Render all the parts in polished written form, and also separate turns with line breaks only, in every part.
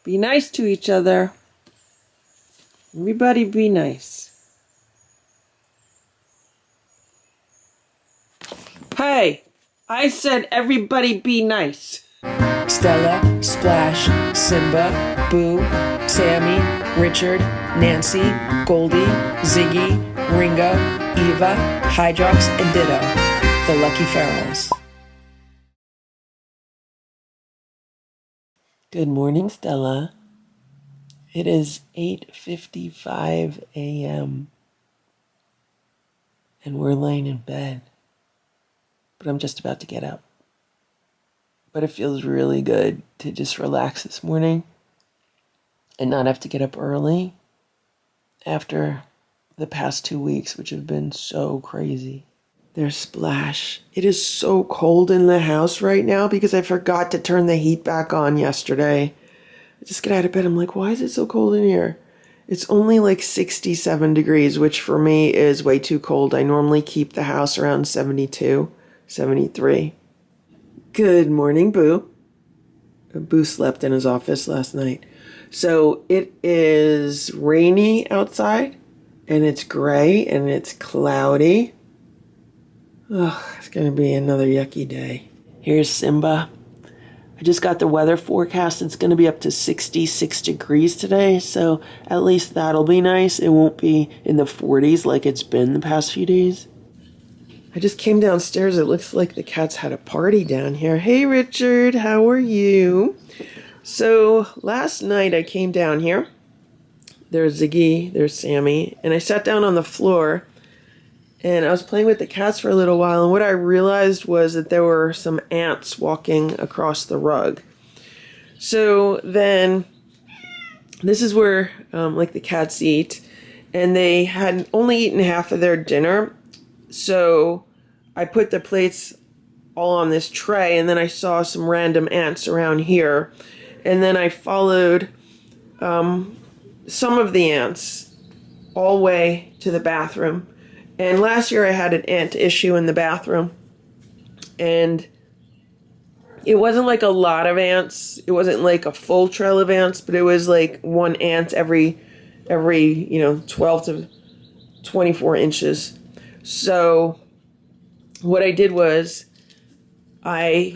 Be nice to each other. Everybody be nice. Hey, I said everybody be nice.
Stella, Splash, Simba, Boo, Sammy, Richard, Nancy, Goldie, Ziggy, Ringo, Eva, Hydrox, and Ditto, the Lucky Ferals.
Good morning, Stella. It is 8:55 a.m. and we're laying in bed, but I'm just about to get up. But it feels really good to just relax this morning and not have to get up early after the past 2 weeks, which have been so crazy. There's Splash. It is so cold in the house right now because I forgot to turn the heat back on yesterday. I just get out of bed. I'm like, why is it so cold in here? It's only like 67 degrees, which for me is way too cold. I normally keep the house around 72, 73. Good morning, Boo. Boo slept in his office last night. So it is rainy outside, and it's gray, and it's cloudy. Ugh, it's going to be another yucky day. Here's Simba. I just got the weather forecast. It's going to be up to 66 degrees today, so at least that'll be nice. It won't be in the 40s like it's been the past few days. I just came downstairs. It looks like the cats had a party down here. Hey, Richard, how are you? So last night I came down here. There's Ziggy, there's Sammy, and I sat down on the floor, and I was playing with the cats for a little while, and what I realized was that there were some ants walking across the rug. So then, this is where, like, the cats eat, and they had only eaten half of their dinner, so I put the plates all on this tray, and then I saw some random ants around here, and then I followed some of the ants all the way to the bathroom. And last year I had an ant issue in the bathroom, and it wasn't like a lot of ants. It wasn't like a full trail of ants, but it was like one ant every 12 to 24 inches. So what I did was I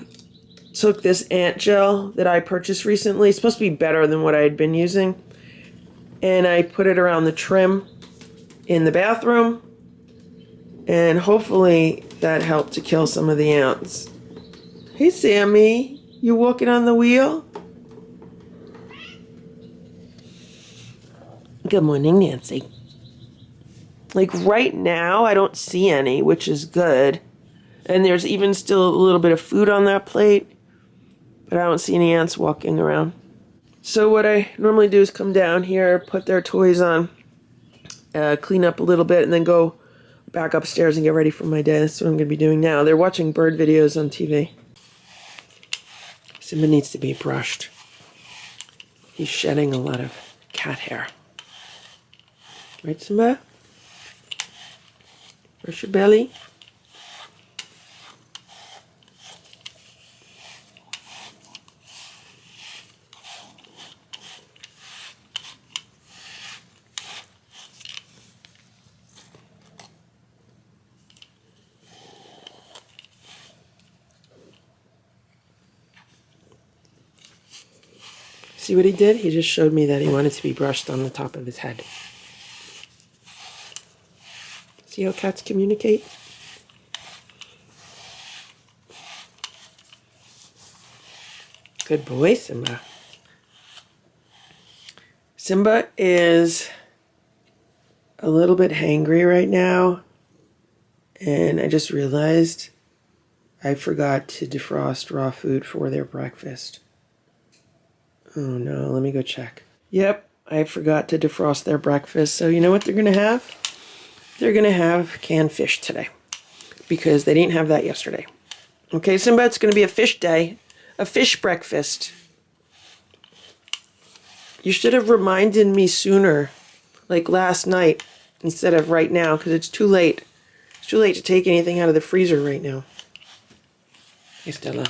took this ant gel that I purchased recently. It's supposed to be better than what I had been using. And I put it around the trim in the bathroom. And hopefully that helped to kill some of the ants. Hey, Sammy, you walking on the wheel? Good morning, Nancy. Like right now, I don't see any, which is good. And there's even still a little bit of food on that plate, but I don't see any ants walking around. So what I normally do is come down here, put their toys on, clean up a little bit, and then go back upstairs and get ready for my day. That's what I'm going to be doing now. They're watching bird videos on TV. Simba needs to be brushed. He's shedding a lot of cat hair. Right, Simba? Brush your belly. See what he did? He just showed me that he wanted to be brushed on the top of his head. See how cats communicate? Good boy, Simba. Simba is a little bit hangry right now, and I just realized I forgot to defrost raw food for their breakfast. Oh no, let me go check. Yep, I forgot to defrost their breakfast. So you know what they're going to have? They're going to have canned fish today because they didn't have that yesterday. Okay, Simba, it's going to be a fish day, a fish breakfast. You should have reminded me sooner, like last night, instead of right now, because it's too late. It's too late to take anything out of the freezer right now. Hey, Stella.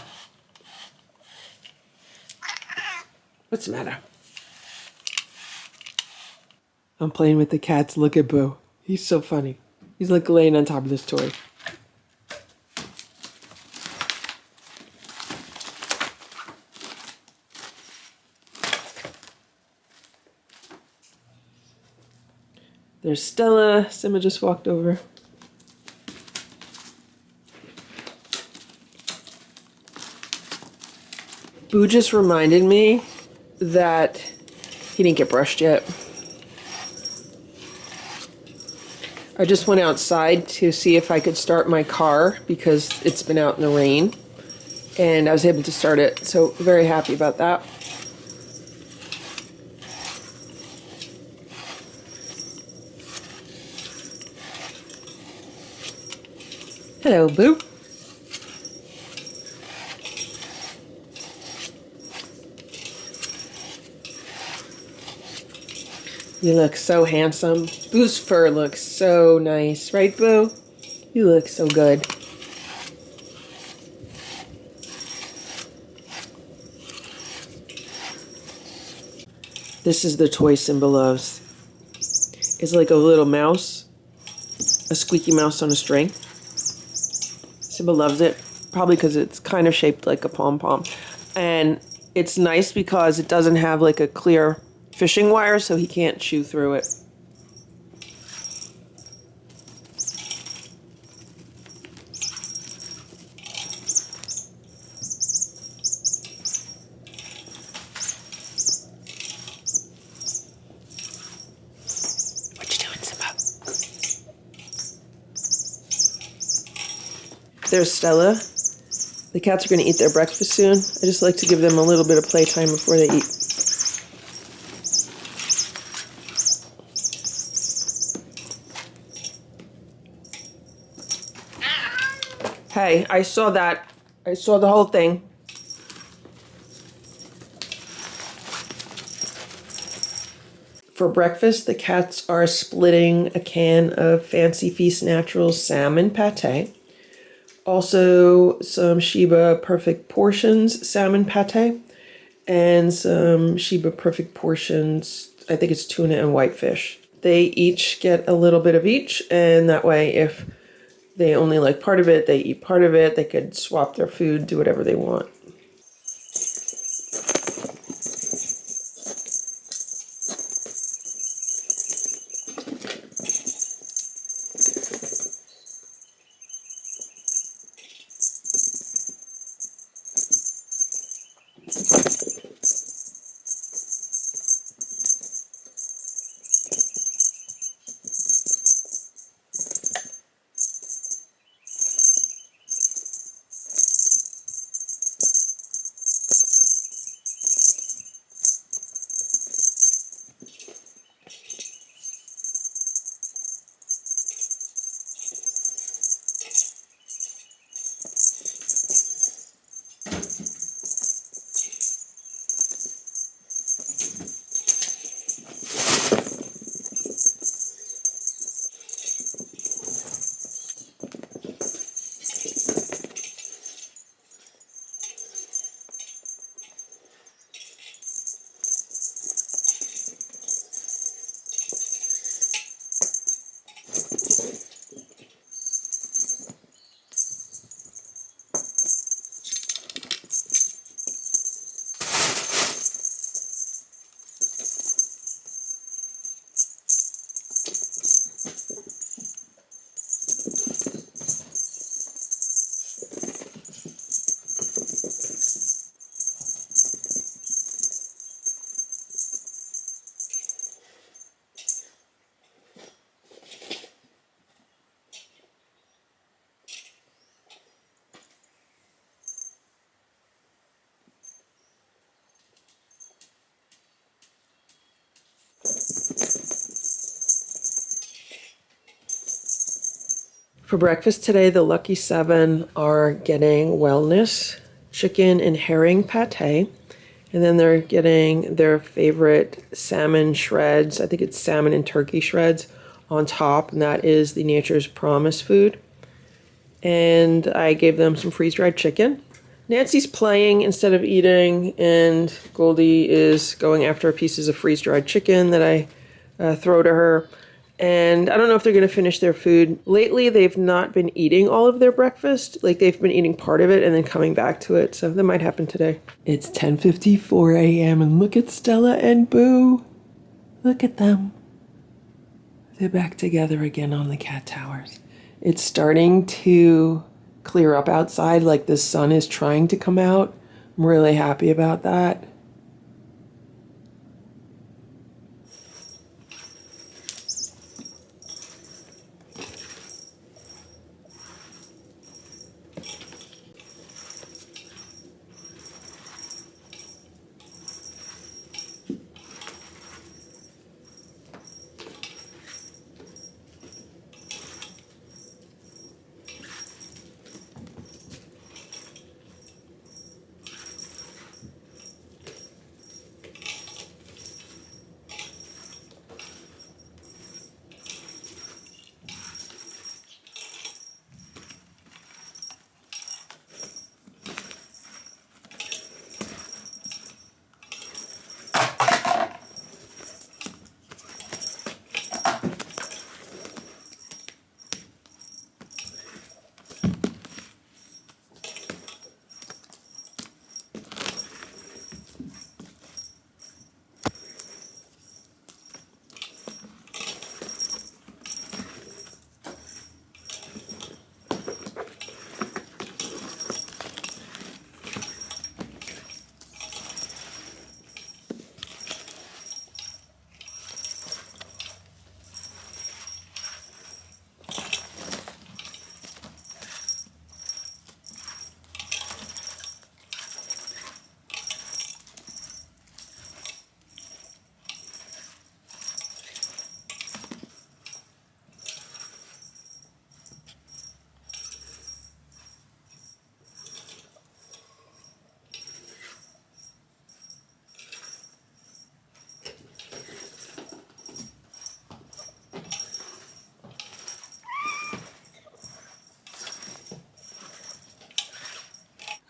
What's the matter? I'm playing with the cats. Look at Boo. He's so funny. He's like laying on top of this toy. There's Stella. Simba just walked over. Boo just reminded me that he didn't get brushed yet. I just went outside to see if I could start my car because it's been out in the rain. And I was able to start it, so very happy about that. Hello, Boo. You look so handsome. Boo's fur looks so nice, right, Boo? You look so good. This is the toy Simba loves. It's like a little mouse, a squeaky mouse on a string. Simba loves it, probably because it's kind of shaped like a pom-pom. And it's nice because it doesn't have like a clear fishing wire, so he can't chew through it. What you doing, Simba? There's Stella. The cats are going to eat their breakfast soon. I just like to give them a little bit of playtime before they eat. Hey, I saw that. I saw the whole thing. For breakfast, the cats are splitting a can of Fancy Feast Naturals salmon pate. Also, some Sheba Perfect Portions salmon pate. And some Sheba Perfect Portions, I think it's tuna and whitefish. They each get a little bit of each, and that way if they only like part of it, they eat part of it. They could swap their food, do whatever they want. For breakfast today, the Lucky Seven are getting wellness, chicken and herring pate, and then they're getting their favorite salmon shreds. I think it's salmon and turkey shreds on top, and that is the Nature's Promise food. And I gave them some freeze-dried chicken. Nancy's playing instead of eating, and Goldie is going after pieces of freeze-dried chicken that I throw to her. And I don't know if they're going to finish their food. Lately, they've not been eating all of their breakfast. Like, they've been eating part of it and then coming back to it. So that might happen today. It's 10:54 a.m. and look at Stella and Boo. Look at them. They're back together again on the cat towers. It's starting to clear up outside, like the sun is trying to come out. I'm really happy about that.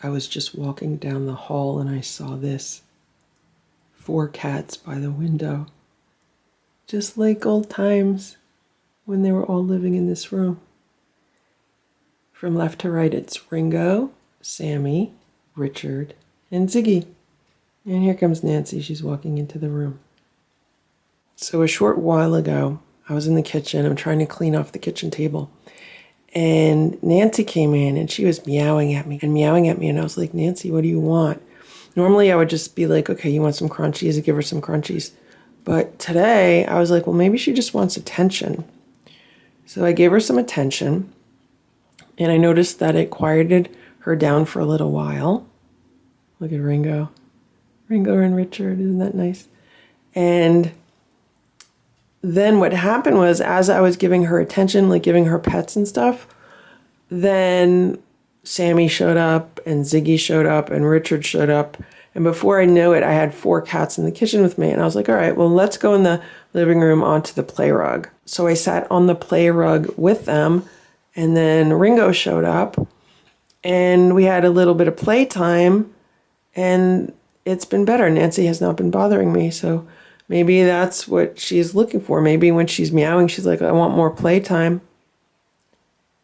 I was just walking down the hall and I saw this. 4 cats by the window. Just like old times when they were all living in this room. From left to right, it's Ringo, Sammy, Richard, and Ziggy. And here comes Nancy. She's walking into the room. So a short while ago, I was in the kitchen. I'm trying to clean off the kitchen table. And Nancy came in and she was meowing at me. And I was like, Nancy, what do you want? Normally I would just be like, okay, you want some crunchies? I'd give her some crunchies. But today I was like, well, maybe she just wants attention. So I gave her some attention. And I noticed that it quieted her down for a little while. Look at Ringo. Ringo and Richard, isn't that nice? And then what happened was, as I was giving her attention, like giving her pets and stuff, then Sammy showed up and Ziggy showed up and Richard showed up. And before I knew it, I had 4 cats in the kitchen with me. And I was like, all right, well, let's go in the living room onto the play rug. So I sat on the play rug with them. And then Ringo showed up and we had a little bit of playtime and it's been better. Nancy has not been bothering me. So maybe that's what she's looking for. Maybe when she's meowing, she's like, I want more playtime.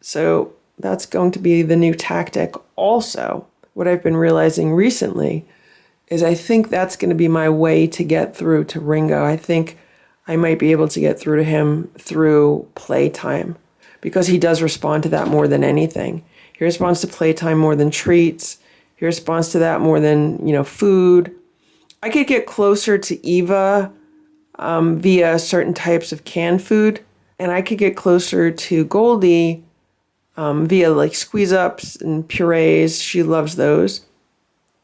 So that's going to be the new tactic. Also, what I've been realizing recently is I think that's going to be my way to get through to Ringo. I think I might be able to get through to him through playtime because he does respond to that more than anything. He responds to playtime more than treats. He responds to that more than, food. I could get closer to Eva via certain types of canned food, and I could get closer to Goldie via like squeeze ups and purees. She loves those.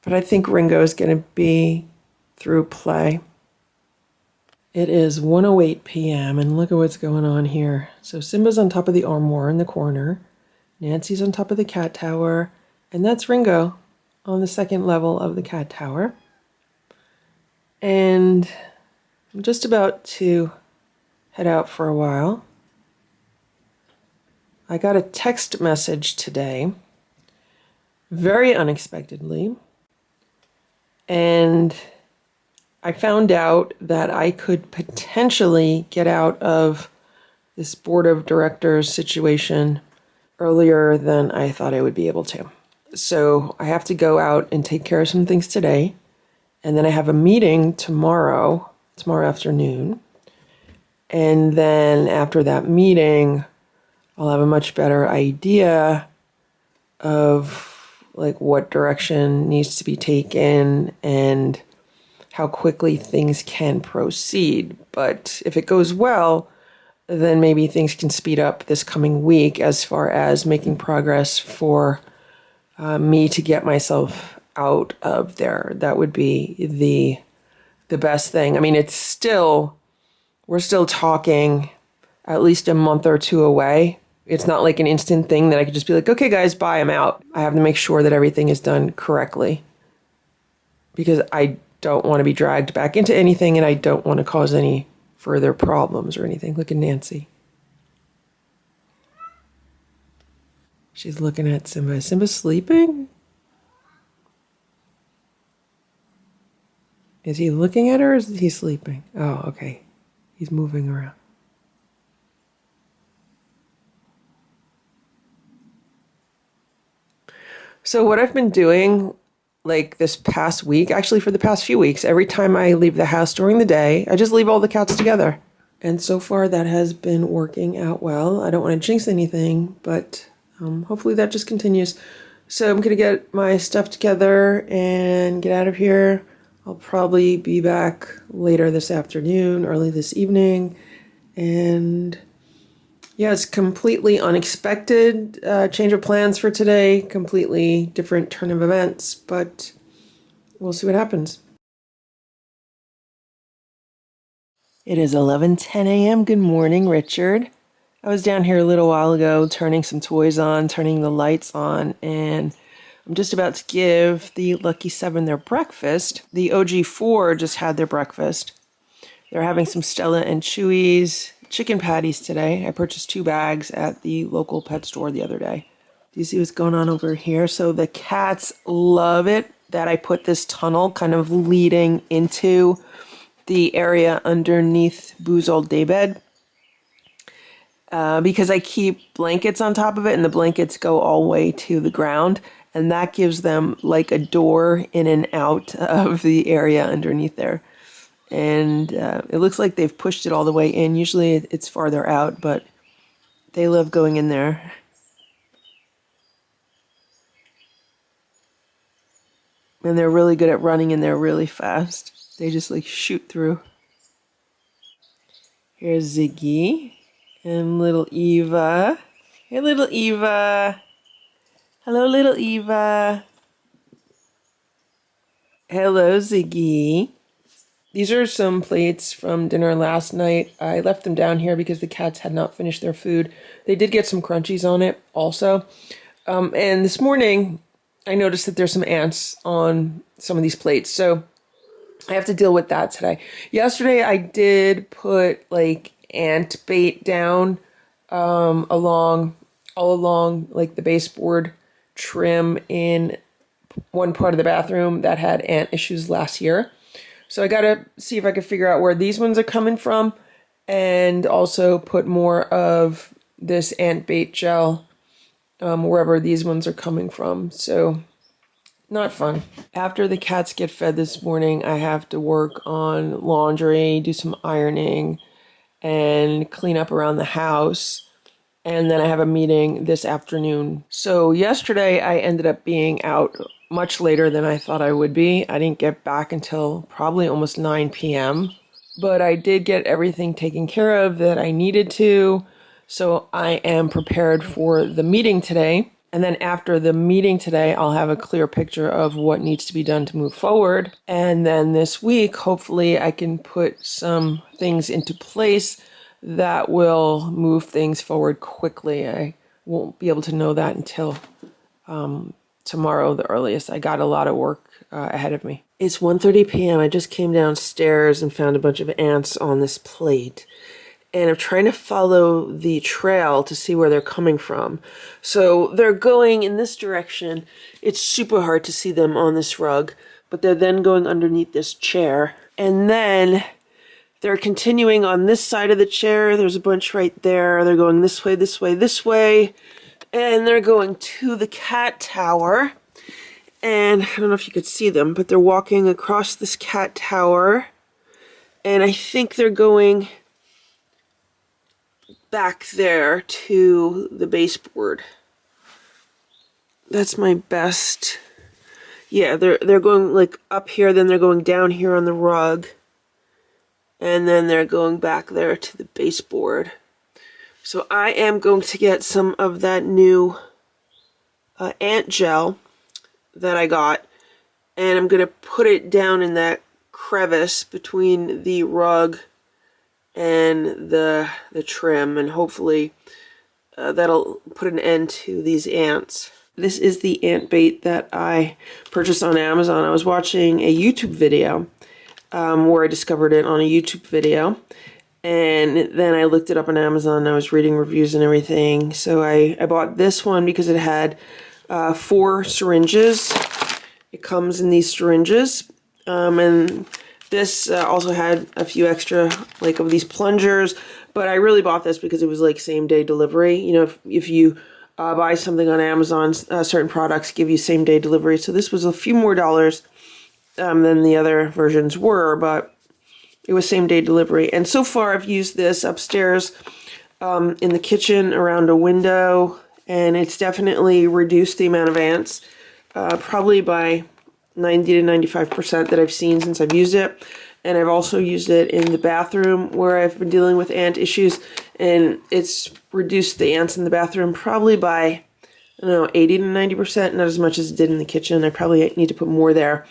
But I think Ringo is going to be through play. It is 1:08 p.m. and look at what's going on here. So Simba's on top of the armoire in the corner. Nancy's on top of the cat tower. And that's Ringo on the second level of the cat tower. And I'm just about to head out for a while. I got a text message today, very unexpectedly. And I found out that I could potentially get out of this board of directors situation earlier than I thought I would be able to. So I have to go out and take care of some things today. And then I have a meeting tomorrow afternoon. And then after that meeting, I'll have a much better idea of like what direction needs to be taken and how quickly things can proceed. But if it goes well, then maybe things can speed up this coming week as far as making progress for me to get myself out of there. That would be the best thing. I mean, we're still talking at least a month or two away. It's not like an instant thing that I could just be like, okay, guys, bye, I'm out. I have to make sure that everything is done correctly because I don't want to be dragged back into anything and I don't want to cause any further problems or anything. Look at Nancy. She's looking at Simba. Is Simba sleeping? Is he looking at her or is he sleeping? Oh, okay. He's moving around. So what I've been doing like this past week, actually for the past few weeks, every time I leave the house during the day, I just leave all the cats together. And so far that has been working out well. I don't want to jinx anything, but hopefully that just continues. So I'm going to get my stuff together and get out of here. I'll probably be back later this afternoon, early this evening. And yeah, it's completely unexpected change of plans for today, completely different turn of events, but we'll see what happens. It is 11:10 a.m. Good morning, Richard. I was down here a little while ago turning some toys on, turning the lights on, and I'm just about to give the Lucky 7 their breakfast. The OG4 just had their breakfast. They're having some Stella and Chewy's chicken patties today. I purchased 2 bags at the local pet store the other day. Do you see what's going on over here? So the cats love it that I put this tunnel kind of leading into the area underneath Boo's old daybed. Because I keep blankets on top of it and the blankets go all the way to the ground. And that gives them like a door in and out of the area underneath there. And it looks like they've pushed it all the way in. Usually it's farther out, but they love going in there. And they're really good at running in there really fast. They just like shoot through. Here's Ziggy and little Eva. Hey, little Eva. Hello, little Eva. Hello, Ziggy. These are some plates from dinner last night. I left them down here because the cats had not finished their food. They did get some crunchies on it also. And this morning, I noticed that there's some ants on some of these plates. So I have to deal with that today. Yesterday, I did put like ant bait down all along like the baseboard trim in one part of the bathroom that had ant issues last year. So I got to see if I can figure out where these ones are coming from and also put more of this ant bait gel wherever these ones are coming from. So not fun. After the cats get fed this morning, I have to work on laundry, do some ironing, and clean up around the house. And then I have a meeting this afternoon. So yesterday I ended up being out much later than I thought I would be. I didn't get back until probably almost 9 p.m. But I did get everything taken care of that I needed to. So I am prepared for the meeting today. And then after the meeting today, I'll have a clear picture of what needs to be done to move forward. And then this week, hopefully I can put some things into place that will move things forward quickly. I won't be able to know that until tomorrow, the earliest. I got a lot of work ahead of me. It's 1:30 p.m. I just came downstairs and found a bunch of ants on this plate. And I'm trying to follow the trail to see where they're coming from. So they're going in this direction. It's super hard to see them on this rug, but they're then going underneath this chair. And then they're continuing on this side of the chair. There's a bunch right there. They're going this way, this way, this way. And they're going to the cat tower. And I don't know if you could see them, but they're walking across this cat tower. And I think they're going back there to the baseboard. That's my best. Yeah, they're going like up here, then they're going down here on the rug. And then they're going back there to the baseboard. So I am going to get some of that new ant gel that I got, and I'm going to put it down in that crevice between the rug and the trim, and hopefully that'll put an end to these ants. This is the ant bait that I purchased on Amazon. I was watching a YouTube video where I discovered it on a YouTube video, and then I looked it up on Amazon and I was reading reviews and everything. So I bought this one because it had 4 syringes. It comes in these syringes, and this also had a few extra like of these plungers, but I really bought this because it was like same day delivery. You know, if you buy something on Amazon, certain products give you same day delivery. So this was a few more dollars than the other versions were, but it was same day delivery. And so far I've used this upstairs in the kitchen around a window, and it's definitely reduced the amount of ants, probably by 90 to 95% that I've seen since I've used it. And I've also used it in the bathroom where I've been dealing with ant issues, and it's reduced the ants in the bathroom probably by, I don't know, 80 to 90%, not as much as it did in the kitchen. I probably need to put more there.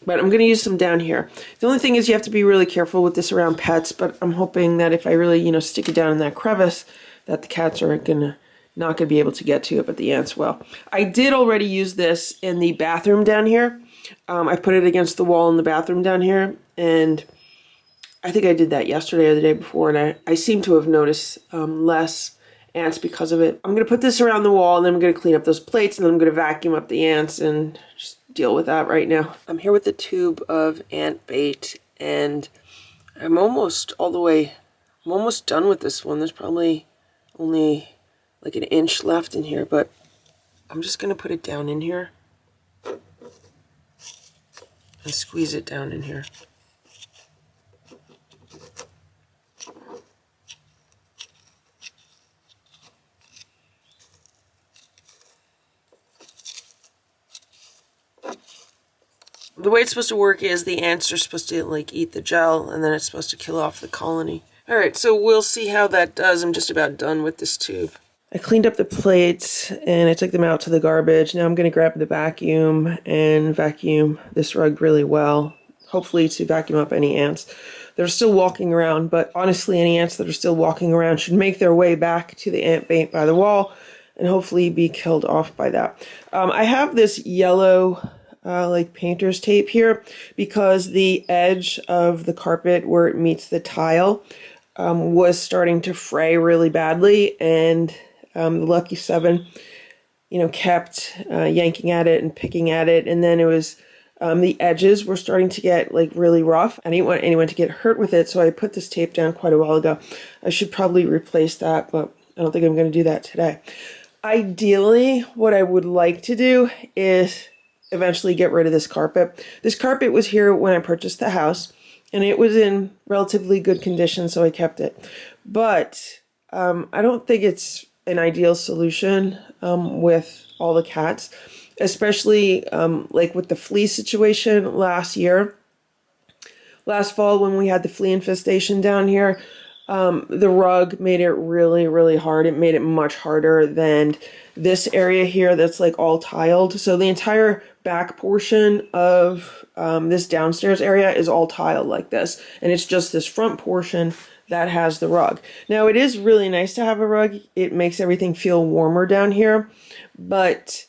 But I'm going to use some down here. The only thing is you have to be really careful with this around pets, but I'm hoping that if I really, you know, stick it down in that crevice, that the cats are not going to be able to get to it, but the ants will. I did already use this in the bathroom down here. I put it against the wall in the bathroom down here, and I think I did that yesterday or the day before, and I seem to have noticed less ants because of it. I'm going to put this around the wall, and then I'm going to clean up those plates, and then I'm going to vacuum up the ants and just deal with that right now. I'm here with the tube of ant bait, and I'm almost done with this one. There's probably only like an inch left in here, but I'm just going to put it down in here and squeeze it down in here. The way it's supposed to work is the ants are supposed to like eat the gel, and then it's supposed to kill off the colony. Alright, so we'll see how that does. I'm just about done with this tube. I cleaned up the plates and I took them out to the garbage. Now I'm going to grab the vacuum and vacuum this rug really well, hopefully to vacuum up any ants that are still walking around. But honestly, any ants that are still walking around should make their way back to the ant bait by the wall and hopefully be killed off by that. I have this yellow like painter's tape here because the edge of the carpet where it meets the tile was starting to fray really badly, and the Lucky 7, you know, kept yanking at it and picking at it, and then it was the edges were starting to get like really rough. I didn't want anyone to get hurt with it, so I put this tape down quite a while ago. I should probably replace that, but I don't think I'm going to do that today. Ideally, what I would like to do is eventually get rid of this carpet. This carpet was here when I purchased the house, and it was in relatively good condition, so I kept it. But I don't think it's an ideal solution with all the cats, especially like with the flea situation last fall when we had the flea infestation down here. The rug made it really, really hard. It made it much harder than this area here that's like all tiled. So the entire back portion of this downstairs area is all tiled like this. And it's just this front portion that has the rug. Now, it is really nice to have a rug. It makes everything feel warmer down here. But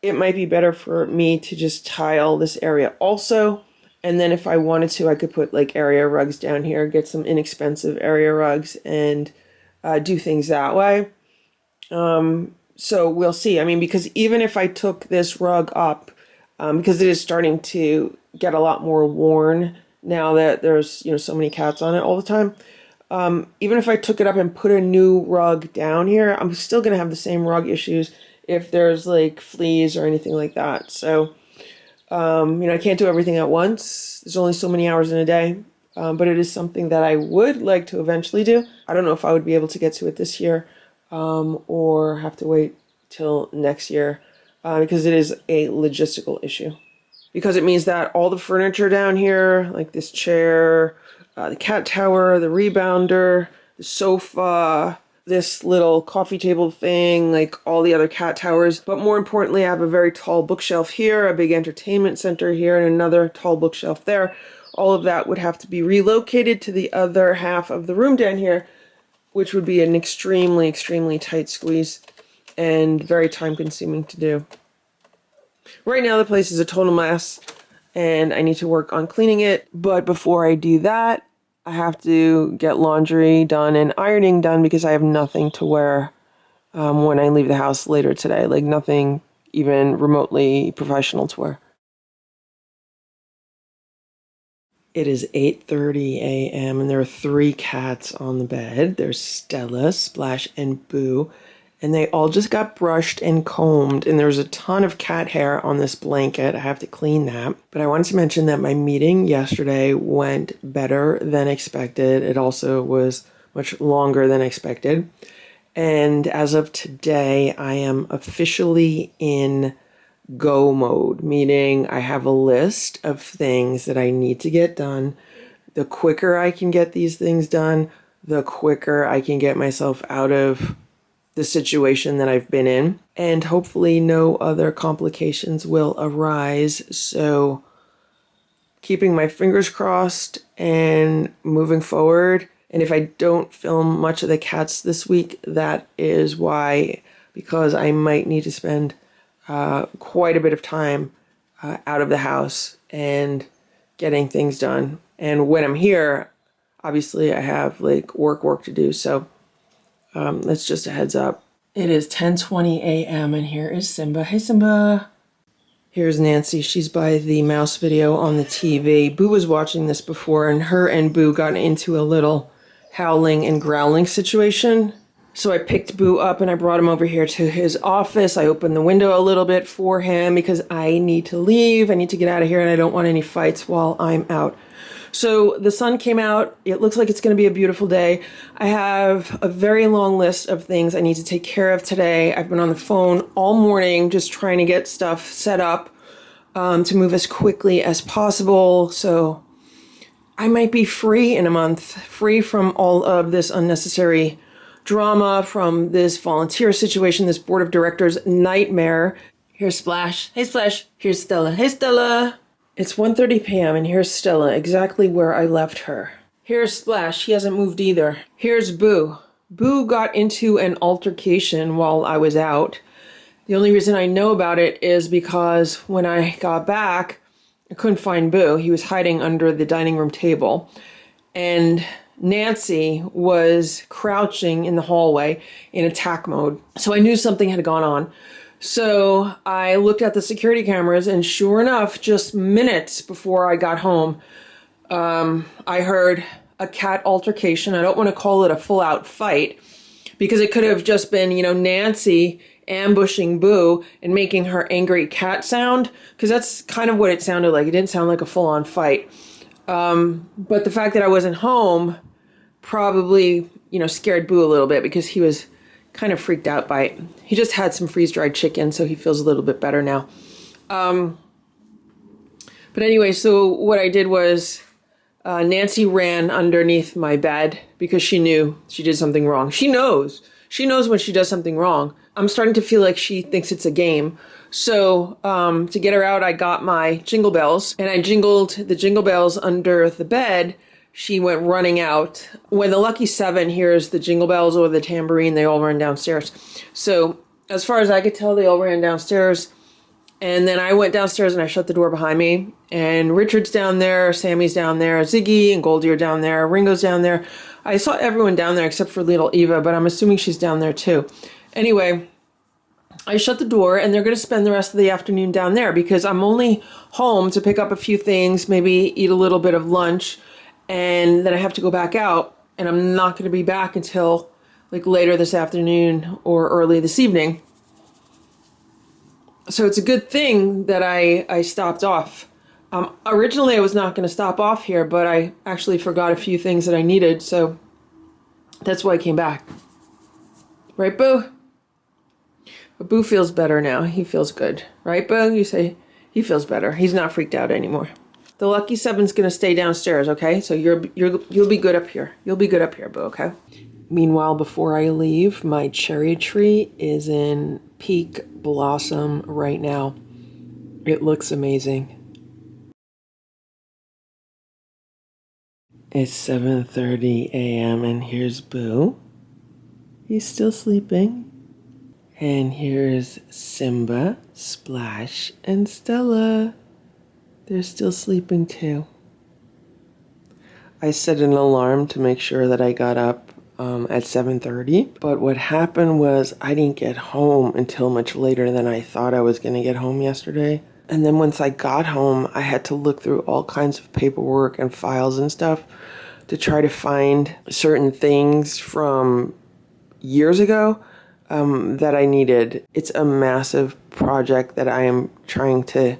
it might be better for me to just tile this area also. And then if I wanted to, I could put like area rugs down here, get some inexpensive area rugs and do things that way. So we'll see. I mean, because even if I took this rug up, because it is starting to get a lot more worn now that there's, so many cats on it all the time. Even if I took it up and put a new rug down here, I'm still going to have the same rug issues if there's like fleas or anything like that. So, I can't do everything at once. There's only so many hours in a day. But it is something that I would like to eventually do. I don't know if I would be able to get to it this year or have to wait till next year because it is a logistical issue. Because it means that all the furniture down here, like this chair, the cat tower, the rebounder, the sofa, this little coffee table thing, like all the other cat towers. But more importantly, I have a very tall bookshelf here, a big entertainment center here, and another tall bookshelf there. All of that would have to be relocated to the other half of the room down here, which would be an extremely, extremely tight squeeze and very time consuming to do. Right now, the place is a total mess and I need to work on cleaning it. But before I do that, I have to get laundry done and ironing done because I have nothing to wear when I leave the house later today. Like nothing even remotely professional to wear. It is 8:30 a.m. and there are 3 cats on the bed. There's Stella, Splash, and Boo. And they all just got brushed and combed. And there's a ton of cat hair on this blanket. I have to clean that. But I wanted to mention that my meeting yesterday went better than expected. It also was much longer than expected. And as of today, I am officially in go mode, meaning I have a list of things that I need to get done. The quicker I can get these things done, the quicker I can get myself out of the situation that I've been in, and hopefully no other complications will arise. So keeping my fingers crossed and moving forward. And if I don't film much of the cats this week, that is why, because I might need to spend quite a bit of time out of the house and getting things done. And when I'm here, obviously I have like work to do. So that's just a heads up. It is 10:20 a.m. and here is Simba. Hey, Simba. Here's Nancy. She's by the mouse video on the TV. Boo was watching this before, and her and Boo got into a little howling and growling situation. So I picked Boo up and I brought him over here to his office. I opened the window a little bit for him because I need to leave. I need to get out of here and I don't want any fights while I'm out. So the sun came out. It looks like it's going to be a beautiful day. I have a very long list of things I need to take care of today. I've been on the phone all morning just trying to get stuff set up to move as quickly as possible. So I might be free in a month, free from all of this unnecessary drama, from this volunteer situation, this board of directors nightmare. Here's Splash. Hey, Splash. Here's Stella. Hey, Stella. It's 1:30 p.m. and here's Stella, exactly where I left her. Here's Splash. He hasn't moved either. Here's Boo. Boo got into an altercation while I was out. The only reason I know about it is because when I got back, I couldn't find Boo. He was hiding under the dining room table. And Nancy was crouching in the hallway in attack mode. So I knew something had gone on. So I looked at the security cameras and sure enough, just minutes before I got home, I heard a cat altercation. I don't want to call it a full out fight because it could have just been, Nancy ambushing Boo and making her angry cat sound, because that's kind of what it sounded like. It didn't sound like a full on fight. But the fact that I wasn't home probably, scared Boo a little bit because he was kind of freaked out by it. He just had some freeze-dried chicken, so he feels a little bit better now. But anyway, so what I did was Nancy ran underneath my bed because she knew she did something wrong. She knows when she does something wrong. I'm starting to feel like she thinks it's a game. So to get her out, I got my jingle bells and I jingled the jingle bells under the bed. She went running out. When the lucky 7 hears the jingle bells or the tambourine, they all run downstairs. So as far as I could tell, they all ran downstairs. And then I went downstairs and I shut the door behind me. And Richard's down there, Sammy's down there, Ziggy and Goldie are down there, Ringo's down there. I saw everyone down there except for little Eva, but I'm assuming she's down there too. Anyway, I shut the door and they're going to spend the rest of the afternoon down there because I'm only home to pick up a few things, maybe eat a little bit of lunch, and then I have to go back out, and I'm not going to be back until like later this afternoon or early this evening. So it's a good thing that I stopped off. Originally I was not going to stop off here, but I actually forgot a few things that I needed, so that's why I came back. Right, Boo? But Boo feels better now. He feels good. Right, Boo? You say he feels better. He's not freaked out anymore. The Lucky Seven's going to stay downstairs, okay? So you'll be good up here. You'll be good up here, Boo, okay? Meanwhile, before I leave, my cherry tree is in peak blossom right now. It looks amazing. It's 7:30 a.m. and here's Boo. He's still sleeping. And here's Simba, Splash, and Stella. They're still sleeping too. I set an alarm to make sure that I got up at 7:30. But what happened was I didn't get home until much later than I thought I was going to get home yesterday. And then once I got home, I had to look through all kinds of paperwork and files and stuff to try to find certain things from years ago that I needed. It's a massive project that I am trying to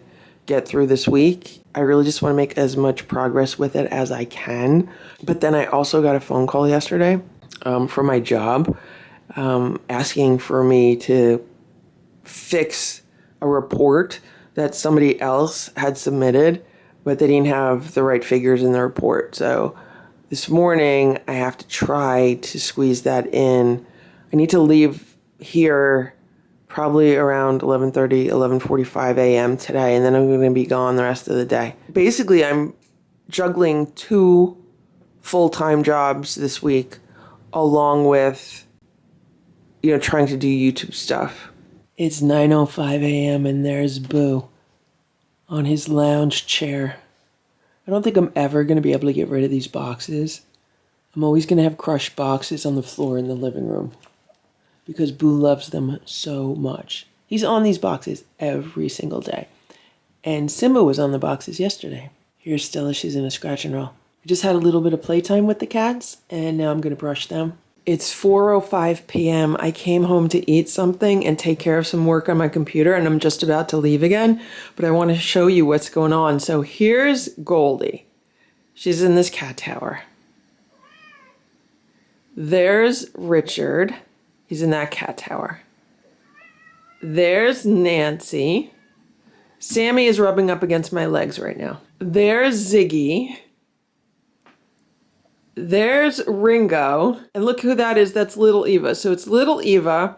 get through this week. I really just want to make as much progress with it as I can. But then I also got a phone call yesterday from my job asking for me to fix a report that somebody else had submitted, but they didn't have the right figures in the report. So this morning I have to try to squeeze that in. I need to leave here probably around 11:30, 11:45 a.m. today, and then I'm going to be gone the rest of the day. Basically, I'm juggling 2 full-time jobs this week, along with, trying to do YouTube stuff. It's 9:05 a.m. and there's Boo on his lounge chair. I don't think I'm ever going to be able to get rid of these boxes. I'm always going to have crushed boxes on the floor in the living room because Boo loves them so much. He's on these boxes every single day. And Simba was on the boxes yesterday. Here's Stella, she's in a scratch and roll. We just had a little bit of playtime with the cats, and now I'm going to brush them. It's 4:05 p.m. I came home to eat something and take care of some work on my computer, and I'm just about to leave again, but I want to show you what's going on. So here's Goldie. She's in this cat tower. There's Richard. He's in that cat tower. There's Nancy. Sammy is rubbing up against my legs right now. There's Ziggy. There's Ringo. And look who that is. That's little Eva. So it's little Eva,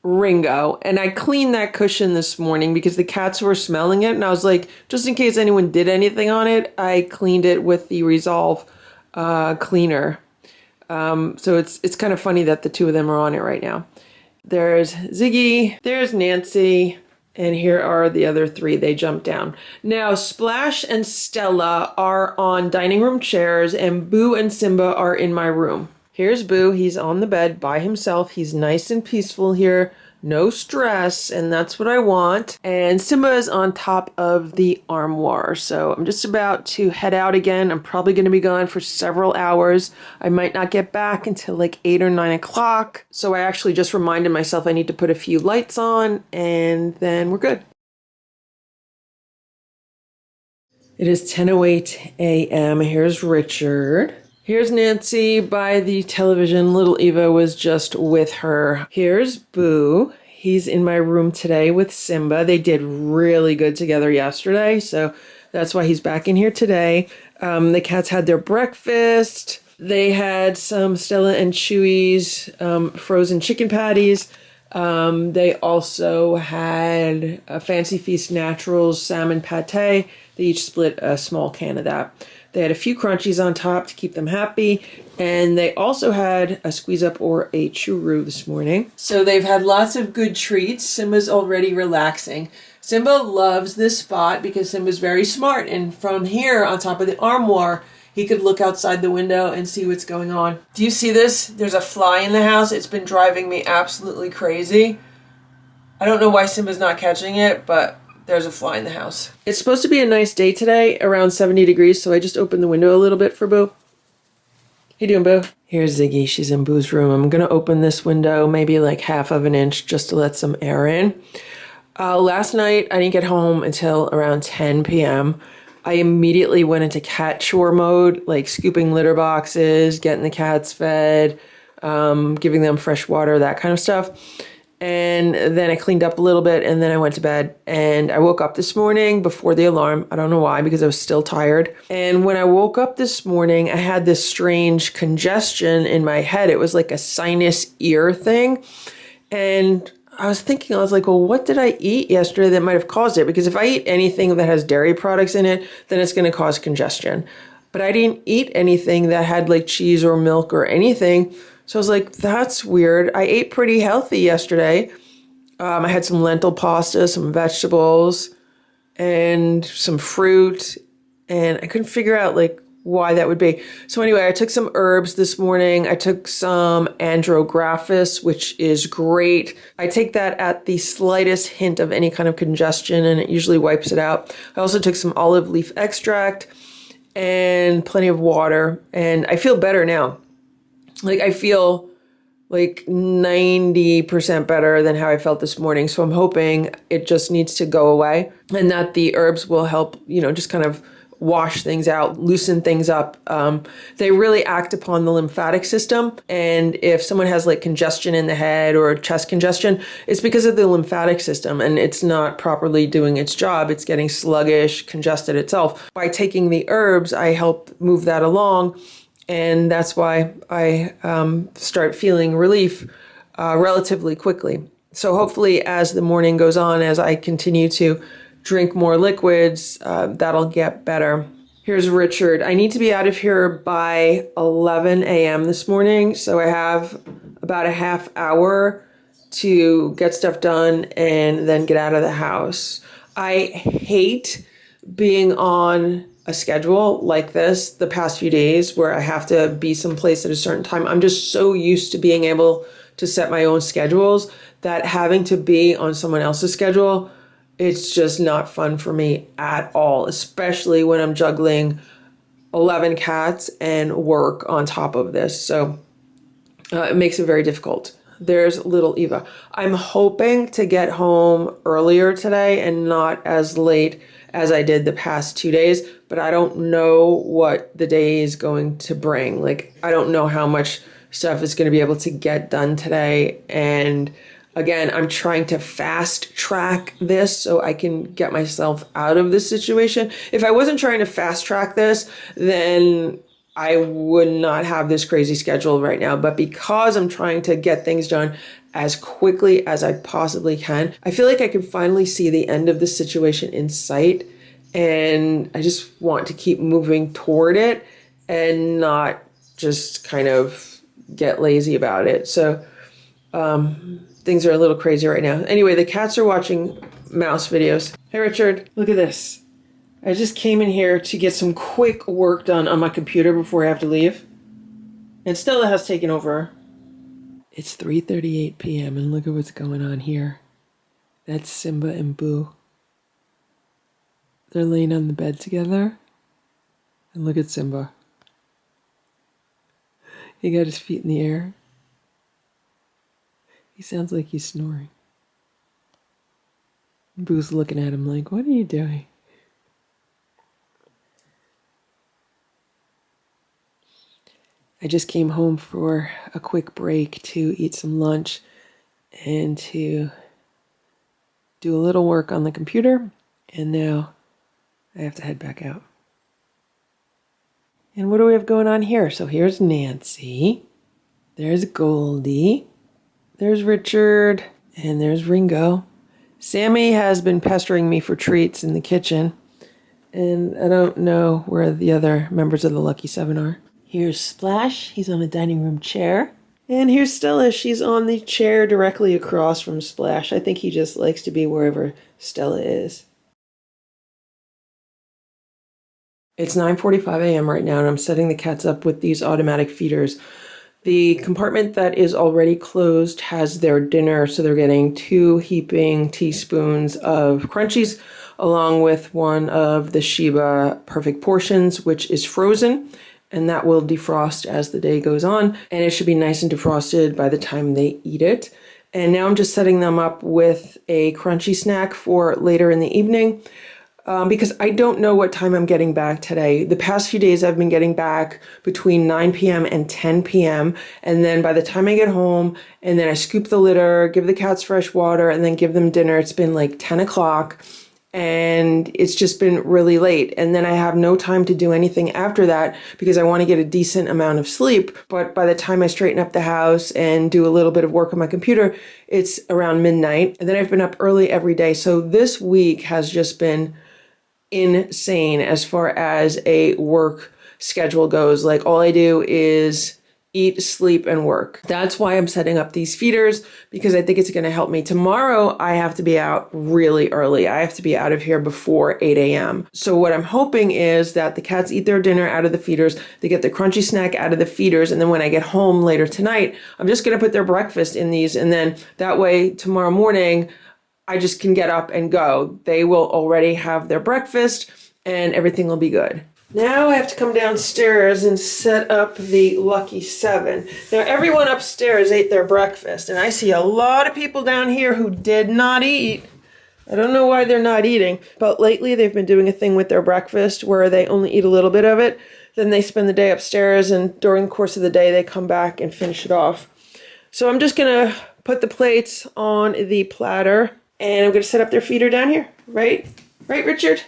Ringo. And I cleaned that cushion this morning because the cats were smelling it. And I was like, just in case anyone did anything on it, I cleaned it with the Resolve cleaner. So it's kind of funny that the 2 of them are on it right now. There's Ziggy, there's Nancy, and here are the other 3. They jumped down. Now, Splash and Stella are on dining room chairs, and Boo and Simba are in my room. Here's Boo. He's on the bed by himself. He's nice and peaceful here. No stress, and that's what I want. And Simba is on top of the armoire. So I'm just about to head out again. I'm probably going to be gone for several hours. I might not get back until like 8 or 9 o'clock. So I actually just reminded myself I need to put a few lights on, and then we're good. It is 10:08 a.m. Here's Richard. Here's Nancy by the television. Little Eva was just with her. Here's Boo. He's in my room today with Simba. They did really good together yesterday, so that's why he's back in here today. The cats had their breakfast. They had some Stella and Chewy's frozen chicken patties. They also had a Fancy Feast Naturals salmon pate. They each split a small can of that. They had a few crunchies on top to keep them happy. And they also had a squeeze up or a churro this morning. So they've had lots of good treats. Simba's already relaxing. Simba loves this spot because Simba's very smart. And from here on top of the armoire, he could look outside the window and see what's going on. Do you see this? There's a fly in the house. It's been driving me absolutely crazy. I don't know why Simba's not catching it, but there's a fly in the house. It's supposed to be a nice day today, around 70 degrees, so I just opened the window a little bit for Boo. How you doing, Boo? Here's Ziggy. She's in Boo's room. I'm going to open this window maybe like half of an inch just to let some air in. Last night, I didn't get home until around 10 p.m. I immediately went into cat chore mode, like scooping litter boxes, getting the cats fed, giving them fresh water, that kind of stuff. And then I cleaned up a little bit, and then I went to bed. And I woke up this morning before the alarm. I don't know why, because I was still tired. And when I woke up this morning, I had this strange congestion in my head. It was like a sinus ear thing. And I was thinking, I was like, well, what did I eat yesterday that might have caused it? Because if I eat anything that has dairy products in it, then it's going to cause congestion. But I didn't eat anything that had like cheese or milk or anything. So I was like, that's weird. I ate pretty healthy yesterday. I had some lentil pasta, some vegetables, and some fruit. And I couldn't figure out like why that would be. So anyway, I took some herbs this morning. I took some andrographis, which is great. I take that at the slightest hint of any kind of congestion, and it usually wipes it out. I also took some olive leaf extract and plenty of water, and I feel better now. Like I feel like 90% better than how I felt this morning. So I'm hoping it just needs to go away and that the herbs will help, just kind of wash things out, loosen things up. They really act upon the lymphatic system. And if someone has like congestion in the head or chest congestion, it's because of the lymphatic system and it's not properly doing its job. It's getting sluggish, congested itself. By taking the herbs, I help move that along. And that's why I start feeling relief relatively quickly. So hopefully as the morning goes on, as I continue to drink more liquids, that'll get better. Here's Richard. I need to be out of here by 11 a.m. this morning. So I have about a half hour to get stuff done and then get out of the house. I hate being on a schedule like this the past few days where I have to be someplace at a certain time. I'm just so used to being able to set my own schedules that having to be on someone else's schedule, it's just not fun for me at all, especially when I'm juggling 11 cats and work on top of this. So it makes it very difficult. There's little Eva. I'm hoping to get home earlier today and not as late as I did the past 2 days, but I don't know what the day is going to bring. Like, I don't know how much stuff is going to be able to get done today. And again, I'm trying to fast track this so I can get myself out of this situation. If I wasn't trying to fast track this, then I would not have this crazy schedule right now. But because I'm trying to get things done as quickly as I possibly can, I feel like I can finally see the end of this situation in sight. And I just want to keep moving toward it and not just kind of get lazy about it. So things are a little crazy right now. Anyway, the cats are watching mouse videos. Hey, Richard, look at this. I just came in here to get some quick work done on my computer before I have to leave. And Stella has taken over. It's 3:38 p.m. and look at what's going on here. That's Simba and Boo. They're laying on the bed together. And look at Simba. He got his feet in the air. He sounds like he's snoring. And Boo's looking at him like, what are you doing? I just came home for a quick break to eat some lunch and to do a little work on the computer. And now I have to head back out. And what do we have going on here? So here's Nancy. There's Goldie. There's Richard. And there's Ringo. Sammy has been pestering me for treats in the kitchen. And I don't know where the other members of the Lucky Seven are. Here's Splash. He's on a dining room chair. And here's Stella. She's on the chair directly across from Splash. I think he just likes to be wherever Stella is. It's 9:45 a.m. right now, and I'm setting the cats up with these automatic feeders. The compartment that is already closed has their dinner, so they're getting 2 heaping teaspoons of crunchies, along with one of the Sheba Perfect Portions, which is frozen, and that will defrost as the day goes on, and it should be nice and defrosted by the time they eat it. And now I'm just setting them up with a crunchy snack for later in the evening. Because I don't know what time I'm getting back today. The past few days I've been getting back between 9 p.m. and 10 p.m. And then by the time I get home and then I scoop the litter, give the cats fresh water, and then give them dinner, it's been like 10 o'clock and it's just been really late. And then I have no time to do anything after that because I want to get a decent amount of sleep. But by the time I straighten up the house and do a little bit of work on my computer, it's around midnight. And then I've been up early every day. So this week has just been insane as far as a work schedule goes. Like all I do is eat, sleep, and work. That's why I'm setting up these feeders, because I think it's going to help me. Tomorrow, I have to be out really early. I have to be out of here before 8 a.m. So what I'm hoping is that the cats eat their dinner out of the feeders, they get the crunchy snack out of the feeders, and then when I get home later tonight, I'm just going to put their breakfast in these, and then that way tomorrow morning, I just can get up and go. They will already have their breakfast and everything will be good. Now I have to come downstairs and set up the Lucky 7. Now everyone upstairs ate their breakfast and I see a lot of people down here who did not eat. I don't know why they're not eating, but lately they've been doing a thing with their breakfast where they only eat a little bit of it. Then they spend the day upstairs and during the course of the day they come back and finish it off. So I'm just gonna put the plates on the platter. And I'm going to set up their feeder down here, right? Right, Richard?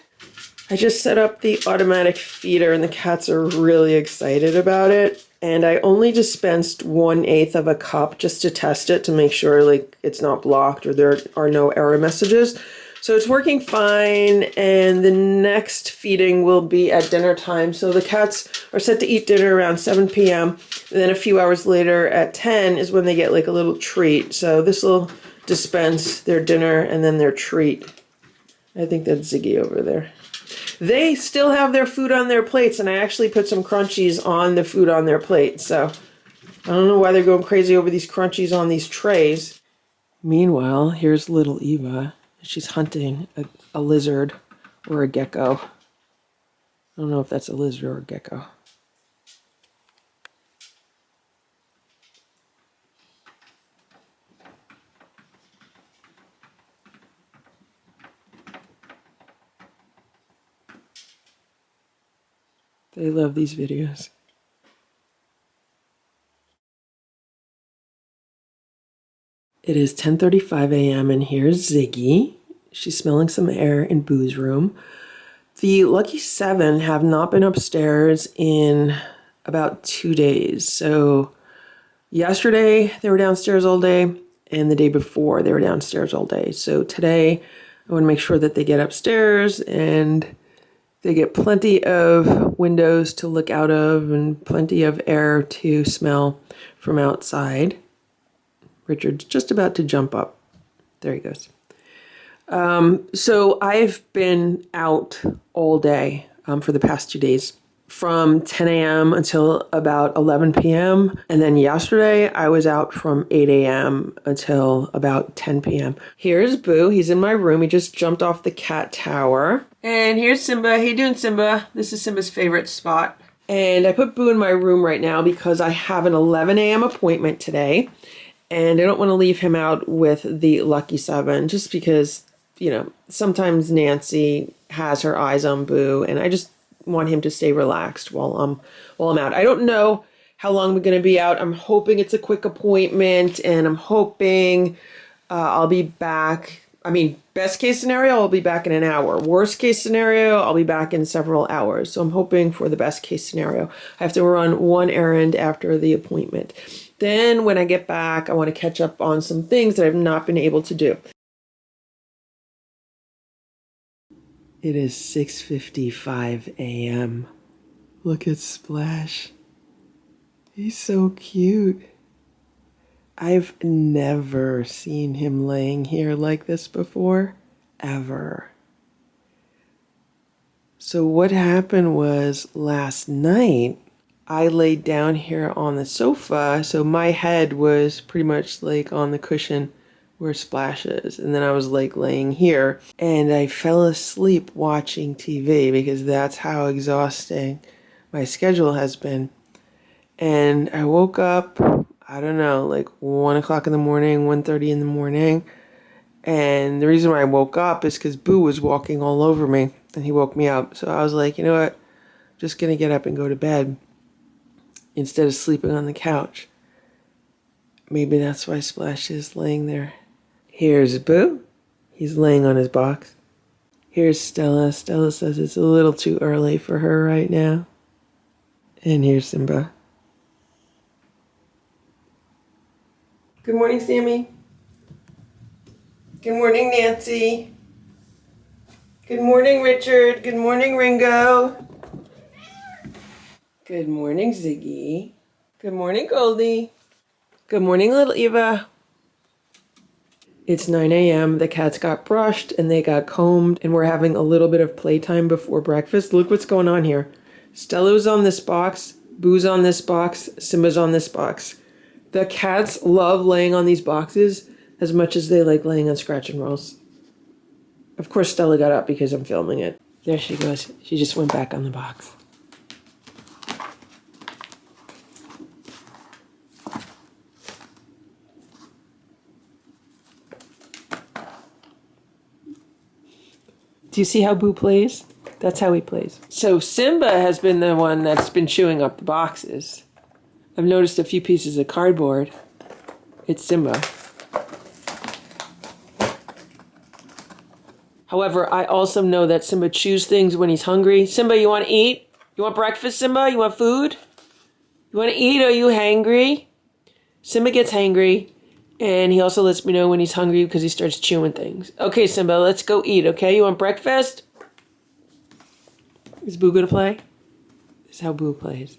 I just set up the automatic feeder and the cats are really excited about it. And I only dispensed 1/8 of a cup just to test it to make sure like it's not blocked or there are no error messages. So it's working fine. And the next feeding will be at dinner time. So the cats are set to eat dinner around 7 p.m. And then a few hours later at 10 is when they get like a little treat. So this will dispense their dinner and then their treat. I think that's Ziggy over there. They still have their food on their plates, and I actually put some crunchies on the food on their plate. So I don't know why they're going crazy over these crunchies on these trays. Meanwhile, here's little Eva. She's hunting a lizard or a gecko. I don't know if that's a lizard or a gecko. They love these videos. It is 10:35 a.m. and here's Ziggy. She's smelling some air in Boo's room. The Lucky 7 have not been upstairs in about 2 days. So yesterday they were downstairs all day and the day before they were downstairs all day. So today I want to make sure that they get upstairs and they get plenty of windows to look out of and plenty of air to smell from outside. Richard's just about to jump up. There he goes. So I've been out all day for the past 2 days, from 10 a.m. until about 11 p.m. And then yesterday I was out from 8 a.m. until about 10 p.m. Here's Boo. He's in my room. He just jumped off the cat tower. And here's Simba. How you doing, Simba? This is Simba's favorite spot. And I put Boo in my room right now because I have an 11 a.m. appointment today. And I don't want to leave him out with the Lucky 7 just because, you know, sometimes Nancy has her eyes on Boo and I just want him to stay relaxed while I'm out. I don't know how long we're going to be out. I'm hoping it's a quick appointment and I'm hoping I'll be back. I mean, best case scenario, I'll be back in an hour. Worst case scenario, I'll be back in several hours. So I'm hoping for the best case scenario. I have to run one errand after the appointment. Then when I get back, I want to catch up on some things that I've not been able to do. It is 6:55 a.m. Look at Splash. He's so cute. I've never seen him laying here like this before, ever. So what happened was last night, I laid down here on the sofa, so my head was pretty much like on the cushion where Splash is. And then I was like laying here, and I fell asleep watching TV because that's how exhausting my schedule has been. And I woke up, I don't know, like 1 o'clock in the morning, 1:30 in the morning. And the reason why I woke up is because Boo was walking all over me, and he woke me up. So I was like, you know what? I'm just going to get up and go to bed instead of sleeping on the couch. Maybe that's why Splash is laying there. Here's Boo. He's laying on his box. Here's Stella. Stella says it's a little too early for her right now. And here's Simba. Good morning, Sammy. Good morning, Nancy. Good morning, Richard. Good morning, Ringo. Good morning, Ziggy. Good morning, Goldie. Good morning, little Eva. It's 9 a.m. The cats got brushed and they got combed, and we're having a little bit of playtime before breakfast. Look what's going on here. Stella's on this box, Boo's on this box, Simba's on this box. The cats love laying on these boxes as much as they like laying on scratch and rolls. Of course, Stella got up because I'm filming it. There she goes. She just went back on the box. Do you see how Boo plays? That's how he plays. So Simba has been the one that's been chewing up the boxes. I've noticed a few pieces of cardboard. It's Simba. However, I also know that Simba chews things when he's hungry. Simba, you want to eat? You want breakfast, Simba? You want food? You want to eat? Are you hangry? Simba gets hangry, and he also lets me know when he's hungry because he starts chewing things. Okay, Simba, let's go eat, okay? You want breakfast? Is Boo going to play? This is how Boo plays.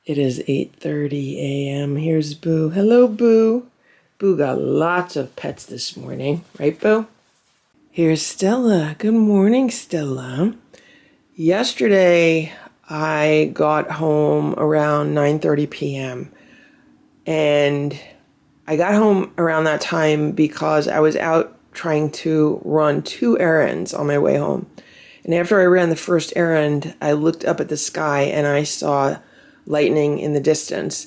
It is 8:30 a.m. Here's Boo. Hello, Boo. Boo got lots of pets this morning. Right, Boo? Here's Stella. Good morning, Stella. Yesterday, I got home around 9:30 p.m. And I got home around that time because I was out trying to run 2 errands on my way home. And after I ran the first errand, I looked up at the sky and I saw lightning in the distance.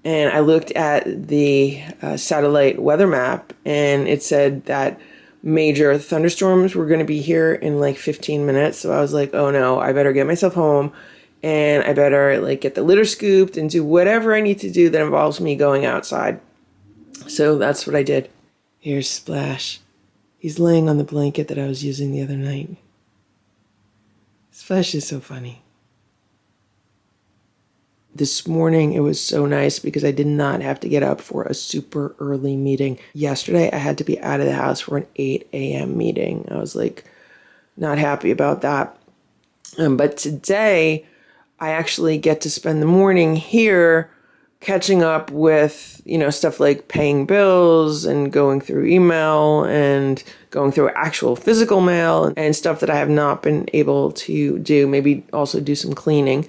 And I looked at the satellite weather map, and it said that major thunderstorms were going to be here in like 15 minutes. So I was like, oh no, I better get myself home, and I better like get the litter scooped and do whatever I need to do that involves me going outside. So that's what I did. Here's Splash. He's laying on the blanket that I was using the other night. Splash is so funny. This morning, it was so nice because I did not have to get up for a super early meeting. Yesterday, I had to be out of the house for an 8 a.m. meeting. I was like, not happy about that. But today, I actually get to spend the morning here catching up with, stuff like paying bills and going through email and going through actual physical mail and stuff that I have not been able to do. Maybe also do some cleaning.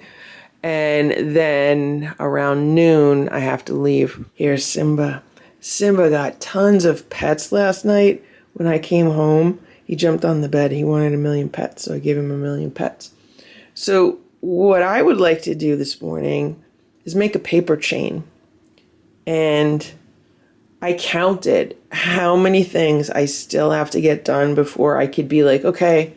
And then around noon, I have to leave. Here's Simba. Simba got tons of pets last night when I came home. He jumped on the bed. He wanted 1,000,000 pets, so I gave him 1,000,000 pets. So what I would like to do this morning, is make a paper chain. And I counted how many things I still have to get done before I could be like, okay,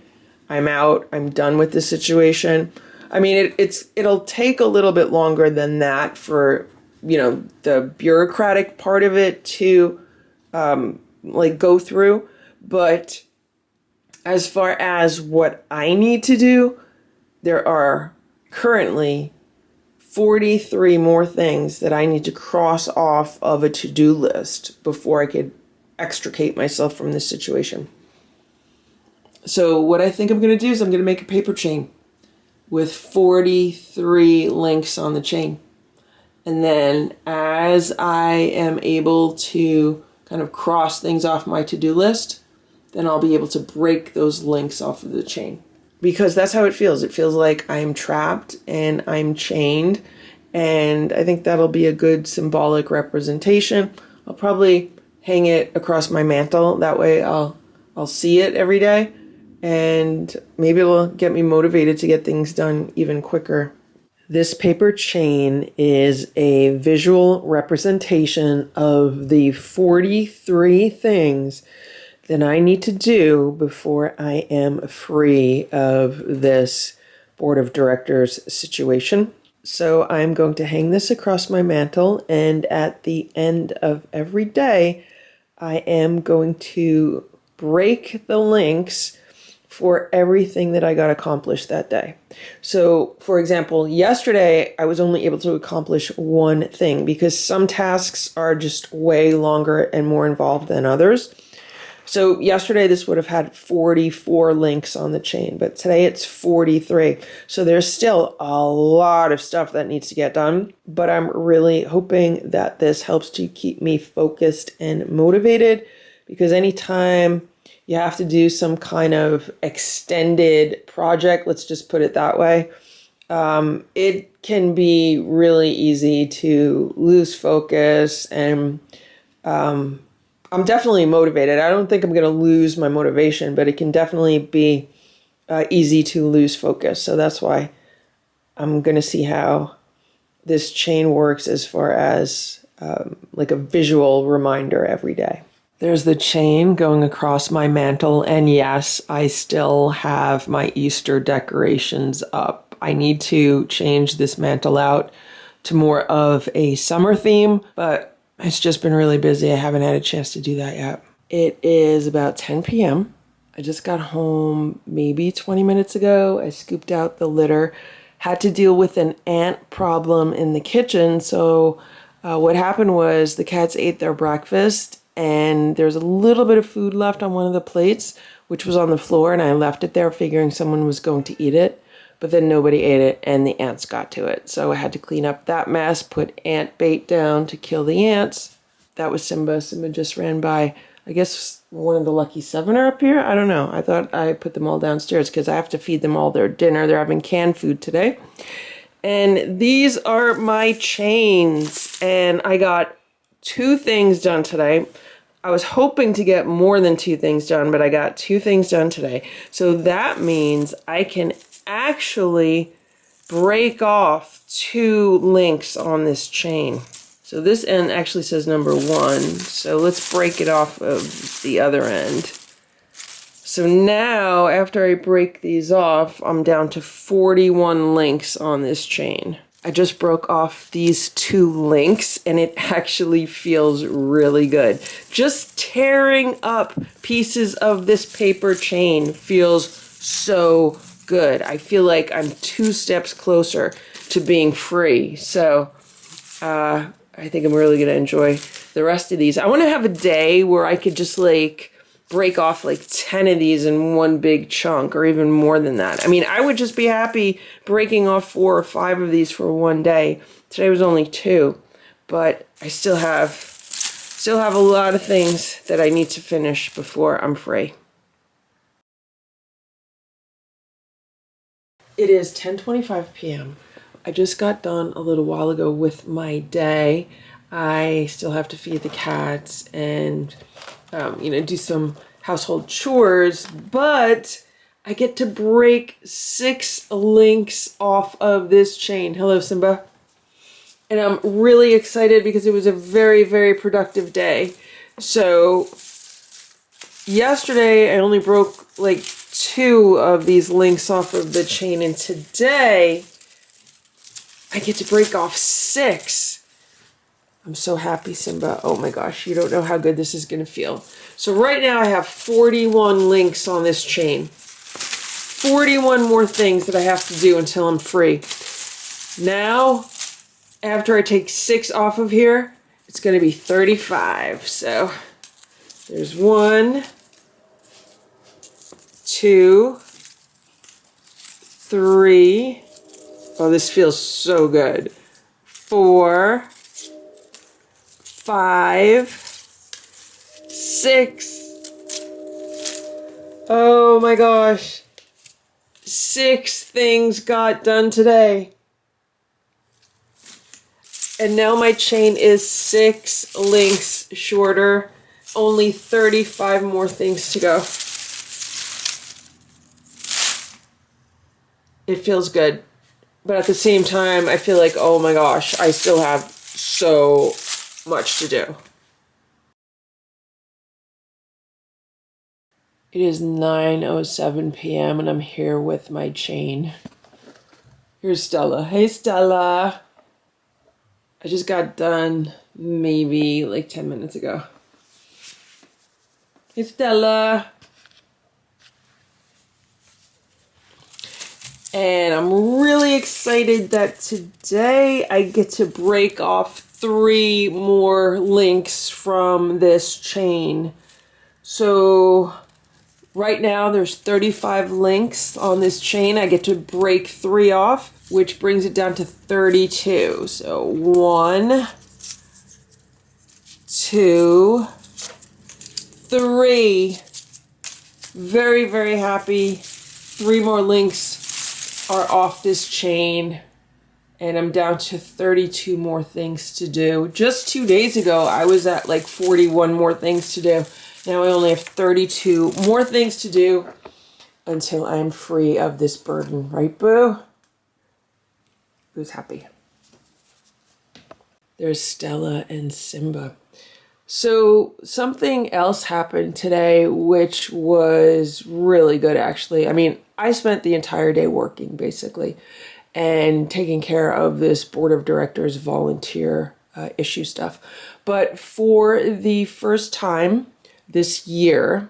I'm out. I'm done with this situation. I mean, it'll take a little bit longer than that for, the bureaucratic part of it to go through. But as far as what I need to do, there are currently 43 more things that I need to cross off of a to-do list before I could extricate myself from this situation. So what I think I'm going to do is I'm going to make a paper chain with 43 links on the chain. And then as I am able to kind of cross things off my to-do list, then I'll be able to break those links off of the chain. Because that's how it feels. It feels like I'm trapped and I'm chained. And I think that'll be a good symbolic representation. I'll probably hang it across my mantle. That way I'll see it every day. And maybe it'll get me motivated to get things done even quicker. This paper chain is a visual representation of the 43 things that I need to do before I am free of this board of directors situation. So I'm going to hang this across my mantle, and at the end of every day, I am going to break the links for everything that I got accomplished that day. So, for example, yesterday I was only able to accomplish one thing because some tasks are just way longer and more involved than others. So yesterday this would have had 44 links on the chain, but today it's 43. So there's still a lot of stuff that needs to get done, but I'm really hoping that this helps to keep me focused and motivated, because anytime you have to do some kind of extended project, let's just put it that way, it can be really easy to lose focus. And I'm definitely motivated. I don't think I'm going to lose my motivation, but it can definitely be easy to lose focus. So that's why I'm going to see how this chain works as far as like a visual reminder every day. There's the chain going across my mantle, and yes, I still have my Easter decorations up. I need to change this mantle out to more of a summer theme, but it's just been really busy. I haven't had a chance to do that yet. It is about 10 p.m. I just got home maybe 20 minutes ago. I scooped out the litter, had to deal with an ant problem in the kitchen. So what happened was the cats ate their breakfast, and there's a little bit of food left on one of the plates, which was on the floor, and I left it there figuring someone was going to eat it. But then nobody ate it, and the ants got to it. So I had to clean up that mess, put ant bait down to kill the ants. That was Simba. Simba just ran by. I guess one of the lucky 7 are up here. I don't know. I thought I put them all downstairs because I have to feed them all their dinner. They're having canned food today. And these are my chains. And I got 2 things done today. I was hoping to get more than 2 things done, but I got 2 things done today. So that means I can actually break off 2 links on this chain. So this end actually says number 1. So let's break it off of the other end. So now, after I break these off, I'm down to 41 links on this chain. I just broke off these 2 links, and it actually feels really good. Just tearing up pieces of this paper chain feels so good. I feel like I'm 2 steps closer to being free. So I think I'm really going to enjoy the rest of these. I want to have a day where I could just like break off like 10 of these in one big chunk, or even more than that. I mean, I would just be happy breaking off 4 or 5 of these for one day. Today was only 2, but I still have a lot of things that I need to finish before I'm free. It is 10:25 p.m. I just got done a little while ago with my day. I still have to feed the cats and, do some household chores, but I get to break 6 links off of this chain. Hello, Simba. And I'm really excited because it was a very, very productive day. So yesterday I only broke like 2 of these links off of the chain, and today I get to break off 6. I'm so happy, Simba. Oh my gosh, you don't know how good this is going to feel. So right now I have 41 links on this chain. 41 more things that I have to do until I'm free. Now, after I take 6 off of here, it's going to be 35. So there's 1, 2, 3. Oh, this feels so good. 4, 5, 6. Oh my gosh. 6 things got done today. And now my chain is 6 links shorter. Only 35 more things to go. It feels good. But at the same time, I feel like, oh my gosh, I still have so much to do. It is 9:07 p.m. and I'm here with my chain. Here's Stella. Hey, Stella. I just got done maybe like 10 minutes ago. Hey, Stella. And I'm really excited that today I get to break off 3 more links from this chain. So right now there's 35 links on this chain. I get to break 3 off, which brings it down to 32. So 1, 2, 3. Very, very happy. 3 more links are off this chain, and I'm down to 32 more things to do. Just 2 days ago, I was at like 41 more things to do. Now I only have 32 more things to do until I'm free of this burden. Right, Boo? Boo's happy. There's Stella and Simba. So something else happened today, which was really good, actually. I mean, I spent the entire day working, basically, and taking care of this board of directors volunteer issue stuff. But for the first time this year,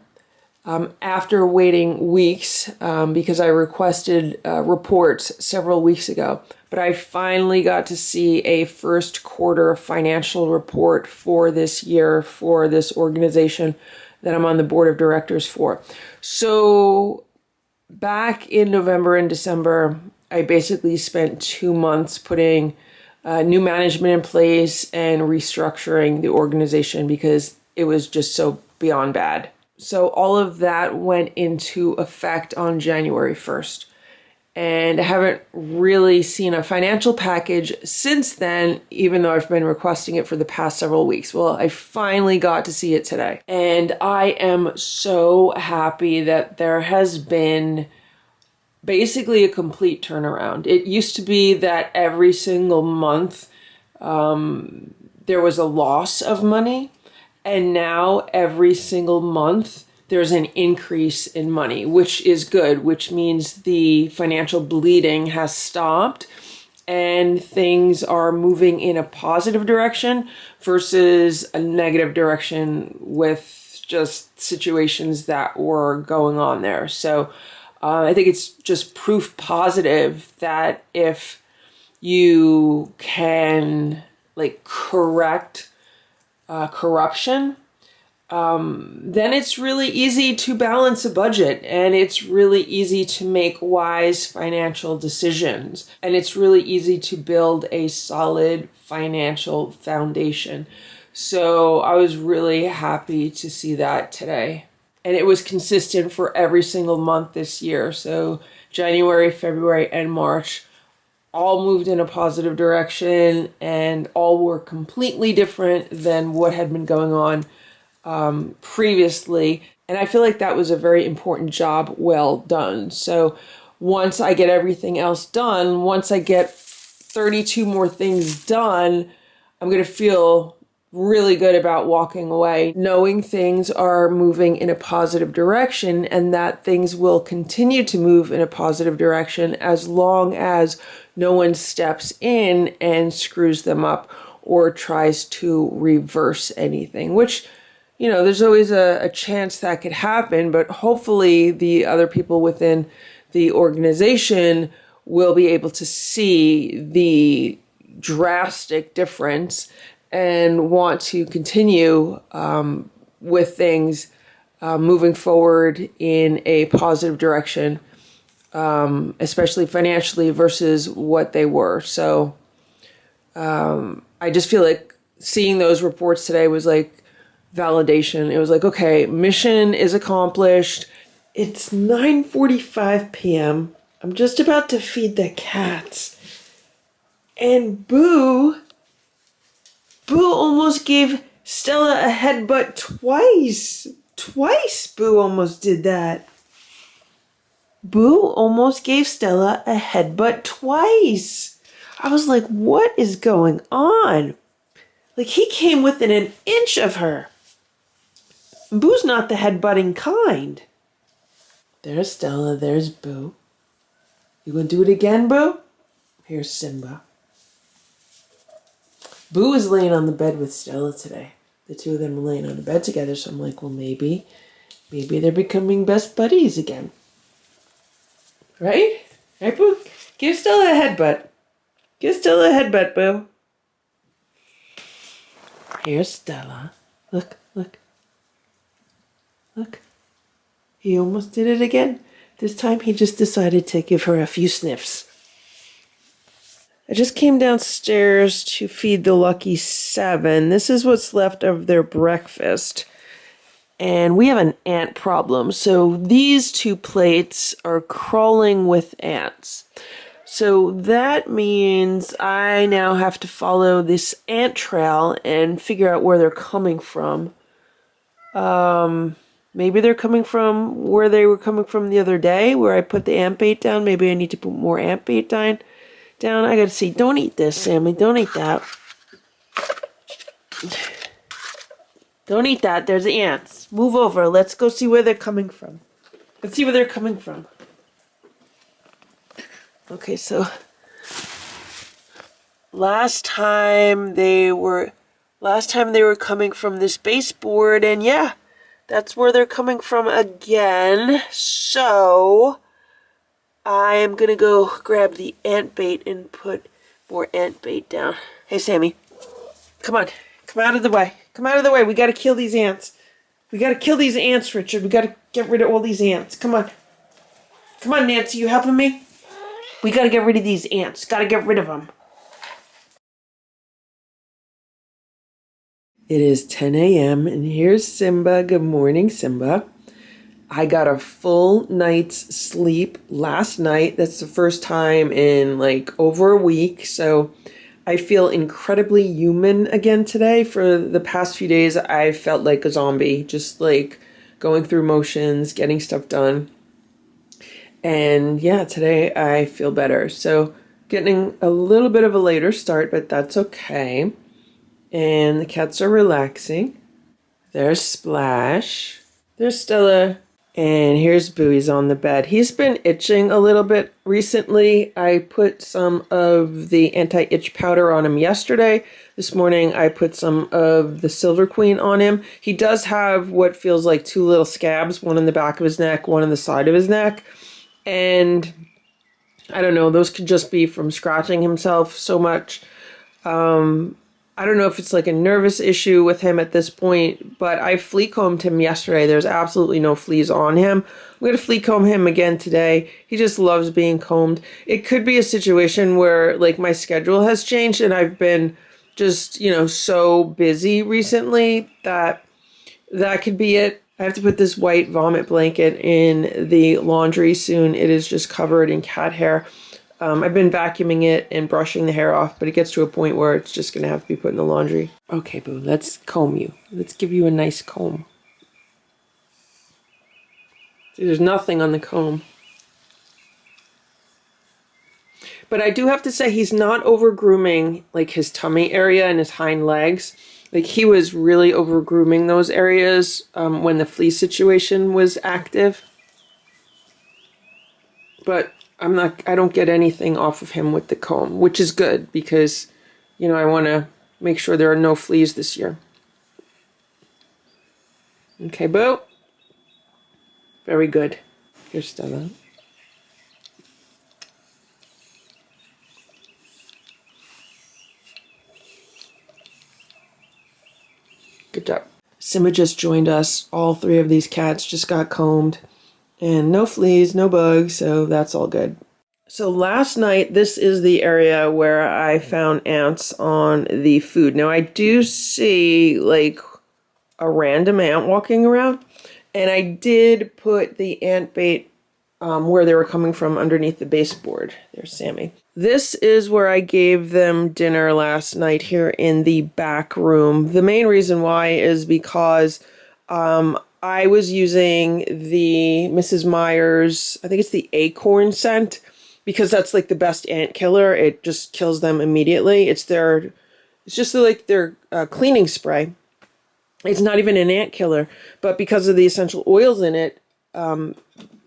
after waiting weeks, because I requested reports several weeks ago, but I finally got to see a first quarter financial report for this year for this organization that I'm on the board of directors for. So back in November and December, I basically spent 2 months putting new management in place and restructuring the organization because it was just so beyond bad. So all of that went into effect on January 1st. And I haven't really seen a financial package since then, even though I've been requesting it for the past several weeks. Well, I finally got to see it today. And I am so happy that there has been basically a complete turnaround. It used to be that every single month there was a loss of money. And now every single month there's an increase in money, which is good, which means the financial bleeding has stopped and things are moving in a positive direction versus a negative direction with just situations that were going on there. So I think it's just proof positive that if you can correct corruption, then it's really easy to balance a budget, and it's really easy to make wise financial decisions, and it's really easy to build a solid financial foundation. So I was really happy to see that today. And it was consistent for every single month this year. So January, February, and March all moved in a positive direction, and all were completely different than what had been going on previously. And I feel like that was a very important job well done. So once I get everything else done, once I get 32 more things done, I'm going to feel really good about walking away, knowing things are moving in a positive direction and that things will continue to move in a positive direction as long as no one steps in and screws them up or tries to reverse anything, which, you know, there's always a chance that could happen, but hopefully the other people within the organization will be able to see the drastic difference and want to continue with things moving forward in a positive direction, especially financially versus what they were. So I just feel like seeing those reports today was like validation. It was like, okay, mission is accomplished. It's 9:45 p.m. I'm just about to feed the cats. And Boo almost gave Stella a headbutt twice. Twice Boo almost did that. Boo almost gave Stella a headbutt twice. I was like, what is going on? Like, he came within an inch of her. Boo's not the headbutting kind. There's Stella, there's Boo. You gonna do it again, Boo? Here's Simba. Boo is laying on the bed with Stella today. The two of them are laying on the bed together, so I'm like, well, maybe they're becoming best buddies again. Right? Right, Boo? Give Stella a headbutt. Give Stella a headbutt, Boo. Here's Stella. Look, look. Look. He almost did it again. This time he just decided to give her a few sniffs. I just came downstairs to feed the lucky 7. This is what's left of their breakfast. And we have an ant problem. So these 2 plates are crawling with ants. So that means I now have to follow this ant trail and figure out where they're coming from. Maybe they're coming from where they were coming from the other day, where I put the ant bait down. Maybe I need to put more ant bait down. I gotta see. Don't eat this, Sammy. Don't eat that. Don't eat that. There's the ants. Move over. Let's go see where they're coming from. Let's see where they're coming from. Okay, so last time they were coming from this baseboard, and yeah, that's where they're coming from again. So I am gonna go grab the ant bait and put more ant bait down. Hey, Sammy, come on, come out of the way. Come out of the way. We gotta kill these ants. We gotta kill these ants, Richard. We gotta get rid of all these ants. Come on. Come on, Nancy, you helping me? We gotta get rid of these ants. Gotta get rid of them. It is 10 a.m. and here's Simba. Good morning, Simba. I got a full night's sleep last night. That's the first time in like over a week. So I feel incredibly human again today. For the past few days, I felt like a zombie, just like going through motions, getting stuff done. And yeah, today I feel better. So getting a little bit of a later start, but that's okay. And the cats are relaxing. There's Splash. There's Stella. And here's Boo. He's on the bed. He's been itching a little bit recently. I put some of the anti-itch powder on him yesterday. This morning I put some of the Silver Queen on him. He does have what feels like 2 little scabs, one in the back of his neck, one on the side of his neck. And I don't know, those could just be from scratching himself so much. I don't know if it's like a nervous issue with him at this point, but I flea combed him yesterday. There's absolutely no fleas on him. I'm going to flea comb him again today. He just loves being combed. It could be a situation where like my schedule has changed and I've been just, you know, so busy recently that could be it. I have to put this white vomit blanket in the laundry soon. It is just covered in cat hair. I've been vacuuming it and brushing the hair off, but it gets to a point where it's just going to have to be put in the laundry. Okay, Boo, let's comb you. Let's give you a nice comb. See, there's nothing on the comb. But I do have to say he's not over grooming like his tummy area and his hind legs. Like he was really over grooming those areas when the flea situation was active. But I don't get anything off of him with the comb, which is good because, you know, I want to make sure there are no fleas this year. Okay, Boo. Very good. Here's Stella. Good job. Simba just joined us. All three of these cats just got combed. And no fleas, no bugs, so that's all good. So last night, this is the area where I found ants on the food. Now I do see like a random ant walking around. And I did put the ant bait where they were coming from underneath the baseboard. There's Sammy. This is where I gave them dinner last night here in the back room. The main reason why is because I was using the Mrs. Myers, I think it's the acorn scent, because that's like the best ant killer. It just kills them immediately. It's just like their cleaning spray. It's not even an ant killer, but because of the essential oils in it,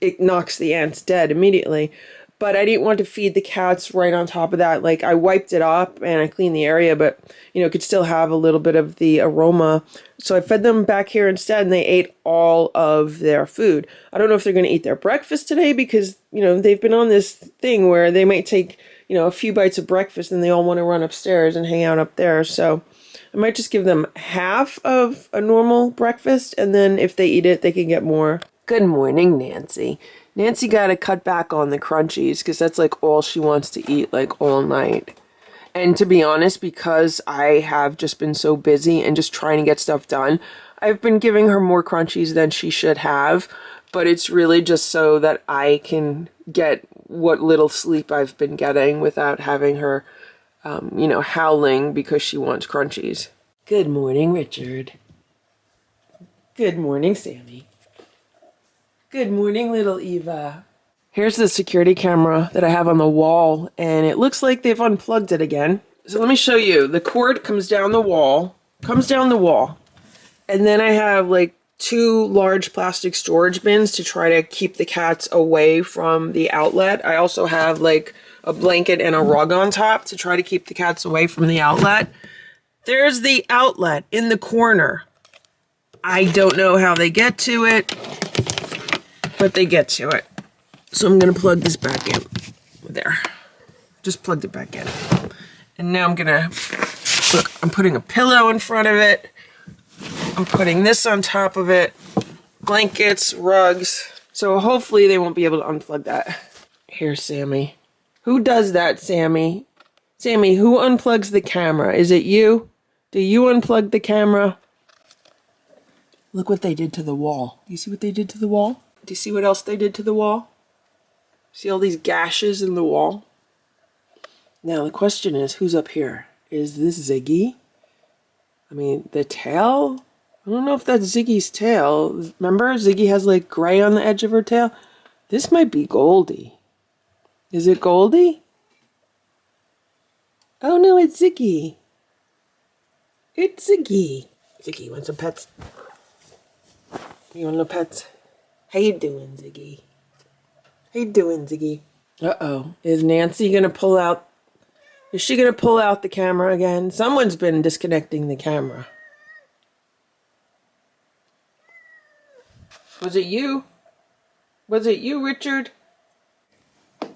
it knocks the ants dead immediately. But I didn't want to feed the cats right on top of that. Like I wiped it up and I cleaned the area, but you know, it could still have a little bit of the aroma. So I fed them back here instead and they ate all of their food. I don't know if they're going to eat their breakfast today because, you know, they've been on this thing where they might take, you know, a few bites of breakfast and they all want to run upstairs and hang out up there. So I might just give them half of a normal breakfast and then if they eat it, they can get more. Good morning, Nancy. Nancy got to cut back on the crunchies because that's like all she wants to eat like all night. And to be honest, because I have just been so busy and just trying to get stuff done, I've been giving her more crunchies than she should have. But it's really just so that I can get what little sleep I've been getting without having her, you know, howling because she wants crunchies. Good morning, Richard. Good morning, Sammy. Good morning, little Eva. Here's the security camera that I have on the wall, and it looks like they've unplugged it again. So let me show you. The cord comes down the wall, and then I have like 2 large plastic storage bins to try to keep the cats away from the outlet. I also have like a blanket and a rug on top to try to keep the cats away from the outlet. There's the outlet in the corner. I don't know how they get to it, but they get to it. So I'm going to plug this back in. There. Just plugged it back in. And now I'm going to, look, I'm putting a pillow in front of it. I'm putting this on top of it. Blankets, rugs. So hopefully they won't be able to unplug that. Here's Sammy. Who does that, Sammy? Sammy, who unplugs the camera? Is it you? Do you unplug the camera? Look what they did to the wall. Do you see what they did to the wall? Do you see what else they did to the wall? See all these gashes in the wall? Now the question is, who's up here? Is this Ziggy? I mean, the tail? I don't know if that's Ziggy's tail. Remember, Ziggy has like gray on the edge of her tail? This might be Goldie. Is it Goldie? Oh no, it's Ziggy. It's Ziggy. Ziggy, you want some pets? You want no pets? How you doing, Ziggy? How you doing, Ziggy? Uh-oh. Is Nancy going to pull out... Is she going to pull out the camera again? Someone's been disconnecting the camera. Was it you? Was it you, Richard?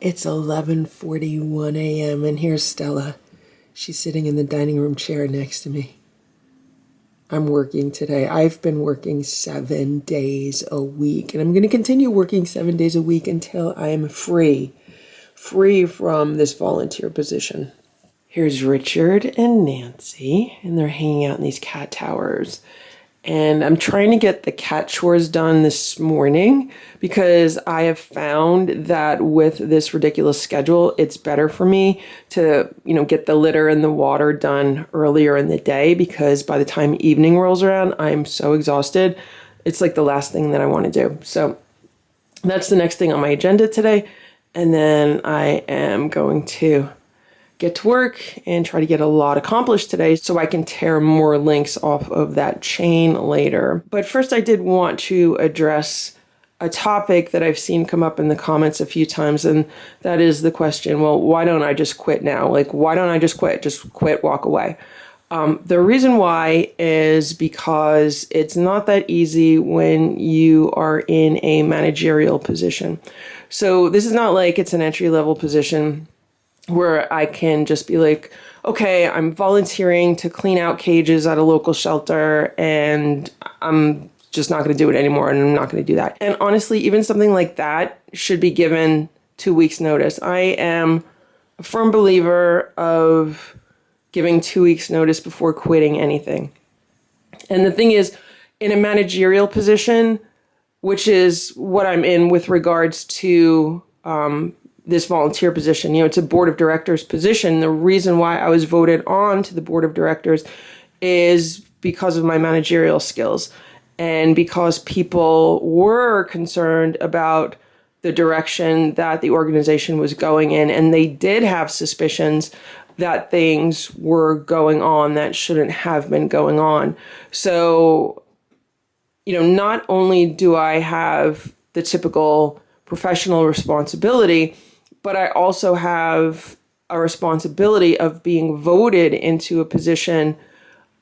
It's 11:41 a.m. and here's Stella. She's sitting in the dining room chair next to me. I'm working today. I've been working 7 days a week, and I'm going to continue working 7 days a week until I'm free from this volunteer position. Here's Richard and Nancy, and they're hanging out in these cat towers. And I'm trying to get the cat chores done this morning because I have found that with this ridiculous schedule, it's better for me to, get the litter and the water done earlier in the day because by the time evening rolls around, I'm so exhausted. It's like the last thing that I want to do. So that's the next thing on my agenda today. And then I am going to get to work and try to get a lot accomplished today so I can tear more links off of that chain later. But first, I did want to address a topic that I've seen come up in the comments a few times, and that is the question, well, why don't I just quit now? Like, why don't I just quit? Just quit, walk away. The reason why is because it's not that easy when you are in a managerial position. So this is not like it's an entry-level position where I can just be like, okay, I'm volunteering to clean out cages at a local shelter and I'm just not going to do it anymore and I'm not going to do that. And honestly, even something like that should be given 2 weeks notice. I am a firm believer of giving 2 weeks notice before quitting anything. And the thing is, in a managerial position, which is what I'm in with regards to this volunteer position, it's a board of directors position. The reason why I was voted on to the board of directors is because of my managerial skills and because people were concerned about the direction that the organization was going in, and they did have suspicions that things were going on that shouldn't have been going on. So, not only do I have the typical professional responsibility, but I also have a responsibility of being voted into a position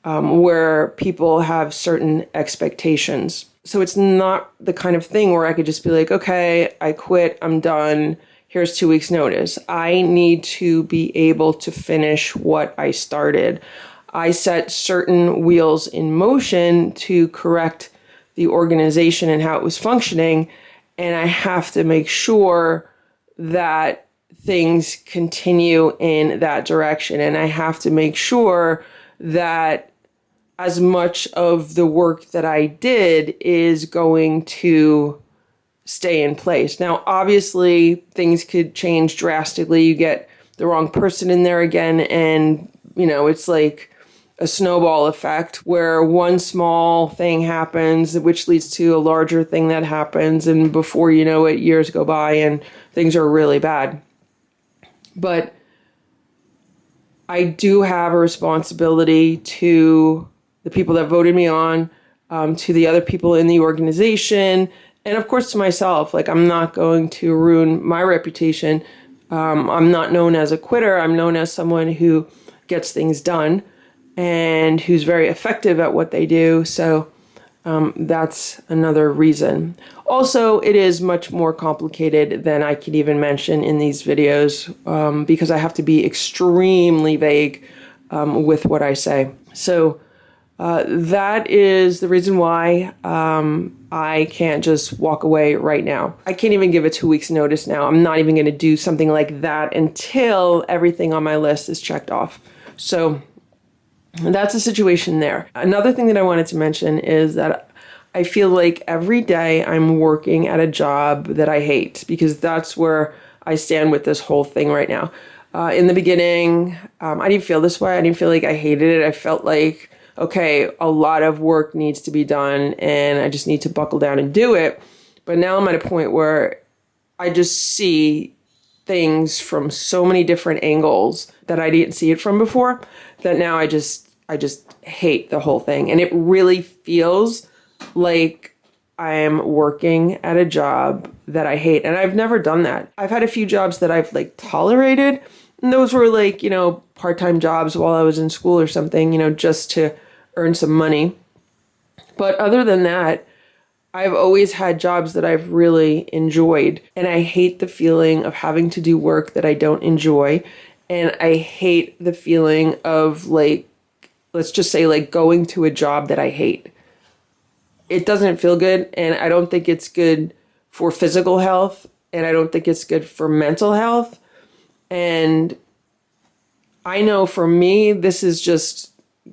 where people have certain expectations. So it's not the kind of thing where I could just be like, okay, I quit, I'm done. Here's 2 weeks notice. I need to be able to finish what I started. I set certain wheels in motion to correct the organization and how it was functioning. And I have to make sure that things continue in that direction. And I have to make sure that as much of the work that I did is going to stay in place. Now, obviously, things could change drastically. You get the wrong person in there again, and, it's like a snowball effect where one small thing happens, which leads to a larger thing that happens, and before you know it, years go by and things are really bad. But I do have a responsibility to the people that voted me on, to the other people in the organization, and of course to myself. Like, I'm not going to ruin my reputation. I'm not known as a quitter. I'm known as someone who gets things done and who's very effective at what they do. So that's another reason. Also, it is much more complicated than I can even mention in these videos because I have to be extremely vague with what I say. So that is the reason why I can't just walk away right now. I can't even give a 2 weeks notice now. I'm not even going to do something like that until everything on my list is checked off. So that's the situation there. Another thing that I wanted to mention is that I feel like every day I'm working at a job that I hate, because that's where I stand with this whole thing right now. In the beginning, I didn't feel this way. I didn't feel like I hated it. I felt like, okay, a lot of work needs to be done and I just need to buckle down and do it. But now I'm at a point where I just see things from so many different angles that I didn't see it from before, that now I just hate the whole thing. And it really feels like I'm working at a job that I hate. And I've never done that. I've had a few jobs that I've tolerated. And those were part-time jobs while I was in school or something, just to earn some money. But other than that, I've always had jobs that I've really enjoyed. And I hate the feeling of having to do work that I don't enjoy. And I hate the feeling of let's just say going to a job that I hate. It doesn't feel good, and I don't think it's good for physical health, and I don't think it's good for mental health. And I know for me, this is just,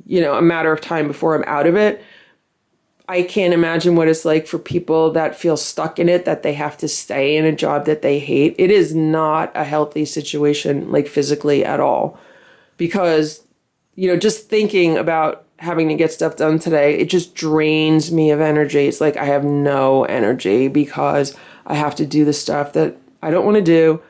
a matter of time before I'm out of it. I can't imagine what it's like for people that feel stuck in it, that they have to stay in a job that they hate. It is not a healthy situation, physically at all. Because, just thinking about having to get stuff done today, it just drains me of energy. It's like I have no energy because I have to do the stuff that I don't want to do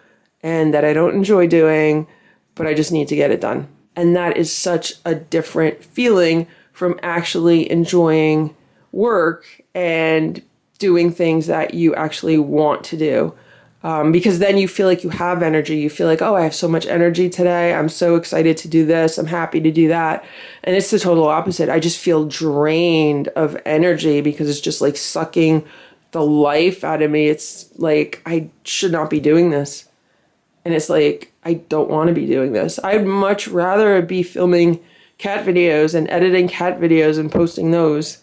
and that I don't enjoy doing, but I just need to get it done. And that is such a different feeling from actually enjoying work and doing things that you actually want to do. Because then you feel like you have energy. You feel like, oh, I have so much energy today. I'm so excited to do this. I'm happy to do that. And it's the total opposite. I just feel drained of energy because it's just like sucking the life out of me. It's like, I should not be doing this. And it's like, I don't want to be doing this. I'd much rather be filming cat videos and editing cat videos and posting those.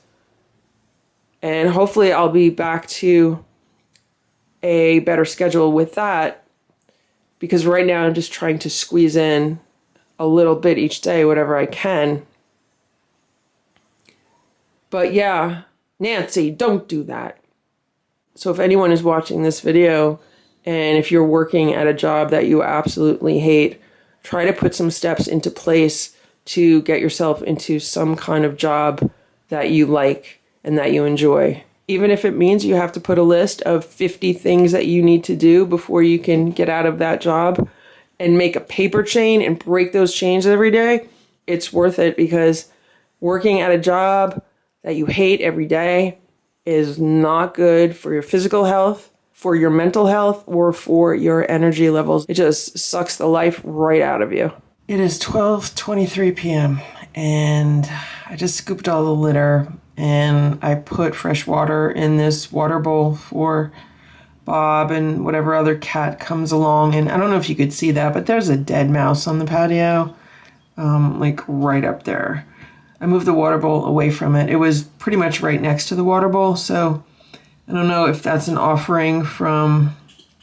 And hopefully I'll be back to a better schedule with that, because right now I'm just trying to squeeze in a little bit each day, whatever I can. But yeah, Nancy, don't do that. So if anyone is watching this video, and if you're working at a job that you absolutely hate, try to put some steps into place to get yourself into some kind of job that you like and that you enjoy. Even if it means you have to put a list of 50 things that you need to do before you can get out of that job and make a paper chain and break those chains every day, it's worth it, because working at a job that you hate every day is not good for your physical health, for your mental health, or for your energy levels. It just sucks the life right out of you. It is 12:23 p.m. and I just scooped all the litter and I put fresh water in this water bowl for Bob and whatever other cat comes along. And I don't know if you could see that, but there's a dead mouse on the patio, like right up there. I moved the water bowl away from it. It was pretty much right next to the water bowl, so I don't know if that's an offering from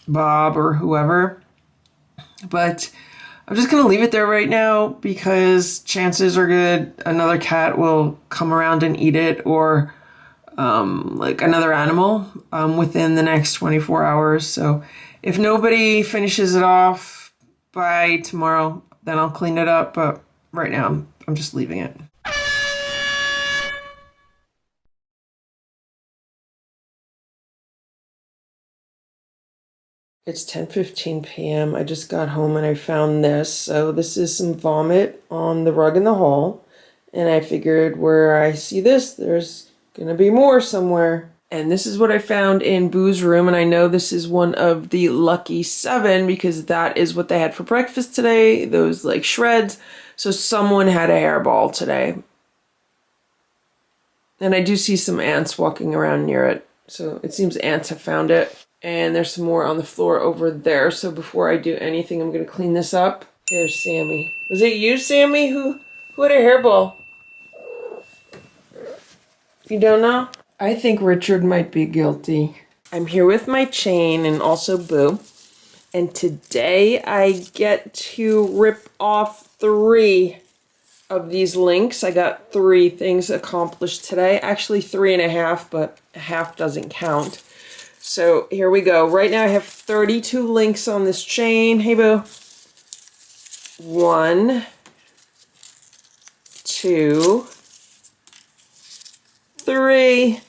Bob or whoever, but I'm just going to leave it there right now because chances are good another cat will come around and eat it, or like another animal within the next 24 hours. So if nobody finishes it off by tomorrow, then I'll clean it up. But right now, I'm just leaving it. It's 10:15 p.m. I just got home and I found this. So this is some vomit on the rug in the hall. And I figured where I see this, there's going to be more somewhere. And this is what I found in Boo's room. And I know this is one of the lucky 7 because that is what they had for breakfast today. Those like shreds. So someone had a hairball today. And I do see some ants walking around near it. So it seems ants have found it. And there's some more on the floor over there. So before I do anything, I'm going to clean this up. Here's Sammy. Was it you, Sammy, who had a hairball? You don't know? I think Richard might be guilty. I'm here with my chain and also Boo. And today I get to rip off 3 of these links. I got 3 things accomplished today. Actually 3.5, but a half doesn't count. So here we go. Right now I have 32 links on this chain. Hey, Boo. 1, 2, 3.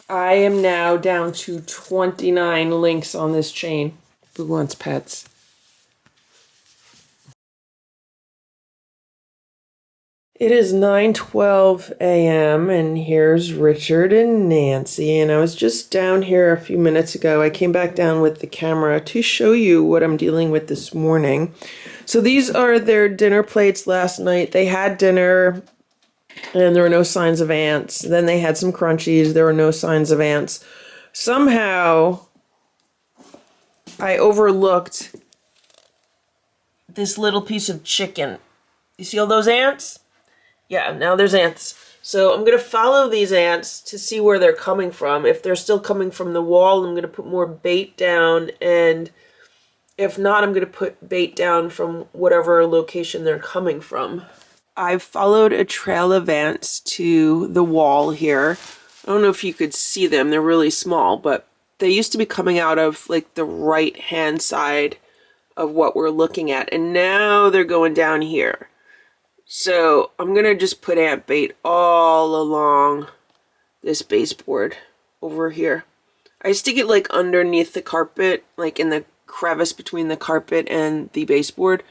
I am now down to 29 links on this chain. Boo wants pets. It is 9:12 a.m. and here's Richard and Nancy, and I was just down here a few minutes ago. I came back down with the camera to show you what I'm dealing with this morning. So these are their dinner plates last night. They had dinner and there were no signs of ants. Then they had some crunchies. There were no signs of ants. Somehow I overlooked this little piece of chicken. You see all those ants? Yeah, now there's ants. So I'm going to follow these ants to see where they're coming from. If they're still coming from the wall, I'm going to put more bait down. And if not, I'm going to put bait down from whatever location they're coming from. I've followed a trail of ants to the wall here. I don't know if you could see them. They're really small, but they used to be coming out of like the right-hand side of what we're looking at. And now they're going down here. So I'm going to just put ant bait all along this baseboard over here. I stick it like underneath the carpet, like in the crevice between the carpet and the baseboard,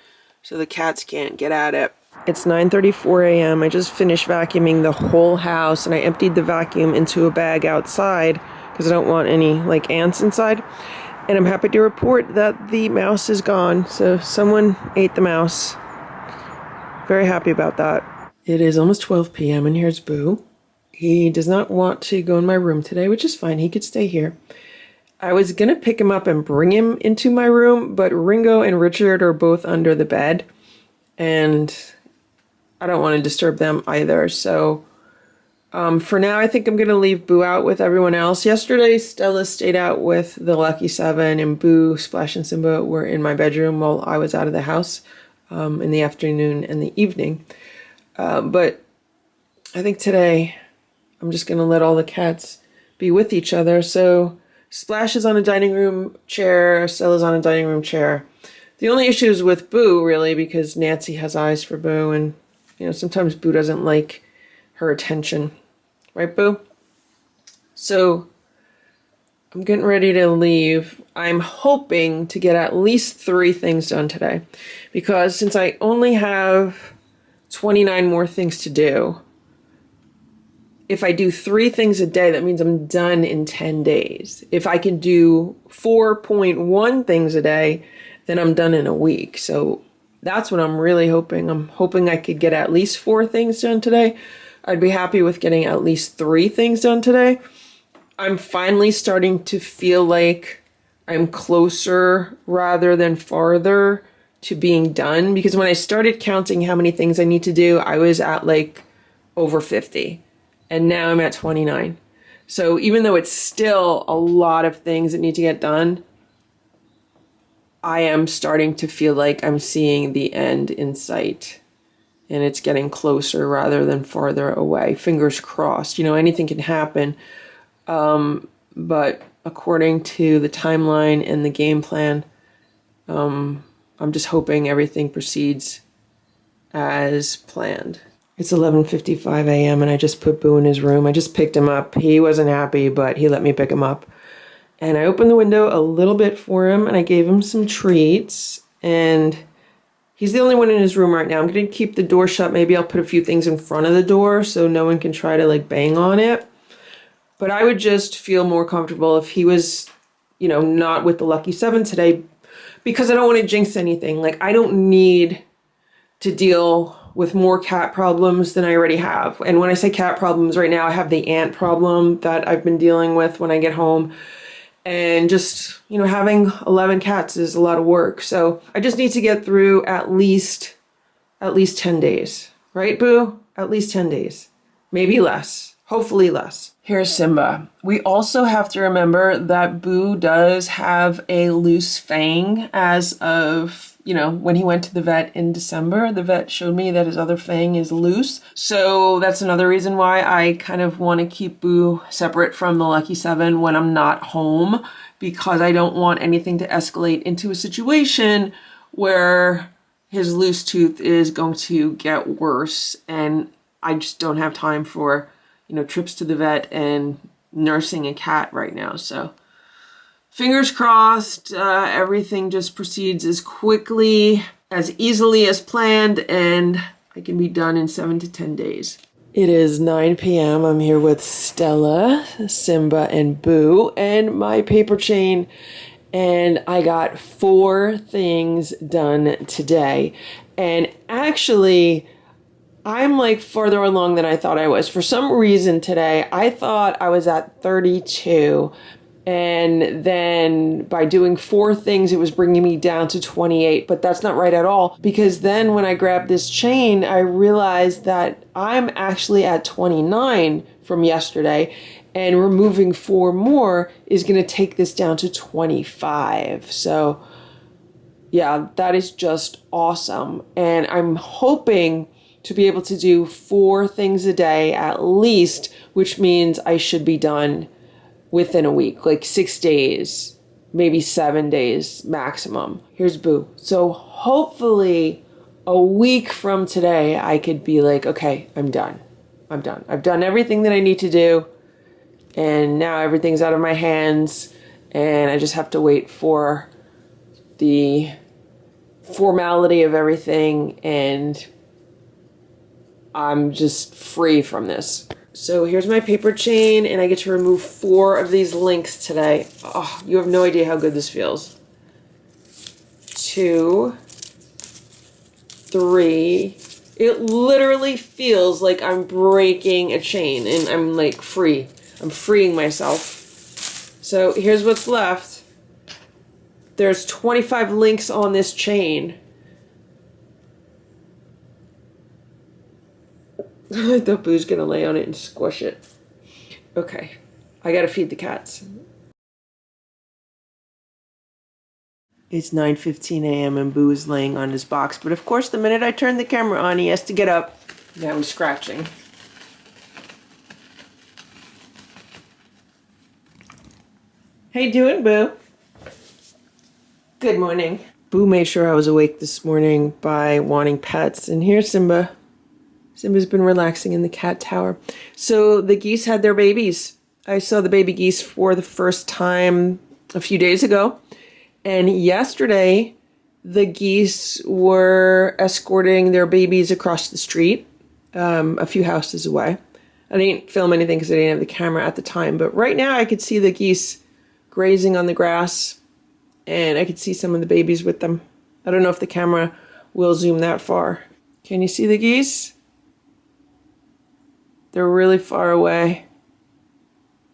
so the cats can't get at it. It's 9:34 a.m. I just finished vacuuming the whole house, and I emptied the vacuum into a bag outside because I don't want any like ants inside. And I'm happy to report that the mouse is gone. So someone ate the mouse. Very happy about that. It is almost 12 p.m. and here's Boo. He does not want to go in my room today, which is fine. He could stay here. I was going to pick him up and bring him into my room, but Ringo and Richard are both under the bed, and I don't want to disturb them either. So for now, I think I'm going to leave Boo out with everyone else. Yesterday, Stella stayed out with the Lucky Seven, and Boo, Splash, and Simba were in my bedroom while I was out of the house in the afternoon and the evening. But I think today I'm just going to let all the cats be with each other. So Splash is on a dining room chair, Stella's on a dining room chair. The only issue is with Boo, really, because Nancy has eyes for Boo, and sometimes Boo doesn't like her attention. Right, Boo? So I'm getting ready to leave. I'm hoping to get at least 3 things done today, because since I only have 29 more things to do, if I do 3 things a day, that means I'm done in 10 days. If I can do 4.1 things a day, then I'm done in a week. So that's what I'm really hoping. I'm hoping I could get at least 4 things done today. I'd be happy with getting at least 3 things done today. I'm finally starting to feel like I'm closer rather than farther to being done. Because when I started counting how many things I need to do, I was at like over 50. And now I'm at 29. So even though it's still a lot of things that need to get done, I am starting to feel like I'm seeing the end in sight. And it's getting closer rather than farther away. Fingers crossed. Anything can happen. But according to the timeline and the game plan, I'm just hoping everything proceeds as planned. It's 11:55 a.m. and I just put Boo in his room. I just picked him up. He wasn't happy, but he let me pick him up. And I opened the window a little bit for him, and I gave him some treats. And he's the only one in his room right now. I'm going to keep the door shut. Maybe I'll put a few things in front of the door so no one can try to like bang on it. But I would just feel more comfortable if he was, not with the Lucky Seven today, because I don't want to jinx anything. Like, I don't need to deal with more cat problems than I already have. And when I say cat problems right now, I have the ant problem that I've been dealing with when I get home. And just, having 11 cats is a lot of work. So I just need to get through at least 10 days. Right, Boo? At least 10 days. Maybe less. Hopefully less. Here's Simba. We also have to remember that Boo does have a loose fang as of, when he went to the vet in December. The vet showed me that his other fang is loose. So that's another reason why I kind of want to keep Boo separate from the Lucky Seven when I'm not home, because I don't want anything to escalate into a situation where his loose tooth is going to get worse, and I just don't have time for trips to the vet and nursing a cat right now. So fingers crossed, everything just proceeds as quickly, as easily as planned, and I can be done in 7 to 10 days. It is 9 p.m. I'm here with Stella, Simba, and Boo, and my paper chain, and I got 4 things done today. And actually, I'm like farther along than I thought I was. For some reason today, I thought I was at 32. And then by doing 4 things, it was bringing me down to 28. But that's not right at all. Because then when I grabbed this chain, I realized that I'm actually at 29 from yesterday. And removing 4 more is going to take this down to 25. So yeah, that is just awesome. And I'm hoping to be able to do 4 things a day at least, which means I should be done within a week, like 6 days, maybe 7 days maximum. Here's Boo. So hopefully a week from today, I could be like, okay, I'm done. I've done everything that I need to do. And now everything's out of my hands. And I just have to wait for the formality of everything, and I'm just free from this. So here's my paper chain, and I get to remove 4 of these links today. Oh, you have no idea how good this feels. 2, 3. It literally feels like I'm breaking a chain, and I'm like free. I'm freeing myself. So here's what's left. There's 25 links on this chain. I thought Boo's gonna lay on it and squish it. Okay, I gotta feed the cats. It's 9:15 a.m. and Boo is laying on his box, but of course the minute I turn the camera on, he has to get up. Now he's scratching. How you doing, Boo? Good morning. Boo made sure I was awake this morning by wanting pets, and here's Simba. Simba's been relaxing in the cat tower. So the geese had their babies. I saw the baby geese for the first time a few days ago. And yesterday, the geese were escorting their babies across the street, a few houses away. I didn't film anything because I didn't have the camera at the time. But right now, I could see the geese grazing on the grass. And I could see some of the babies with them. I don't know if the camera will zoom that far. Can you see the geese? They're really far away.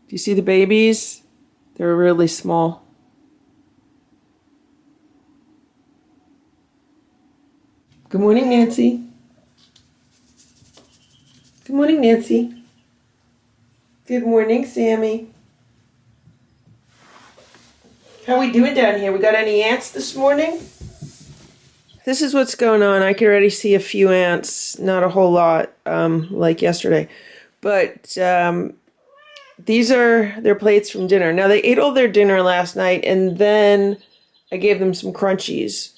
Do you see the babies? They're really small. Good morning, Nancy. Good morning, Nancy. Good morning, Sammy. How we doing down here? We got any ants this morning? This is what's going on. I can already see a few ants, not a whole lot, like yesterday. But these are their plates from dinner. Now, they ate all their dinner last night, and then I gave them some crunchies.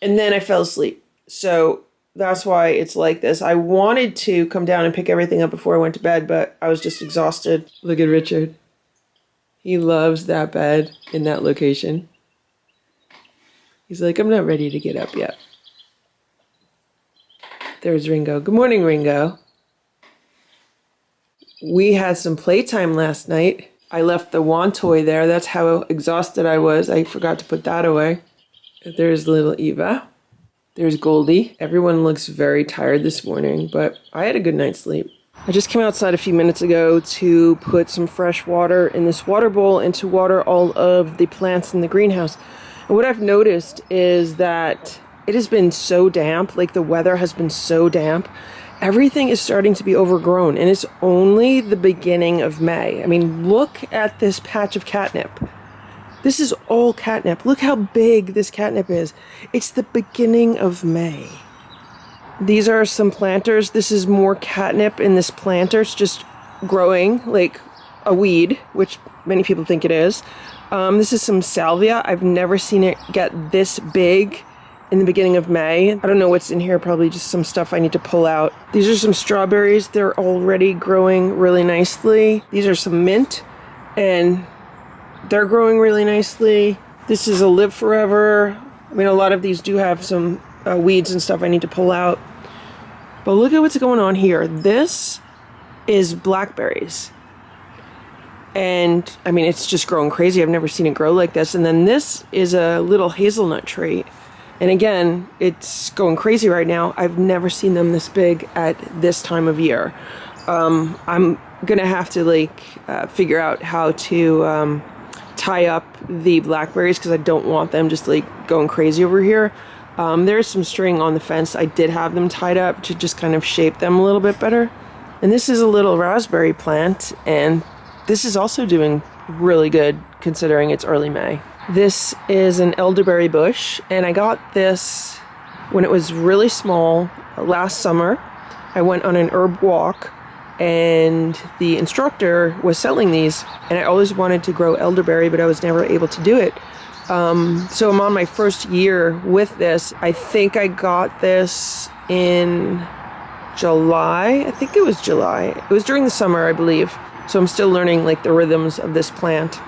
And then I fell asleep. So that's why it's like this. I wanted to come down and pick everything up before I went to bed, but I was just exhausted. Look at Richard. He loves that bed in that location. He's like, I'm not ready to get up yet. There's Ringo. Good morning, Ringo. We had some playtime last night. I left the wand toy there. That's how exhausted I was. I forgot to put that away. There's little Eva. There's Goldie. Everyone looks very tired this morning, but I had a good night's sleep. I just came outside a few minutes ago to put some fresh water in this water bowl and to water all of the plants in the greenhouse. And what I've noticed is that it has been so damp, like the weather has been so damp. Everything is starting to be overgrown, and it's only the beginning of May. I mean, look at this patch of catnip. This is all catnip. Look how big this catnip is. It's the beginning of May. These are some planters. This is more catnip in this planter. It's just growing like a weed, which many people think it is. This is some salvia. I've never seen it get this big in the beginning of May. I don't know what's in here, probably just some stuff I need to pull out. These are some strawberries. They're already growing really nicely. These are some mint, and they're growing really nicely. This is a live forever. I mean, a lot of these do have some weeds and stuff I need to pull out. But look at what's going on here. This is blackberries. And I mean, it's just growing crazy. I've never seen it grow like this. And then this is a little hazelnut tree. And again, it's going crazy right now. I've never seen them this big at this time of year. I'm gonna have to figure out how to tie up the blackberries because I don't want them just going crazy over here. There's some string on the fence. I did have them tied up to just kind of shape them a little bit better. And this is a little raspberry plant, and this is also doing really good considering it's early May. This is an elderberry bush, and I got this when it was really small last summer. I went on an herb walk, and the instructor was selling these, and I always wanted to grow elderberry, but I was never able to do it. So I'm on my first year with this. I think I got this in July. I think it was July. It was during the summer, I believe. So I'm still learning the rhythms of this plant.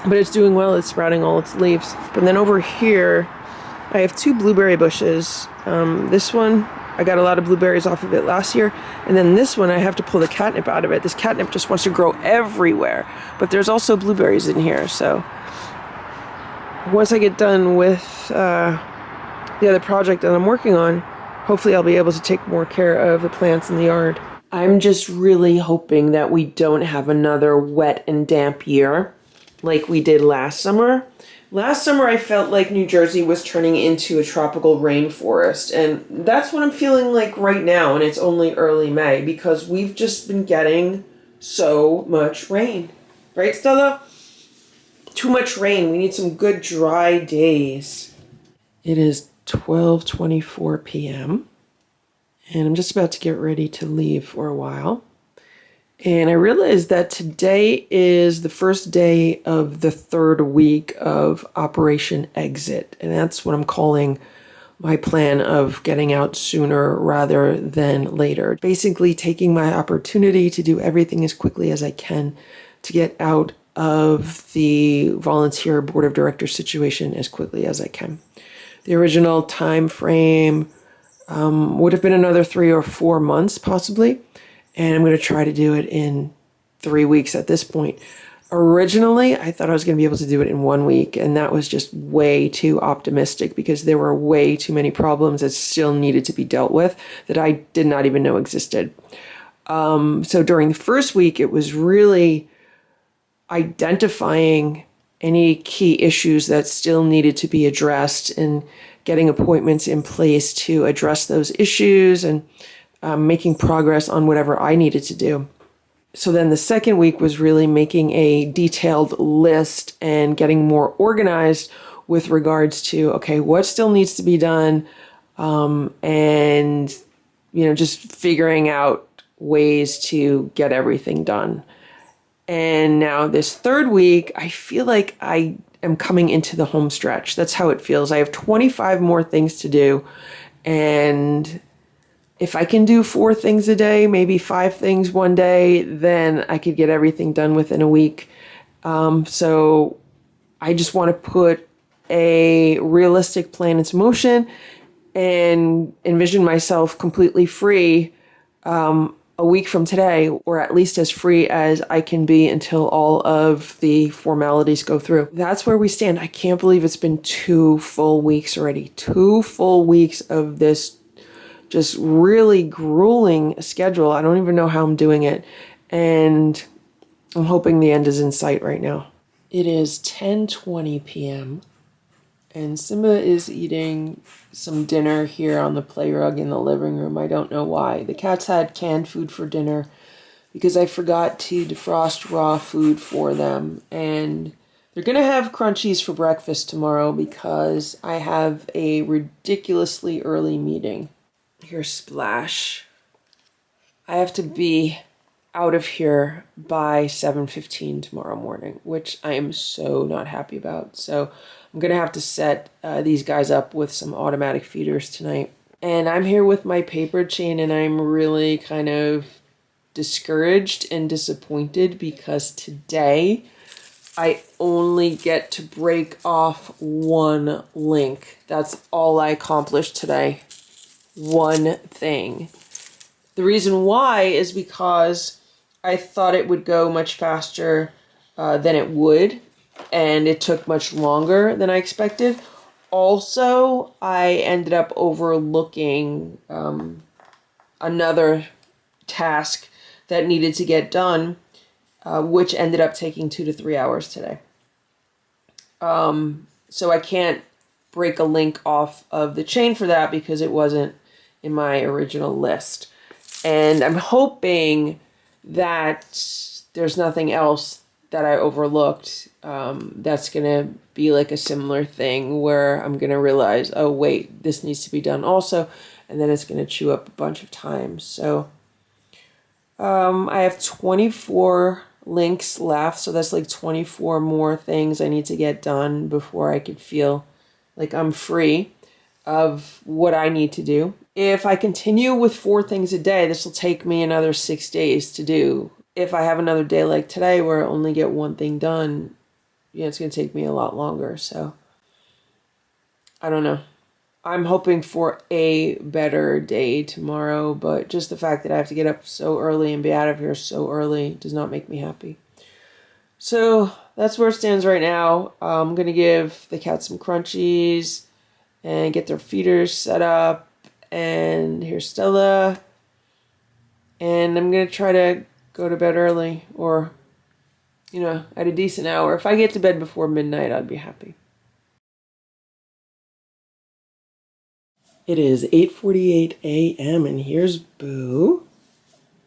but it's doing well. It's sprouting all its leaves. But then over here, I have 2 blueberry bushes. This one, I got a lot of blueberries off of it last year. And then this one, I have to pull the catnip out of it. This catnip just wants to grow everywhere. But there's also blueberries in here. So once I get done with the other project that I'm working on, hopefully I'll be able to take more care of the plants in the yard. I'm just really hoping that we don't have another wet and damp year like we did last summer. Last summer, I felt like New Jersey was turning into a tropical rainforest, and that's what I'm feeling like right now, and it's only early May, because we've just been getting so much rain. Right, Stella? Too much rain. We need some good dry days. It is 12:24 p.m., and I'm just about to get ready to leave for a while. And I realized that today is the first day of the 3rd week of Operation Exit. And that's what I'm calling my plan of getting out sooner rather than later. Basically taking my opportunity to do everything as quickly as I can to get out of the volunteer board of directors situation as quickly as I can. The original time frame would have been another 3 or 4 months possibly. And I'm going to try to do it in 3 weeks at this point. Originally, I thought I was going to be able to do it in 1 week, and that was just way too optimistic because there were way too many problems that still needed to be dealt with that I did not even know existed. So during the first week, it was really identifying any key issues that still needed to be addressed and getting appointments in place to address those issues and making progress on whatever I needed to do. So then the second week was really making a detailed list and getting more organized with regards to, okay, what still needs to be done, and, just figuring out ways to get everything done. And now this 3rd week, I feel like I am coming into the home stretch. That's how it feels. I have 25 more things to do, and if I can do 4 things a day, maybe 5 things one day, then I could get everything done within a week. So I just want to put a realistic plan into motion and envision myself completely free a week from today, or at least as free as I can be until all of the formalities go through. That's where we stand. I can't believe it's been 2 full weeks already. 2 full weeks of this just really grueling schedule. I don't even know how I'm doing it. And I'm hoping the end is in sight right now. It is 10:20 p.m. and Simba is eating some dinner here on the play rug in the living room. I don't know why. The cats had canned food for dinner because I forgot to defrost raw food for them. And they're going to have crunchies for breakfast tomorrow because I have a ridiculously early meeting. Here's Splash. I have to be out of here by 7:15 tomorrow morning, which I am so not happy about. So I'm going to have to set these guys up with some automatic feeders tonight. And I'm here with my paper chain, and I'm really kind of discouraged and disappointed because today I only get to break off 1 link. That's all I accomplished today. 1 thing. The reason why is because I thought it would go much faster than it would, and it took much longer than I expected. Also, I ended up overlooking another task that needed to get done, which ended up taking 2 to 3 hours today. So I can't break a link off of the chain for that because it wasn't in my original list. And I'm hoping that there's nothing else that I overlooked that's going to be like a similar thing where I'm going to realize, oh, wait, this needs to be done also. And then it's going to chew up a bunch of time. So I have 24 links left. So that's like 24 more things I need to get done before I could feel like I'm free of what I need to do. If I continue with 4 things a day, this will take me another 6 days to do. If I have another day like today where I only get 1 thing done, it's going to take me a lot longer. So I don't know. I'm hoping for a better day tomorrow, but just the fact that I have to get up so early and be out of here so early does not make me happy. So that's where it stands right now. I'm going to give the cats some crunchies and get their feeders set up. And here's Stella. And I'm going to try to go to bed early or, at a decent hour. If I get to bed before midnight, I'd be happy. It is 8:48 a.m. and here's Boo.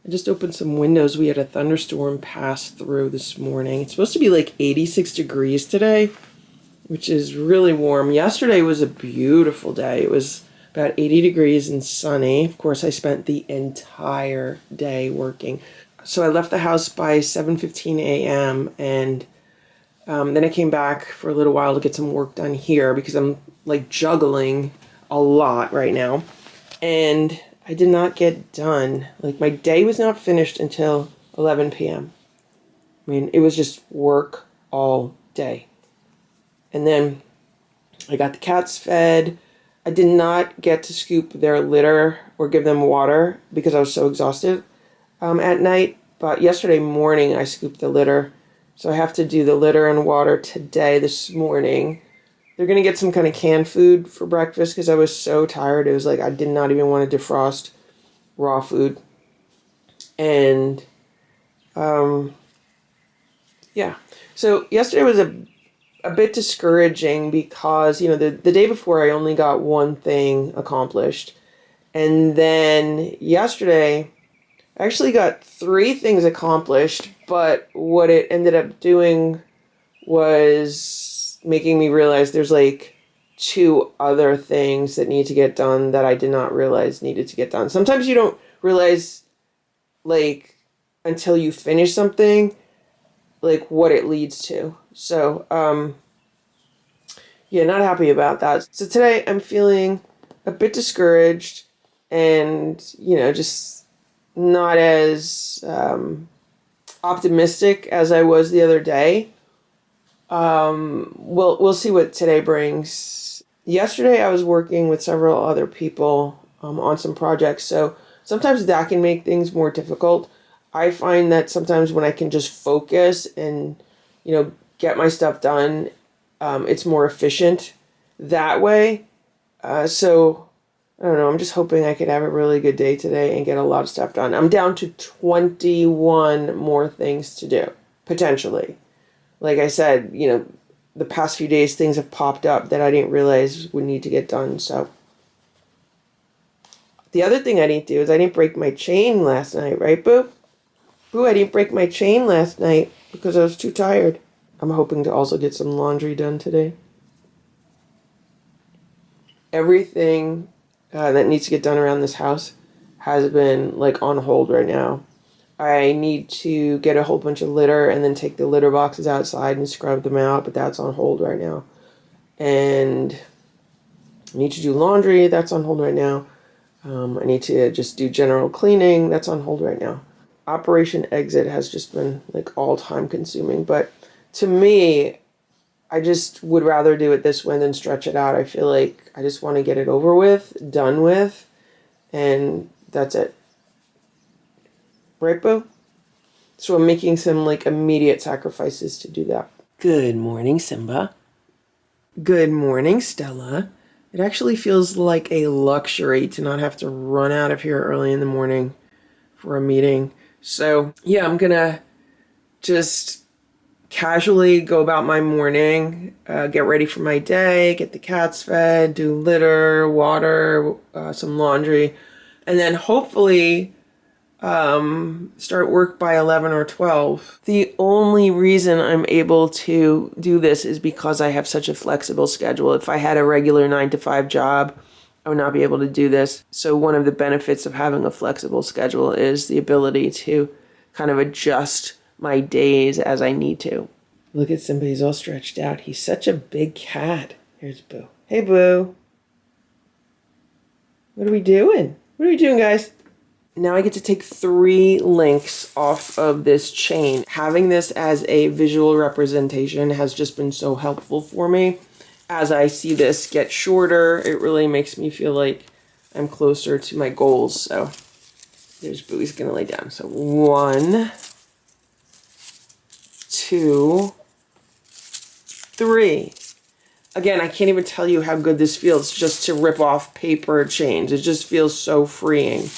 I just opened some windows. We had a thunderstorm pass through this morning. It's supposed to be like 86 degrees today, which is really warm. Yesterday was a beautiful day. It was about 80 degrees and sunny. Of course, I spent the entire day working. So I left the house by 7:15 a.m. and then I came back for a little while to get some work done here because I'm like juggling a lot right now. And I did not get done. Like my day was not finished until 11 p.m. I mean, it was just work all day. And then I got the cats fed. I did not get to scoop their litter or give them water because I was so exhausted at night. But yesterday morning I scooped the litter. So I have to do the litter and water today, this morning. They're going to get some kind of canned food for breakfast because I was so tired. It was like I did not even want to defrost raw food. And, yeah. So yesterday was a bit discouraging because, the day before I only got one thing accomplished. And then yesterday I actually got 3 things accomplished, but what it ended up doing was making me realize there's like 2 other things that need to get done that I did not realize needed to get done. Sometimes you don't realize like until you finish something like what it leads to. So yeah, not happy about that. So today I'm feeling a bit discouraged and just not as optimistic as I was the other day. We'll see what today brings. Yesterday I was working with several other people on some projects, so sometimes that can make things more difficult. I find that sometimes when I can just focus and get my stuff done, it's more efficient that way. So I don't know, I'm just hoping I could have a really good day today and get a lot of stuff done. I'm down to 21 more things to do, potentially. Like I said, the past few days things have popped up that I didn't realize would need to get done. So the other thing I didn't do is I didn't break my chain last night, right, Boo? Boo, I didn't break my chain last night because I was too tired. I'm hoping to also get some laundry done today. Everything that needs to get done around this house has been like on hold right now. I need to get a whole bunch of litter and then take the litter boxes outside and scrub them out, but that's on hold right now. And I need to do laundry, that's on hold right now. I need to just do general cleaning, that's on hold right now. Operation Exit has just been like all time consuming, but to me, I just would rather do it this way than stretch it out. I feel like I just want to get it over with, done with, and that's it. Right, Boo? So I'm making some like immediate sacrifices to do that. Good morning, Simba. Good morning, Stella. It actually feels like a luxury to not have to run out of here early in the morning for a meeting. So yeah, I'm gonna just casually go about my morning, get ready for my day, get the cats fed, do litter, water, some laundry, and then hopefully start work by 11 or 12. The only reason I'm able to do this is because I have such a flexible schedule. If I had a regular 9-to-5 job, I would not be able to do this. So one of the benefits of having a flexible schedule is the ability to kind of adjust my days as I need to. Look at Simba, he's all stretched out. He's such a big cat. Here's Boo. Hey, Boo. What are we doing? What are we doing, guys? Now I get to take 3 links off of this chain. Having this as a visual representation has just been so helpful for me. As I see this get shorter, it really makes me feel like I'm closer to my goals. So there's Bowie's gonna lay down. So 1, 2, 3. Again, I can't even tell you how good this feels just to rip off paper chains. It just feels so freeing.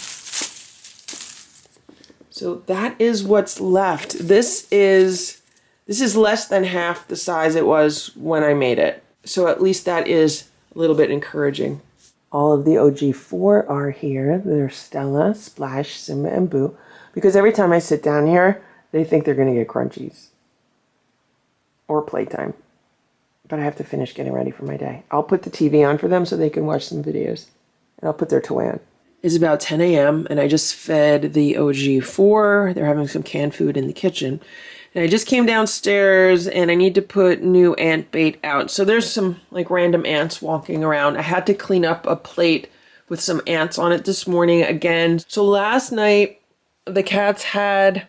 So that is what's left. This is less than half the size it was when I made it. So at least that is a little bit encouraging. All of the OG4 are here. They're Stella, Splash, Simba, and Boo. Because every time I sit down here, they think they're going to get crunchies. Or playtime. But I have to finish getting ready for my day. I'll put the TV on for them so they can watch some videos. And I'll put their toy on. It's about 10 a.m. and I just fed the OG4. They're having some canned food in the kitchen. And I just came downstairs and I need to put new ant bait out. So there's some like random ants walking around. I had to clean up a plate with some ants on it this morning again. So last night the cats had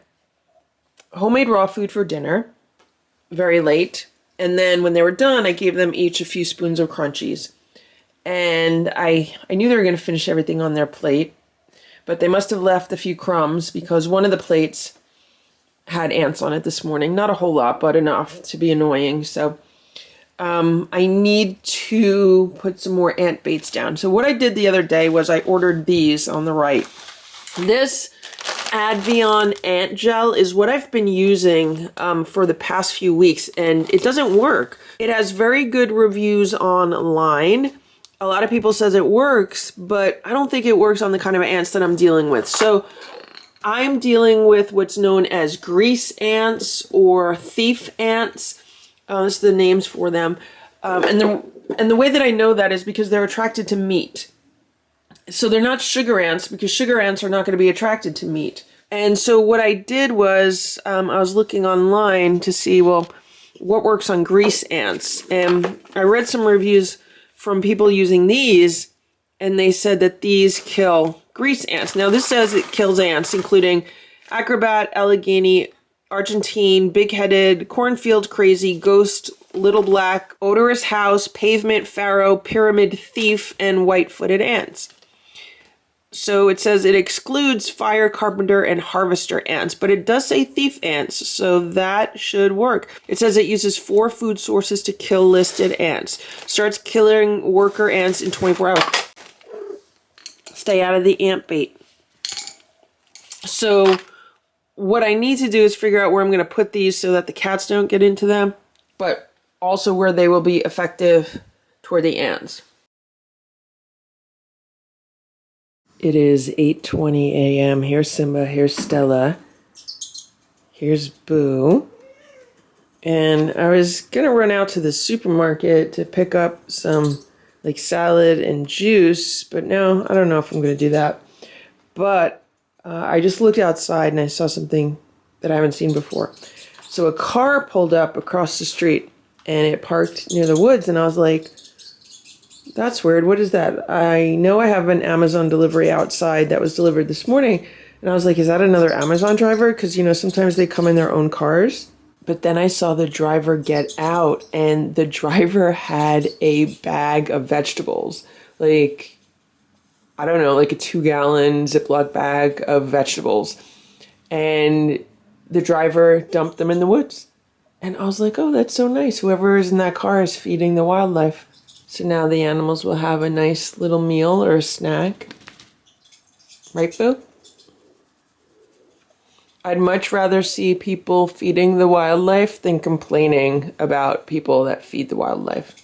homemade raw food for dinner, very late. And then when they were done, I gave them each a few spoons of crunchies. And I knew they were going to finish everything on their plate, but they must have left a few crumbs because one of the plates had ants on it this morning. Not a whole lot, but enough to be annoying. So I need to put some more ant baits down. So what I did the other day was I ordered these on the right. This Advion ant gel is what I've been using for the past few weeks, and it doesn't work. It has very good reviews online. A lot of people says it works, but I don't think it works on the kind of ants that I'm dealing with. So I'm dealing with what's known as grease ants or thief ants. This is the names for them. And the way that I know that is because they're attracted to meat. So they're not sugar ants because sugar ants are not going to be attracted to meat. And so what I did was I was looking online to see, well, what works on grease ants. And I read some reviews from people using these, and they said that these kill grease ants. Now this says it kills ants, including acrobat, Allegheny, Argentine, big-headed, cornfield crazy, ghost, little black, odorous house, pavement, pharaoh, pyramid thief, and white-footed ants. So it says it excludes fire, carpenter, and harvester ants, but it does say thief ants, so that should work. It says it uses 4 food sources to kill listed ants. Starts killing worker ants in 24 hours. Stay out of the ant bait. So what I need to do is figure out where I'm going to put these so that the cats don't get into them, but also where they will be effective toward the ants. It is 8:20 a.m. Here's Simba, here's Stella, here's Boo. And I was going to run out to the supermarket to pick up some like salad and juice, but no, I don't know if I'm going to do that. But I just looked outside and I saw something that I haven't seen before. So a car pulled up across the street and it parked near the woods, and I was like, that's weird. What is that? I know I have an Amazon delivery outside that was delivered this morning. And I was like, is that another Amazon driver? Because, you know, sometimes they come in their own cars. But then I saw the driver get out, and the driver had a bag of vegetables. Like, I don't know, like a 2-gallon Ziploc bag of vegetables. And the driver dumped them in the woods. And I was like, oh, that's so nice. Whoever is in that car is feeding the wildlife. So now the animals will have a nice little meal or a snack. Right, Boo? I'd much rather see people feeding the wildlife than complaining about people that feed the wildlife.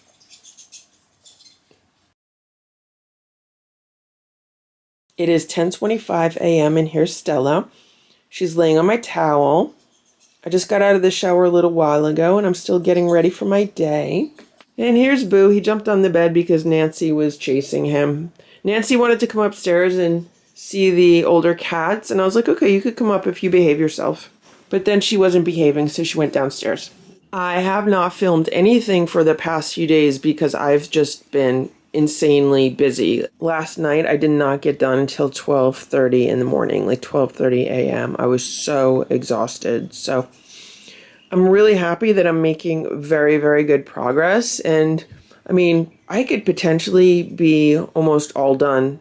It is 10:25 a.m. and here's Stella. She's laying on my towel. I just got out of the shower a little while ago and I'm still getting ready for my day. And here's Boo. He jumped on the bed because Nancy was chasing him. Nancy wanted to come upstairs and see the older cats. And I was like, okay, you could come up if you behave yourself. But then she wasn't behaving, so she went downstairs. I have not filmed anything for the past few days because I've just been insanely busy. Last night I did not get done until 12:30 in the morning, like 12:30 a.m. I was so exhausted. So I'm really happy that I'm making very, very good progress. And I mean, I could potentially be almost all done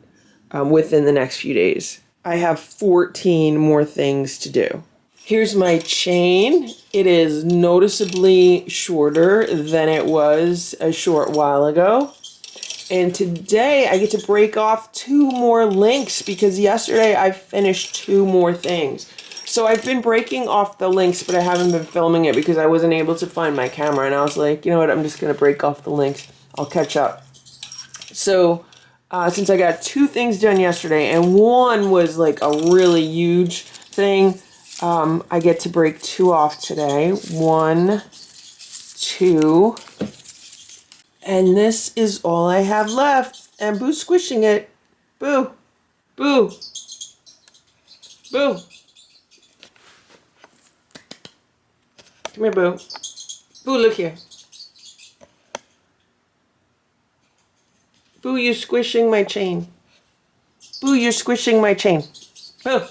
within the next few days. I have 14 more things to do. Here's my chain. It is noticeably shorter than it was a short while ago. And today I get to break off 2 more links because yesterday I finished 2 more things. So I've been breaking off the links, but I haven't been filming it because I wasn't able to find my camera. And I was like, you know what, I'm just going to break off the links. I'll catch up. So since I got 2 things done yesterday and one was like a really huge thing, I get to break 2 off today. 1, 2, and this is all I have left. And Boo's squishing it. Boo, Boo, Boo. Come here, Boo. Boo, look here. Boo, you're squishing my chain. Boo, you're squishing my chain. Boo.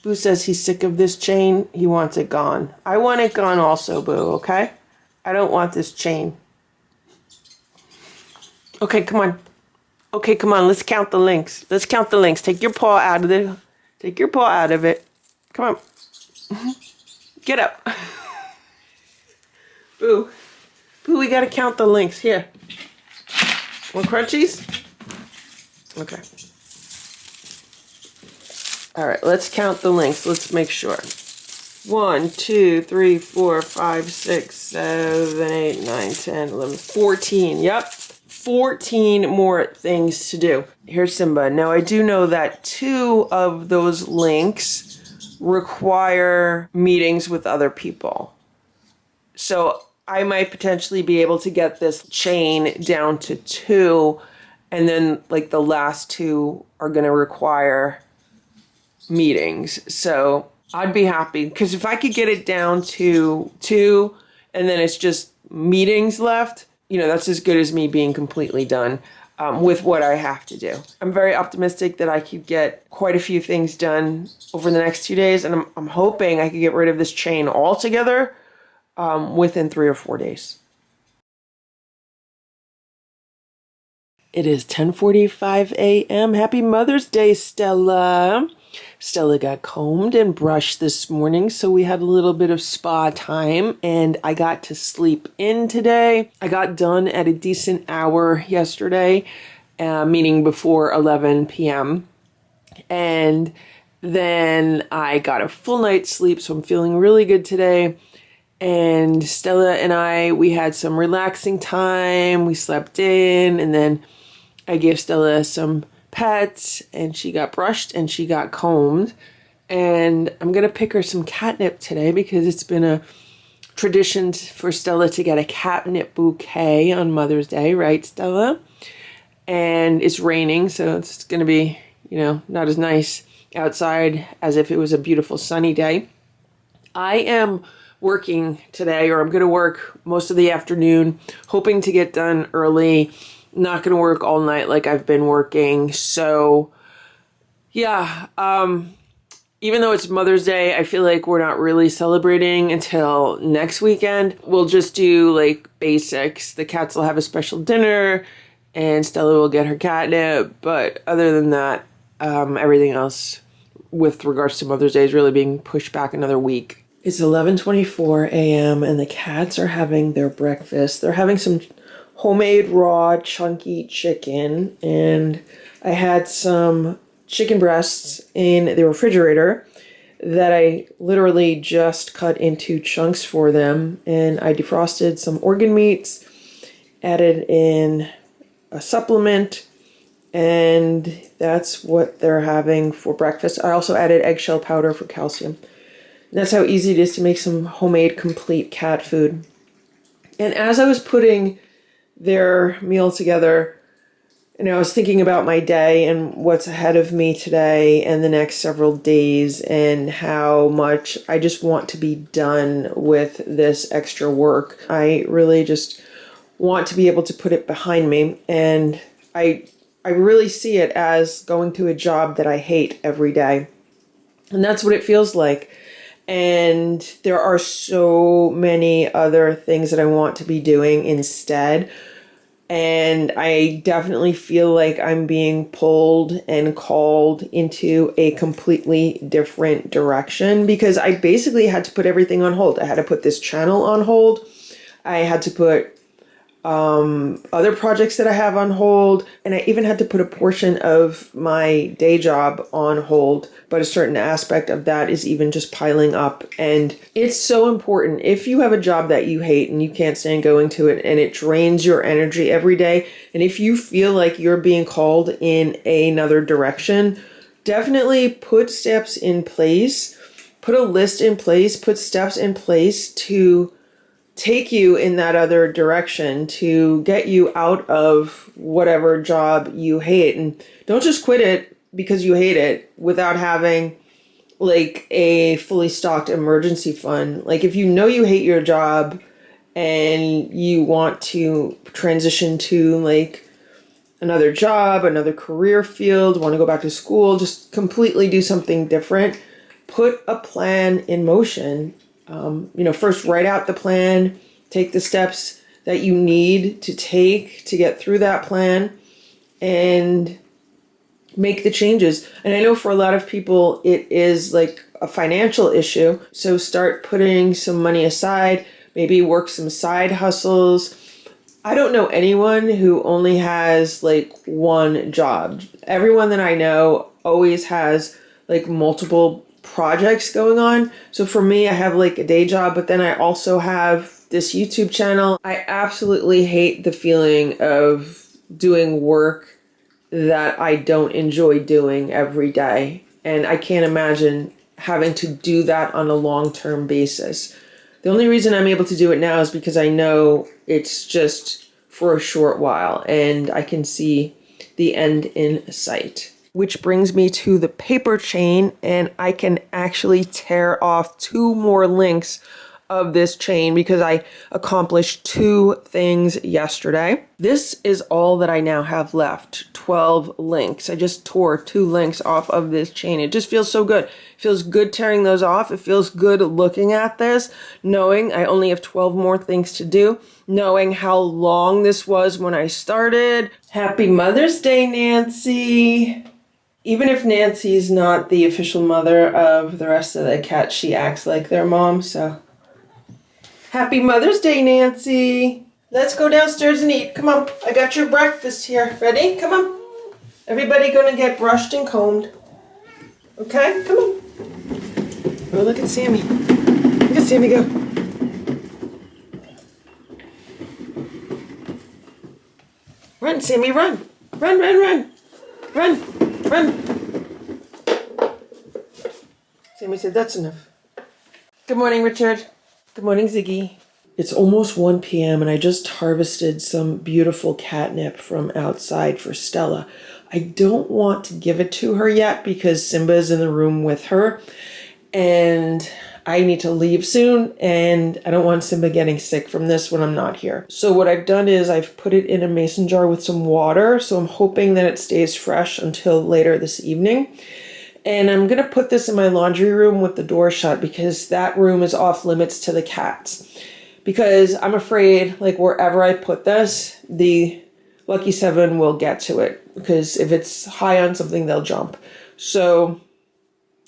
Boo says he's sick of this chain. He wants it gone. I want it gone also, Boo, okay? I don't want this chain. Okay, come on. Okay, come on. Let's count the links. Let's count the links. Take your paw out of it. Take your paw out of it. Come on. Get up. Boo. Boo, we gotta count the links. Here. Want crunchies? Okay. All right, let's count the links. Let's make sure. 1, 2, 3, 4, 5, 6, 7, 8, 9, 10, 11, 14. Yep. 14 more things to do. Here's Simba. Now, I do know that 2 of those links require meetings with other people. So I might potentially be able to get this chain down to 2, and then like the last 2 are going to require meetings. So I'd be happy because if I could get it down to 2 and then it's just meetings left, you know, that's as good as me being completely done with what I have to do. I'm very optimistic that I could get quite a few things done over the next 2 days, and I'm hoping I could get rid of this chain altogether within 3 or 4 days. It is 10:45 a.m. Happy Mother's Day, Stella. Stella got combed and brushed this morning, so we had a little bit of spa time, and I got to sleep in today. I got done at a decent hour yesterday, meaning before 11 p.m., and then I got a full night's sleep, so I'm feeling really good today. And Stella and we had some relaxing time. We slept in, and then I gave Stella some pets, and she got brushed and she got combed. And I'm going to pick her some catnip today because it's been a tradition for Stella to get a catnip bouquet on Mother's Day, right, Stella? And it's raining, so it's going to be, you know, not as nice outside as if it was a beautiful sunny day. I am working today, or I'm going to work most of the afternoon, hoping to get done early. Not going to work all night like I've been working. So, yeah, even though it's Mother's Day, I feel like we're not really celebrating until next weekend. We'll just do like basics. The cats will have a special dinner, and Stella will get her catnip. But other than that, everything else with regards to Mother's Day is really being pushed back another week. It's 11:24 a.m. and the cats are having their breakfast. They're having some homemade raw chunky chicken, and I had some chicken breasts in the refrigerator that I literally just cut into chunks for them, and I defrosted some organ meats, added in a supplement, and that's what they're having for breakfast. I also added eggshell powder for calcium. And that's how easy it is to make some homemade complete cat food. And as I was putting their meal together, and I was thinking about my day and what's ahead of me today and the next several days, and how much I just want to be done with this extra work. I really just want to be able to put it behind me. And I really see it as going to a job that I hate every day. And that's what it feels like. And there are so many other things that I want to be doing instead. And I definitely feel like I'm being pulled and called into a completely different direction, because I basically had to put everything on hold. I had to put this channel on hold. I had to put other projects that I have on hold, and I even had to put a portion of my day job on hold, but a certain aspect of that is even just piling up. And it's so important. If you have a job that you hate and you can't stand going to it and it drains your energy every day, and if you feel like you're being called in another direction, definitely put steps in place, put a list in place, put steps in place to take you in that other direction, to get you out of whatever job you hate. And don't just quit it because you hate it without having like a fully stocked emergency fund. Like if you know you hate your job and you want to transition to like another job, another career field, want to go back to school, just completely do something different, put a plan in motion. First write out the plan, take the steps that you need to take to get through that plan, and make the changes. And I know for a lot of people, it is like a financial issue. So start putting some money aside, maybe work some side hustles. I don't know anyone who only has like one job. Everyone that I know always has like multiple projects going on. So for me, I have like a day job, but then I also have this YouTube channel. I absolutely hate the feeling of doing work that I don't enjoy doing every day. And I can't imagine having to do that on a long-term basis. The only reason I'm able to do it now is because I know it's just for a short while and I can see the end in sight. Which brings me to the paper chain, and I can actually tear off 2 more links of this chain because I accomplished 2 things yesterday. This is all that I now have left, 12 links. I just tore 2 links off of this chain. It just feels so good. It feels good tearing those off. It feels good looking at this, knowing I only have 12 more things to do, knowing how long this was when I started. Happy Mother's Day, Nancy. Even if Nancy's not the official mother of the rest of the cats, she acts like their mom, so. Happy Mother's Day, Nancy. Let's go downstairs and eat. Come on, I got your breakfast here. Ready? Come on. Everybody gonna get brushed and combed. Okay, come on. Oh, look at Sammy. Look at Sammy go. Run, Sammy, run. Run, run, run. Run. Run! Sammy said, that's enough. Good morning, Richard. Good morning, Ziggy. It's almost 1 p.m. and I just harvested some beautiful catnip from outside for Stella. I don't want to give it to her yet because Simba is in the room with her and I need to leave soon and I don't want Simba getting sick from this when I'm not here. So what I've done is I've put it in a mason jar with some water. So I'm hoping that it stays fresh until later this evening. And I'm going to put this in my laundry room with the door shut because that room is off limits to the cats. Because I'm afraid like wherever I put this, the Lucky 7 will get to it. Because if it's high on something, they'll jump. So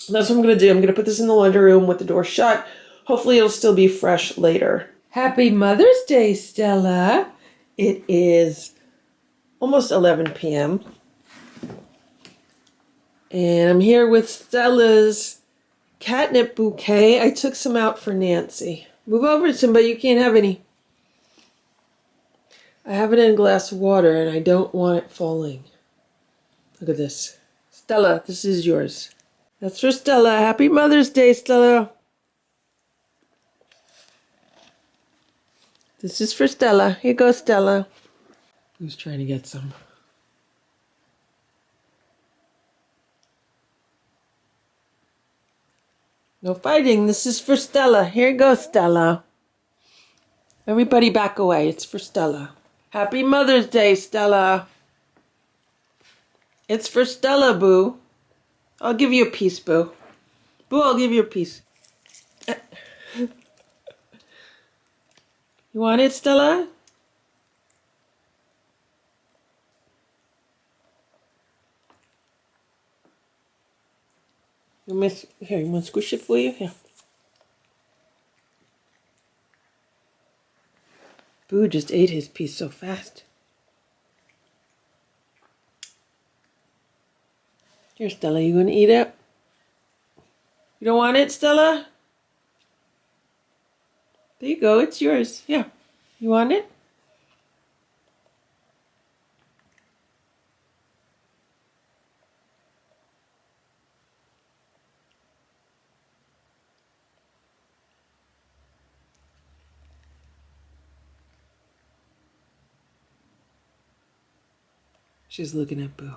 that's what I'm going to do. I'm going to put this in the laundry room with the door shut. Hopefully it'll still be fresh later. Happy Mother's Day, Stella. It is almost 11 p.m. And I'm here with Stella's catnip bouquet. I took some out for Nancy. Move over, Simba. You can't have any. I have it in a glass of water and I don't want it falling. Look at this. Stella, this is yours. That's for Stella. Happy Mother's Day, Stella. This is for Stella. Here goes Stella. Who's trying to get some? No fighting. This is for Stella. Here goes Stella. Everybody back away. It's for Stella. Happy Mother's Day, Stella. It's for Stella, Boo. I'll give you a piece, Boo. Boo, I'll give you a piece. You want it, Stella? Here, you want to squish it for you? Here. Boo just ate his piece so fast. Here, Stella, you gonna eat it? You don't want it, Stella? There you go, it's yours. Yeah. You want it? She's looking at Boo.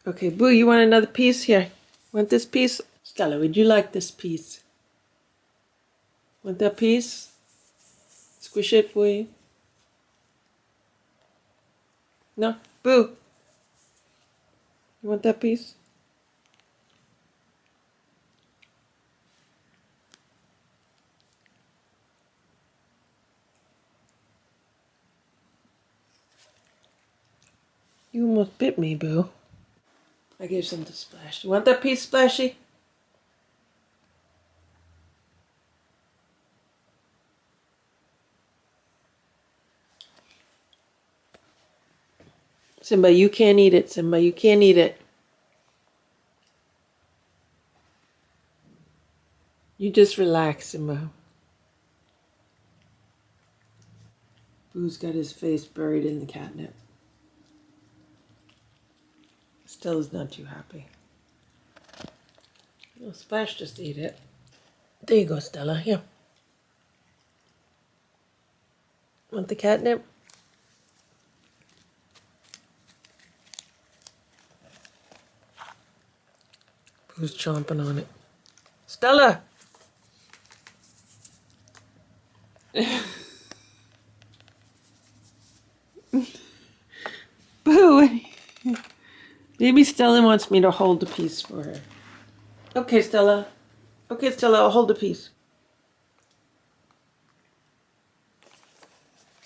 Okay, Boo, you want another piece? Here. Want this piece? Stella, would you like this piece? Want that piece? Squish it for you. No? Boo. You want that piece? You almost bit me, Boo. I gave some to Splash. You want that piece, Splashy? Simba, you can't eat it. Simba, you can't eat it. You just relax, Simba. Boo's got his face buried in the catnip. Stella's not too happy. Oh, Splash just ate it. There you go, Stella. Here. Want the catnip? Boo's chomping on it. Stella! Boo! Maybe Stella wants me to hold the piece for her. Okay, Stella. Okay, Stella, I'll hold the piece.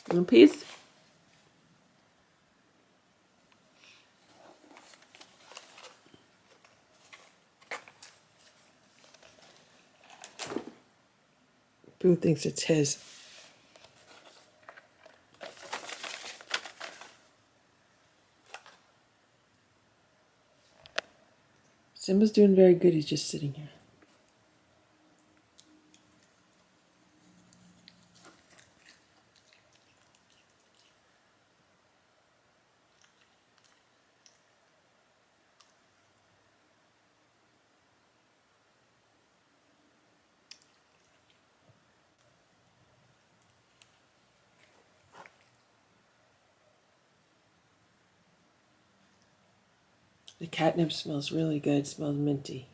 One piece? Boo thinks it's his. Simba's doing very good. He's just sitting here. The catnip smells really good. It smells minty.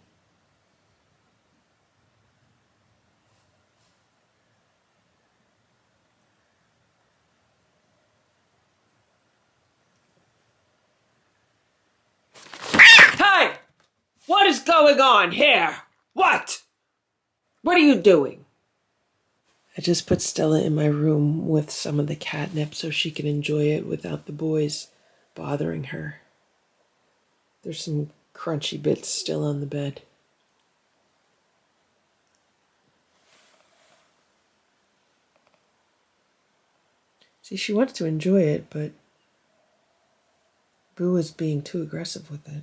Hey! What is going on here? What? What are you doing? I just put Stella in my room with some of the catnip so she can enjoy it without the boys bothering her. There's some crunchy bits still on the bed. See, she wants to enjoy it, but Boo is being too aggressive with it.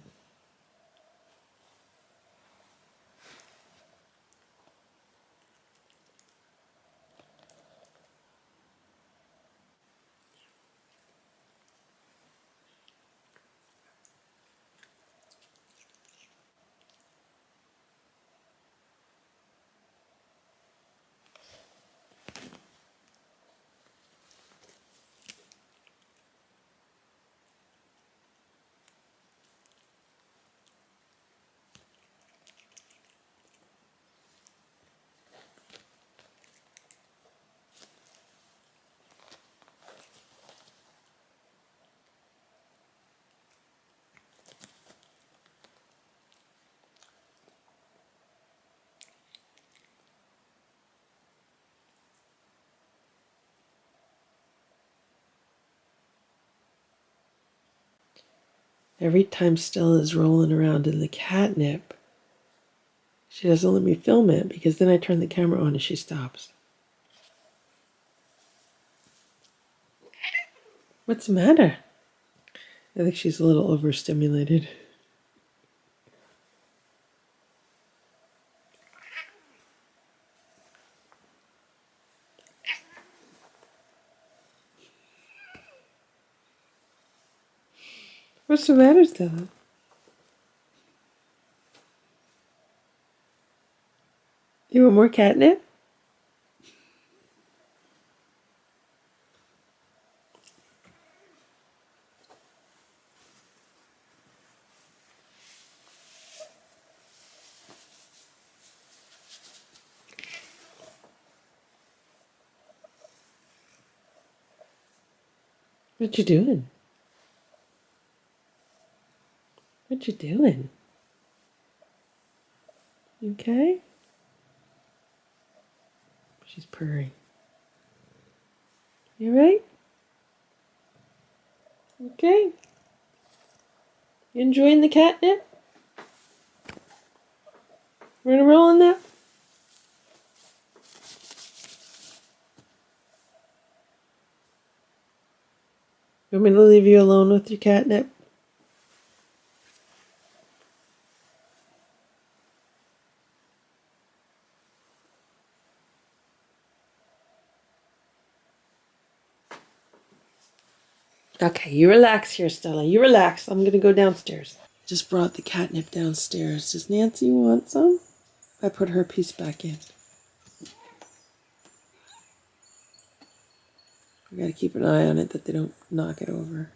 Every time Stella's rolling around in the catnip, she doesn't let me film it because then I turn the camera on and she stops. What's the matter? I think she's a little overstimulated. What's the matter, Stella? You want more catnip? What you doing? What you doing? Okay? She's purring. You right? Okay. You enjoying the catnip? We're gonna roll on that? You want me to leave you alone with your catnip? Okay, you relax here, Stella. You relax. I'm gonna go downstairs. Just brought the catnip downstairs. Does Nancy want some? I put her piece back in. We gotta keep an eye on it that they don't knock it over.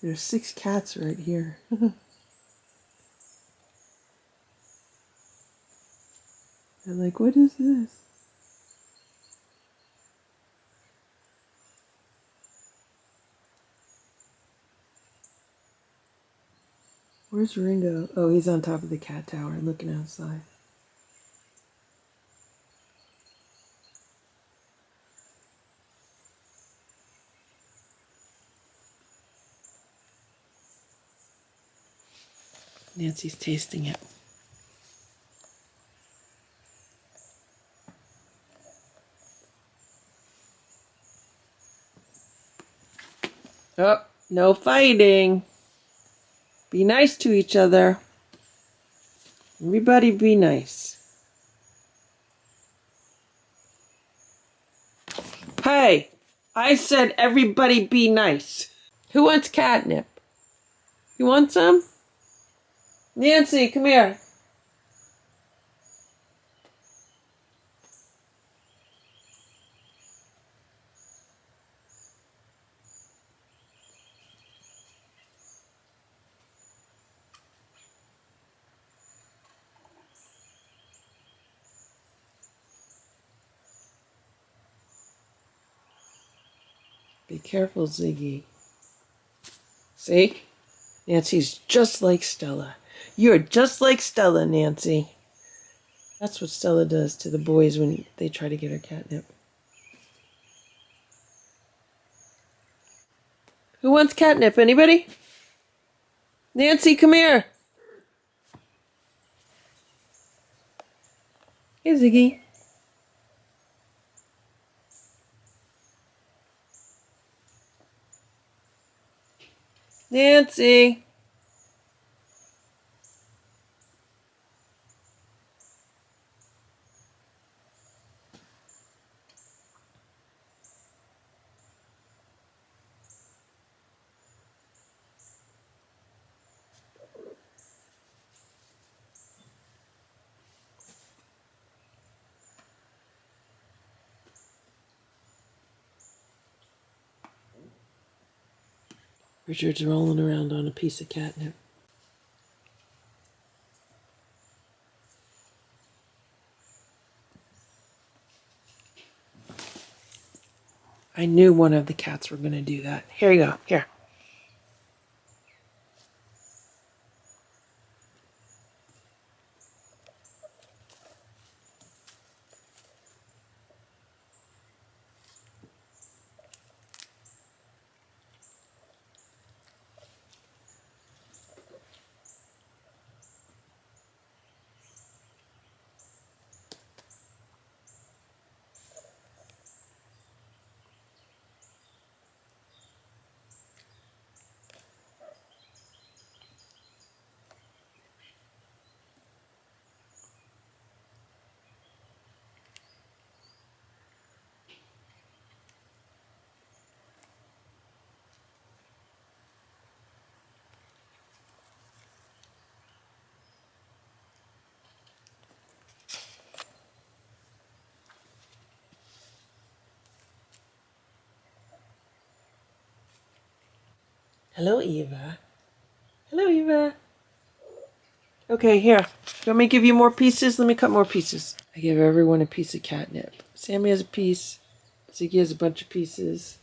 There's 6 cats right here. They're like, what is this? Where's Ringo? Oh, he's on top of the cat tower looking outside. Nancy's tasting it. Oh, no fighting. Be nice to each other. Everybody be nice. Hey, I said everybody be nice. Who wants catnip? You want some? Nancy, come here. Be careful, Ziggy. See? Nancy's just like Stella. You're just like Stella, Nancy. That's what Stella does to the boys when they try to get her catnip. Who wants catnip? Anybody? Nancy, come here. Hey, Ziggy. Nancy. Richard's rolling around on a piece of catnip. I knew one of the cats were going to do that. Here you go. Here. Hello, Eva. Hello, Eva. Okay, here. Do you want me to give you more pieces? Let me cut more pieces. I give everyone a piece of catnip. Sammy has a piece. Ziggy has a bunch of pieces.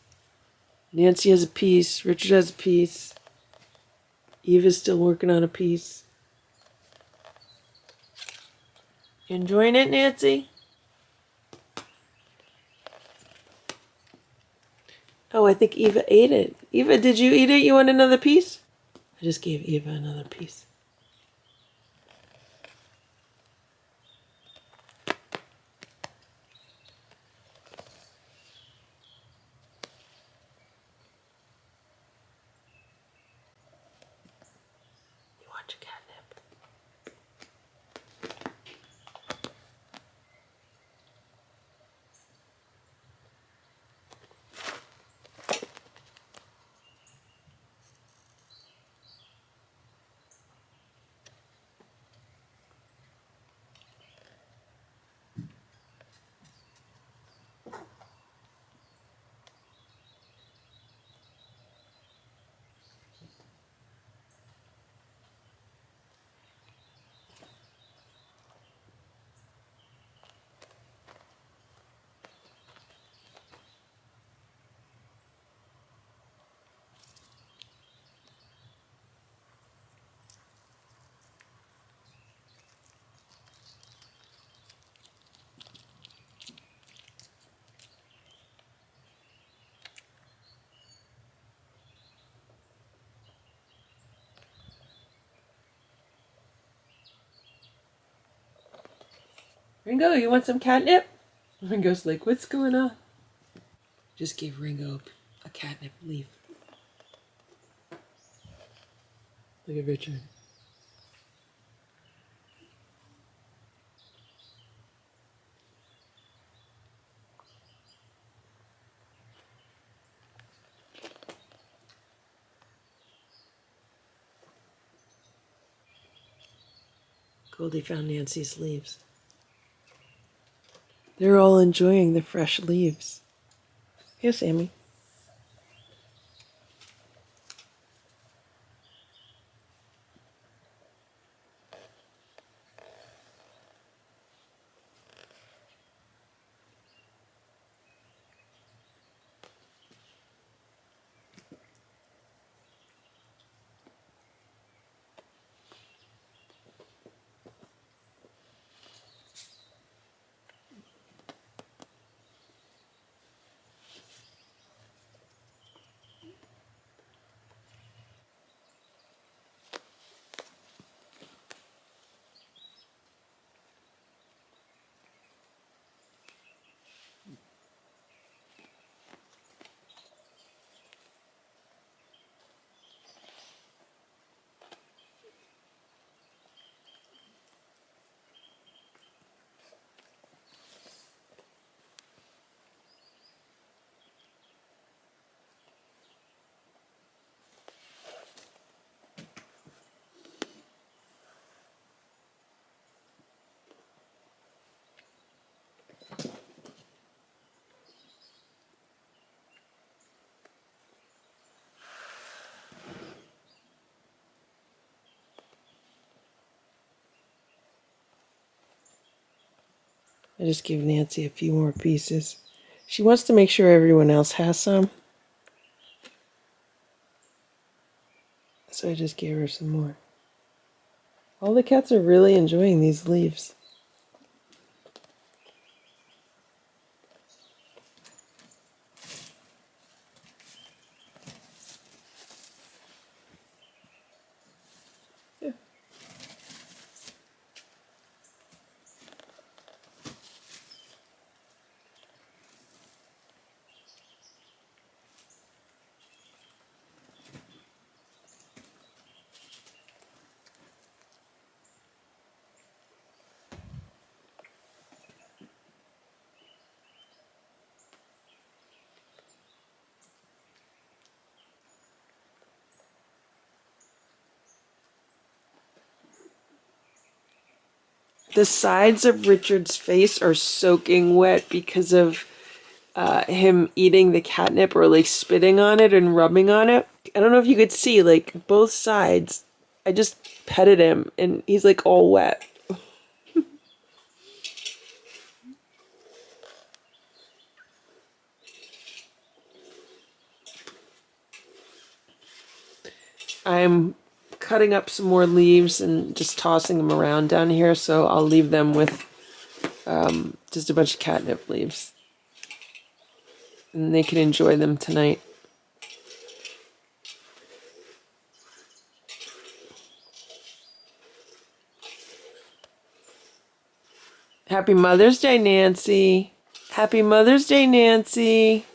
Nancy has a piece. Richard has a piece. Eva's still working on a piece. You enjoying it, Nancy? Oh, I think Eva ate it. Eva, did you eat it? You want another piece? I just gave Eva another piece. You want your catnip? Ringo, you want some catnip? Ringo's like, what's going on? Just gave Ringo a catnip leaf. Look at Richard. Goldie found Nancy's leaves. They're all enjoying the fresh leaves. Here, Sammy. I just gave Nancy a few more pieces. She wants to make sure everyone else has some. So I just gave her some more. All the cats are really enjoying these leaves. Yeah. The sides of Richard's face are soaking wet because of him eating the catnip or like spitting on it and rubbing on it. I don't know if you could see, like both sides. I just petted him and he's like all wet. I'm cutting up some more leaves and just tossing them around down here, so I'll leave them with just a bunch of catnip leaves. And they can enjoy them tonight. Happy Mother's Day, Nancy. Happy Mother's Day, Nancy.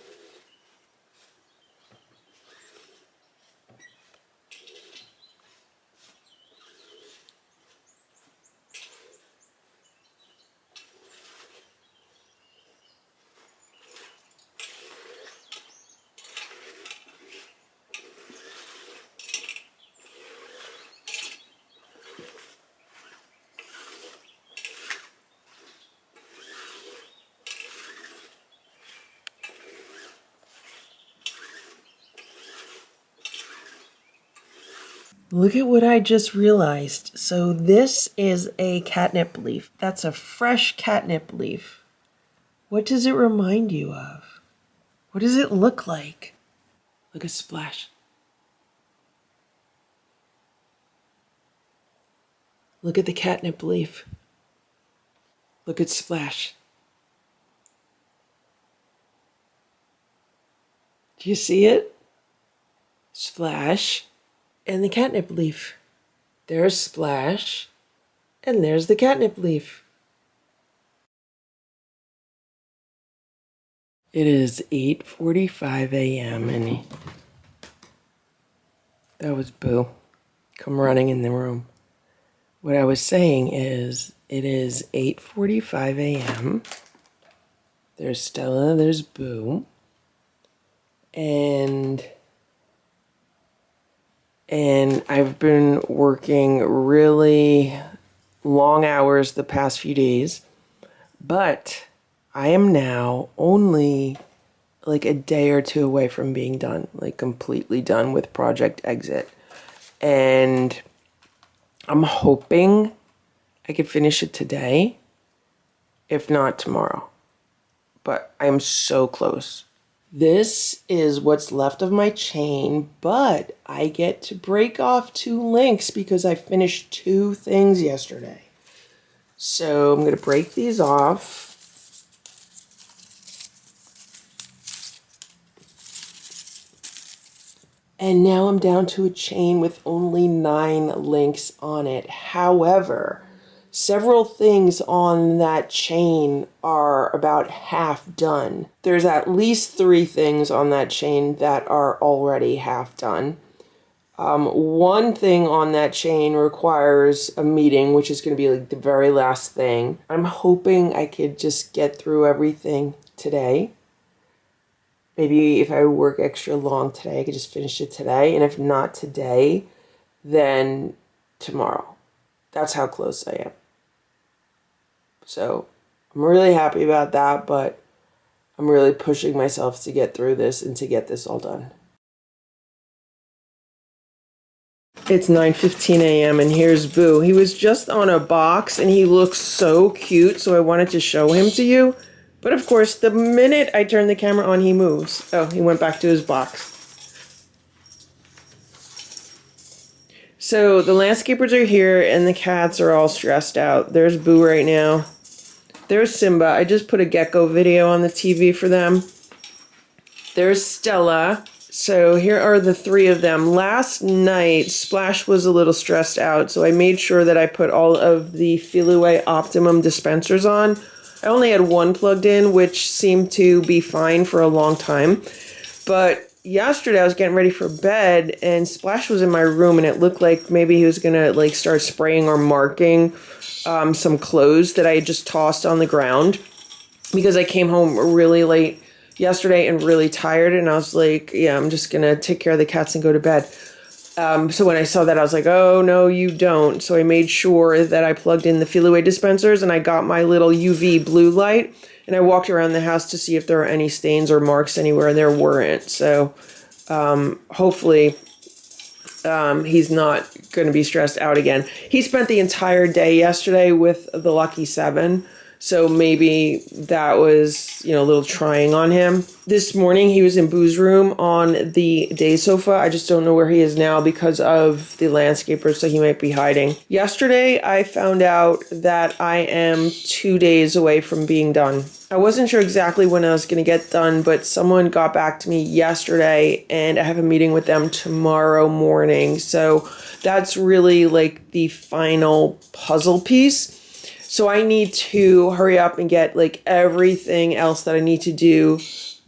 Look at what I just realized. So this is a catnip leaf. That's a fresh catnip leaf. What does it remind you of? What does it look like? Look at Splash. Look at the catnip leaf. Look at Splash. Do you see it? Splash and the catnip leaf. There's Splash and there's the catnip leaf. It is 8:45 a.m. and that was Boo come running in the room. What I was saying is it is 8:45 a.m. There's Stella, there's Boo, and I've been working really long hours the past few days, but I am now only like a day or two away from being done, like completely done with Project Exit. And I'm hoping I could finish it today, if not tomorrow. But I'm so close. This is what's left of my chain, but I get to break off 2 links because I finished 2 things yesterday. So I'm going to break these off. And now I'm down to a chain with only 9 links on it. However, several things on that chain are about half done. There's at least 3 things on that chain that are already half done. One thing on that chain requires a meeting, which is going to be like the very last thing. I'm hoping I could just get through everything today. Maybe if I work extra long today, I could just finish it today. And if not today, then tomorrow. That's how close I am. So I'm really happy about that, but I'm really pushing myself to get through this and to get this all done. It's 9:15 a.m. and here's Boo. He was just on a box and he looks so cute, so I wanted to show him to you. But of course, the minute I turn the camera on, he moves. Oh, he went back to his box. So the landscapers are here and the cats are all stressed out. There's Boo right now. There's Simba. I just put a gecko video on the TV for them. There's Stella. So here are the three of them. Last night, Splash was a little stressed out, so I made sure that I put all of the Feliway Optimum dispensers on. I only had one plugged in, which seemed to be fine for a long time. But yesterday I was getting ready for bed and Splash was in my room and it looked like maybe he was gonna like start spraying or marking some clothes that I had just tossed on the ground because I came home really late yesterday and really tired and I was like, yeah, I'm just gonna take care of the cats and go to bed. So when I saw that, I was like, oh, no, you don't. So I made sure that I plugged in the Feliway dispensers and I got my little UV blue light and I walked around the house to see if there were any stains or marks anywhere and there weren't. So hopefully he's not going to be stressed out again. He spent the entire day yesterday with the Lucky 7. So maybe that was, a little trying on him. This morning, he was in Boo's room on the day sofa. I just don't know where he is now because of the landscapers, so he might be hiding. Yesterday, I found out that I am 2 days away from being done. I wasn't sure exactly when I was going to get done, but someone got back to me yesterday, and I have a meeting with them tomorrow morning. So that's really like the final puzzle piece. So I need to hurry up and get like everything else that I need to do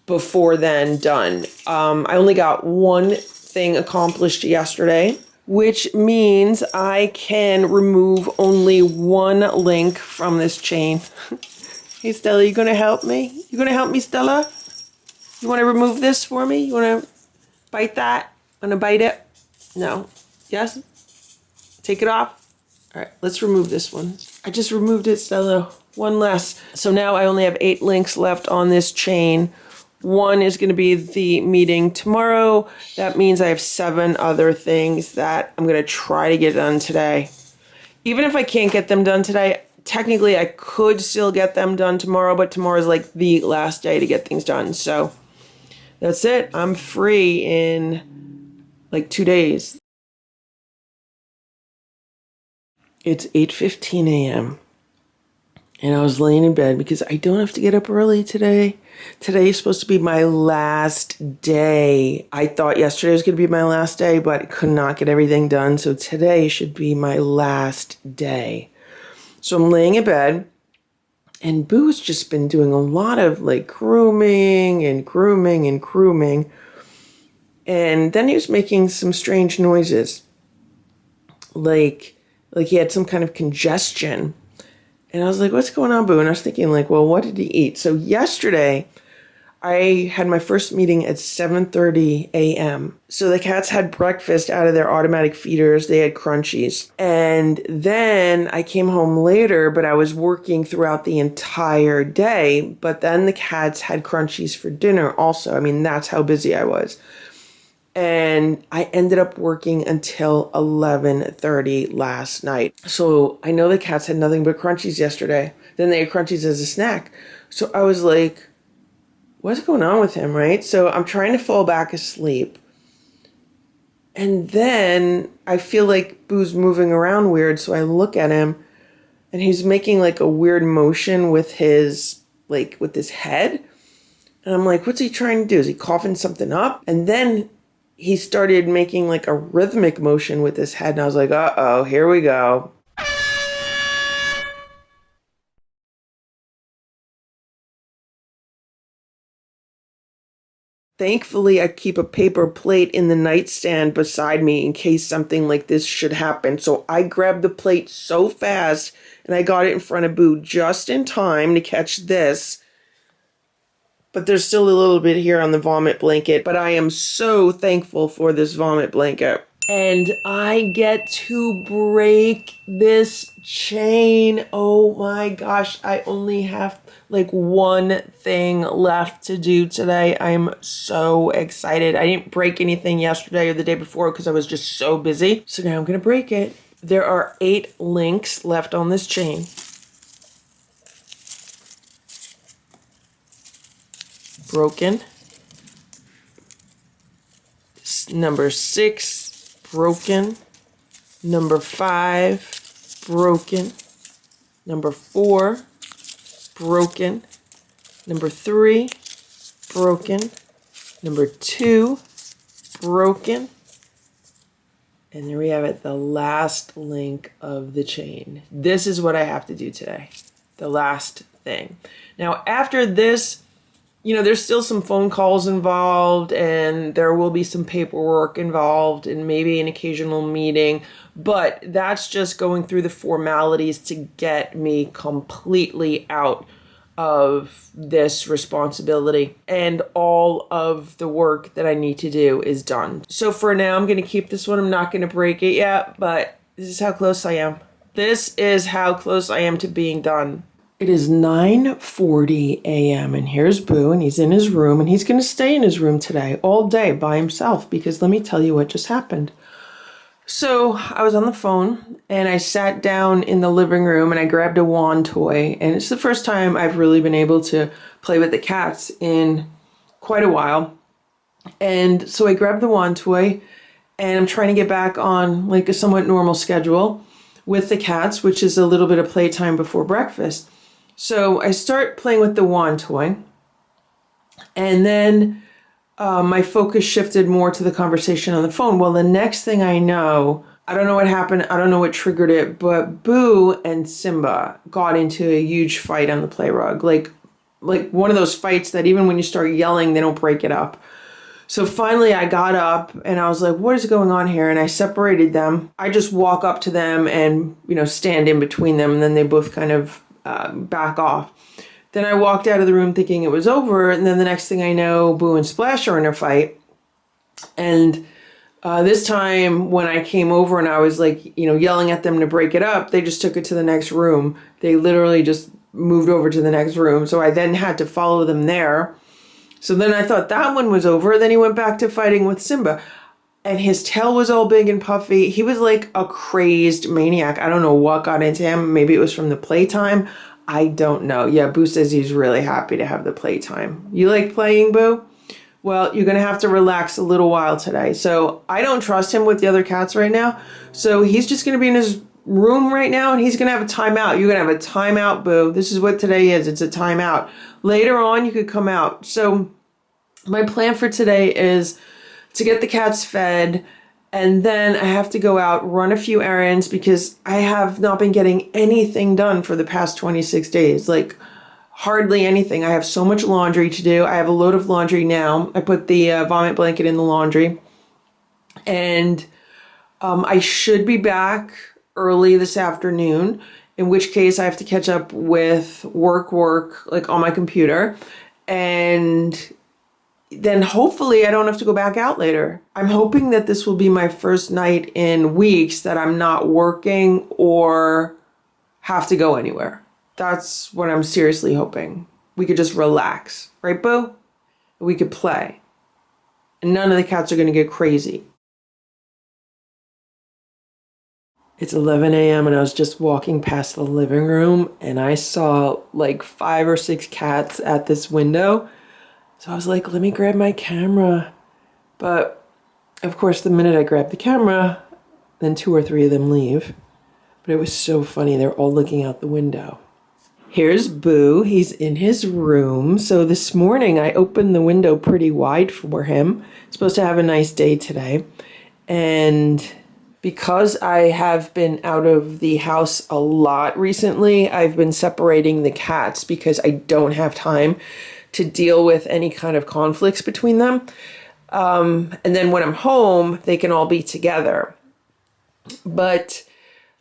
before then done. I only got one thing accomplished yesterday, which means I can remove only one link from this chain. Hey Stella, you gonna help me? You gonna help me, Stella? You wanna remove this for me? You wanna bite that? Wanna bite it? No. Yes? Take it off? All right, let's remove this one. I just removed it, Stella. One less. So now I only have 8 links left on this chain. One is going to be the meeting tomorrow. That means I have 7 other things that I'm going to try to get done today. Even if I can't get them done today, technically I could still get them done tomorrow, but tomorrow is like the last day to get things done. So that's it. I'm free in like 2 days. It's 8:15 a.m. and I was laying in bed because I don't have to get up early today. Today is supposed to be my last day. I thought yesterday was going to be my last day, but I could not get everything done. So today should be my last day. So I'm laying in bed and Boo's just been doing a lot of like grooming and grooming and grooming. And then he was making some strange noises. Like he had some kind of congestion. And I was like, what's going on, Boo? And I was thinking like, well, what did he eat? So yesterday I had my first meeting at 7:30 a.m. So the cats had breakfast out of their automatic feeders. They had crunchies. And then I came home later, but I was working throughout the entire day. But then the cats had crunchies for dinner also. I mean, that's how busy I was. And I ended up working until 11:30 last night. So I know the cats had nothing but crunchies yesterday. Then they had crunchies as a snack. So I was like, what's going on with him, right? So I'm trying to fall back asleep. And then I feel like Boo's moving around weird. So I look at him and he's making like a weird motion with his head. And I'm like, what's he trying to do? Is he coughing something up? And then he started making like a rhythmic motion with his head. And I was like, uh-oh, here we go. Thankfully, I keep a paper plate in the nightstand beside me in case something like this should happen. So I grabbed the plate so fast and I got it in front of Boo just in time to catch this. But there's still a little bit here on the vomit blanket. But I am so thankful for this vomit blanket. And I get to break this chain. Oh my gosh. I only have like one thing left to do today. I'm so excited. I didn't break anything yesterday or the day before because I was just so busy. So now I'm going to break it. There are 8 links left on this chain. broken. Number 6, broken. Number 5, broken. Number 4, broken. Number 3, broken. Number 2, broken. And there we have it, the last link of the chain. This is what I have to do today, the last thing. Now, after this, you know, there's still some phone calls involved, and there will be some paperwork involved, and maybe an occasional meeting, but that's just going through the formalities to get me completely out of this responsibility, and all of the work that I need to do is done. So for now, I'm going to keep this one. I'm not going to break it yet, but this is how close I am. This is how close I am to being done. It is 9:40 a.m. and here's Boo, and he's in his room, and he's going to stay in his room today all day by himself, because let me tell you what just happened. So I was on the phone and I sat down in the living room and I grabbed a wand toy, and it's the first time I've really been able to play with the cats in quite a while. And so I grabbed the wand toy and I'm trying to get back on like a somewhat normal schedule with the cats, which is a little bit of playtime before breakfast. So I start playing with the wand toy, and then my focus shifted more to the conversation on the phone. Well, the next thing I know, I don't know what happened. I don't know what triggered it, but Boo and Simba got into a huge fight on the play rug. Like one of those fights that even when you start yelling, they don't break it up. So finally I got up and I was like, what is going on here? And I separated them. I just walk up to them and, you know, stand in between them. And then they both kind of back off. Then I walked out of the room thinking it was over, and then the next thing I know, Boo and Splash are in a fight. And this time when I came over and I was like, you know, yelling at them to break it up, they just took it to the next room. They literally just moved over to the next room. So I then had to follow them there. So then I thought that one was over. Then he went back to fighting with Simba. And his tail was all big and puffy. He was like a crazed maniac. I don't know what got into him. Maybe it was from the playtime. I don't know. Yeah, Boo says he's really happy to have the playtime. You like playing, Boo? Well, you're going to have to relax a little while today. So I don't trust him with the other cats right now. So he's just going to be in his room right now, and he's going to have a timeout. You're going to have a timeout, Boo. This is what today is. It's a timeout. Later on, you could come out. So my plan for today is to get the cats fed, and then I have to go out, run a few errands, because I have not been getting anything done for the past 26 days. Like, hardly anything. I have so much laundry to do. I have a load of laundry now. I put the vomit blanket in the laundry. And I should be back early this afternoon, in which case I have to catch up with work, like on my computer. And then hopefully I don't have to go back out later. I'm hoping that this will be my first night in weeks that I'm not working or have to go anywhere. That's what I'm seriously hoping. We could just relax, right, Boo? We could play. And none of the cats are going to get crazy. It's 11 a.m. and I was just walking past the living room and I saw like 5 or 6 cats at this window. So I was like, let me grab my camera. But of course, the minute I grab the camera, then 2 or 3 of them leave. But it was so funny. They're all looking out the window. Here's Boo. He's in his room. So this morning I opened the window pretty wide for him. Supposed to have a nice day today. And because I have been out of the house a lot recently, I've been separating the cats because I don't have time to deal with any kind of conflicts between them. And then when I'm home, they can all be together. But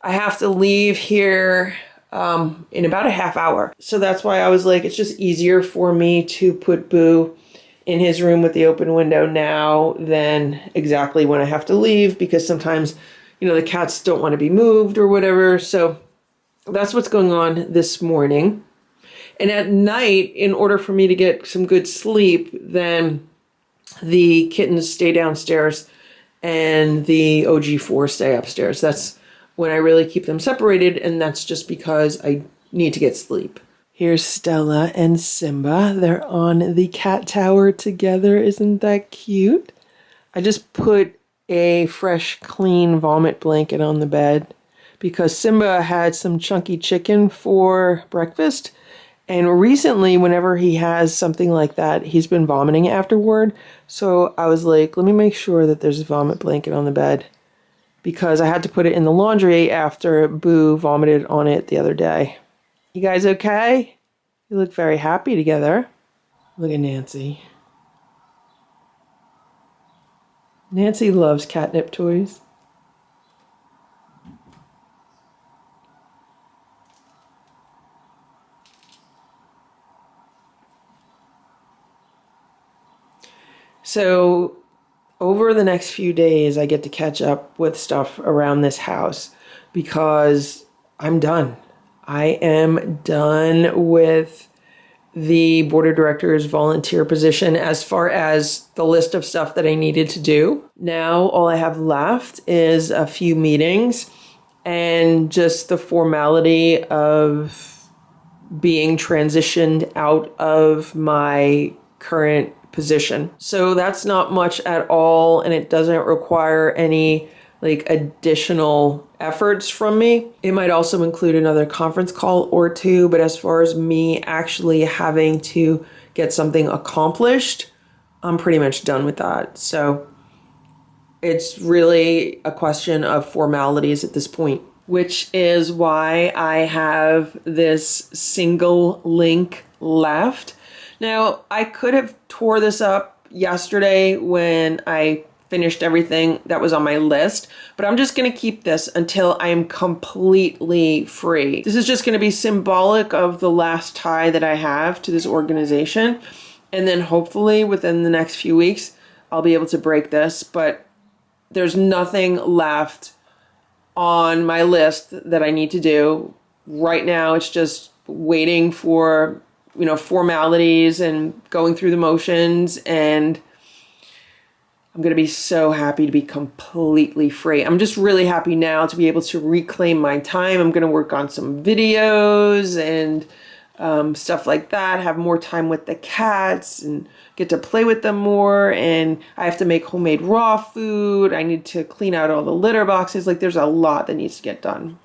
I have to leave here in about a half hour. So that's why I was like, it's just easier for me to put Boo in his room with the open window now than exactly when I have to leave, because sometimes, you know, the cats don't want to be moved or whatever. So that's what's going on this morning. And at night, in order for me to get some good sleep, then the kittens stay downstairs and the OG4 stay upstairs. That's when I really keep them separated, and that's just because I need to get sleep. Here's Stella and Simba. They're on the cat tower together. Isn't that cute? I just put a fresh, clean vomit blanket on the bed because Simba had some chunky chicken for breakfast. And recently, whenever he has something like that, he's been vomiting afterward. So I was like, let me make sure that there's a vomit blanket on the bed because I had to put it in the laundry after Boo vomited on it the other day. You guys okay? You look very happy together. Look at Nancy. Nancy loves catnip toys. So over the next few days, I get to catch up with stuff around this house because I'm done. I am done with the board of directors volunteer position as far as the list of stuff that I needed to do. Now all I have left is a few meetings and just the formality of being transitioned out of my current position. So that's not much at all, and it doesn't require any additional efforts from me. It might also include another conference call or two, but as far as me actually having to get something accomplished, I'm pretty much done with that. So it's really a question of formalities at this point, which is why I have this single link left. Now, I could have tore this up yesterday when I finished everything that was on my list, but I'm just going to keep this until I am completely free. This is just going to be symbolic of the last tie that I have to this organization. And then hopefully within the next few weeks, I'll be able to break this, but there's nothing left on my list that I need to do. Right now, it's just waiting for, formalities and going through the motions, and I'm going to be so happy to be completely free. I'm just really happy now to be able to reclaim my time. I'm going to work on some videos and stuff like that, have more time with the cats and get to play with them more. And I have to make homemade raw food. I need to clean out all the litter boxes. There's a lot that needs to get done.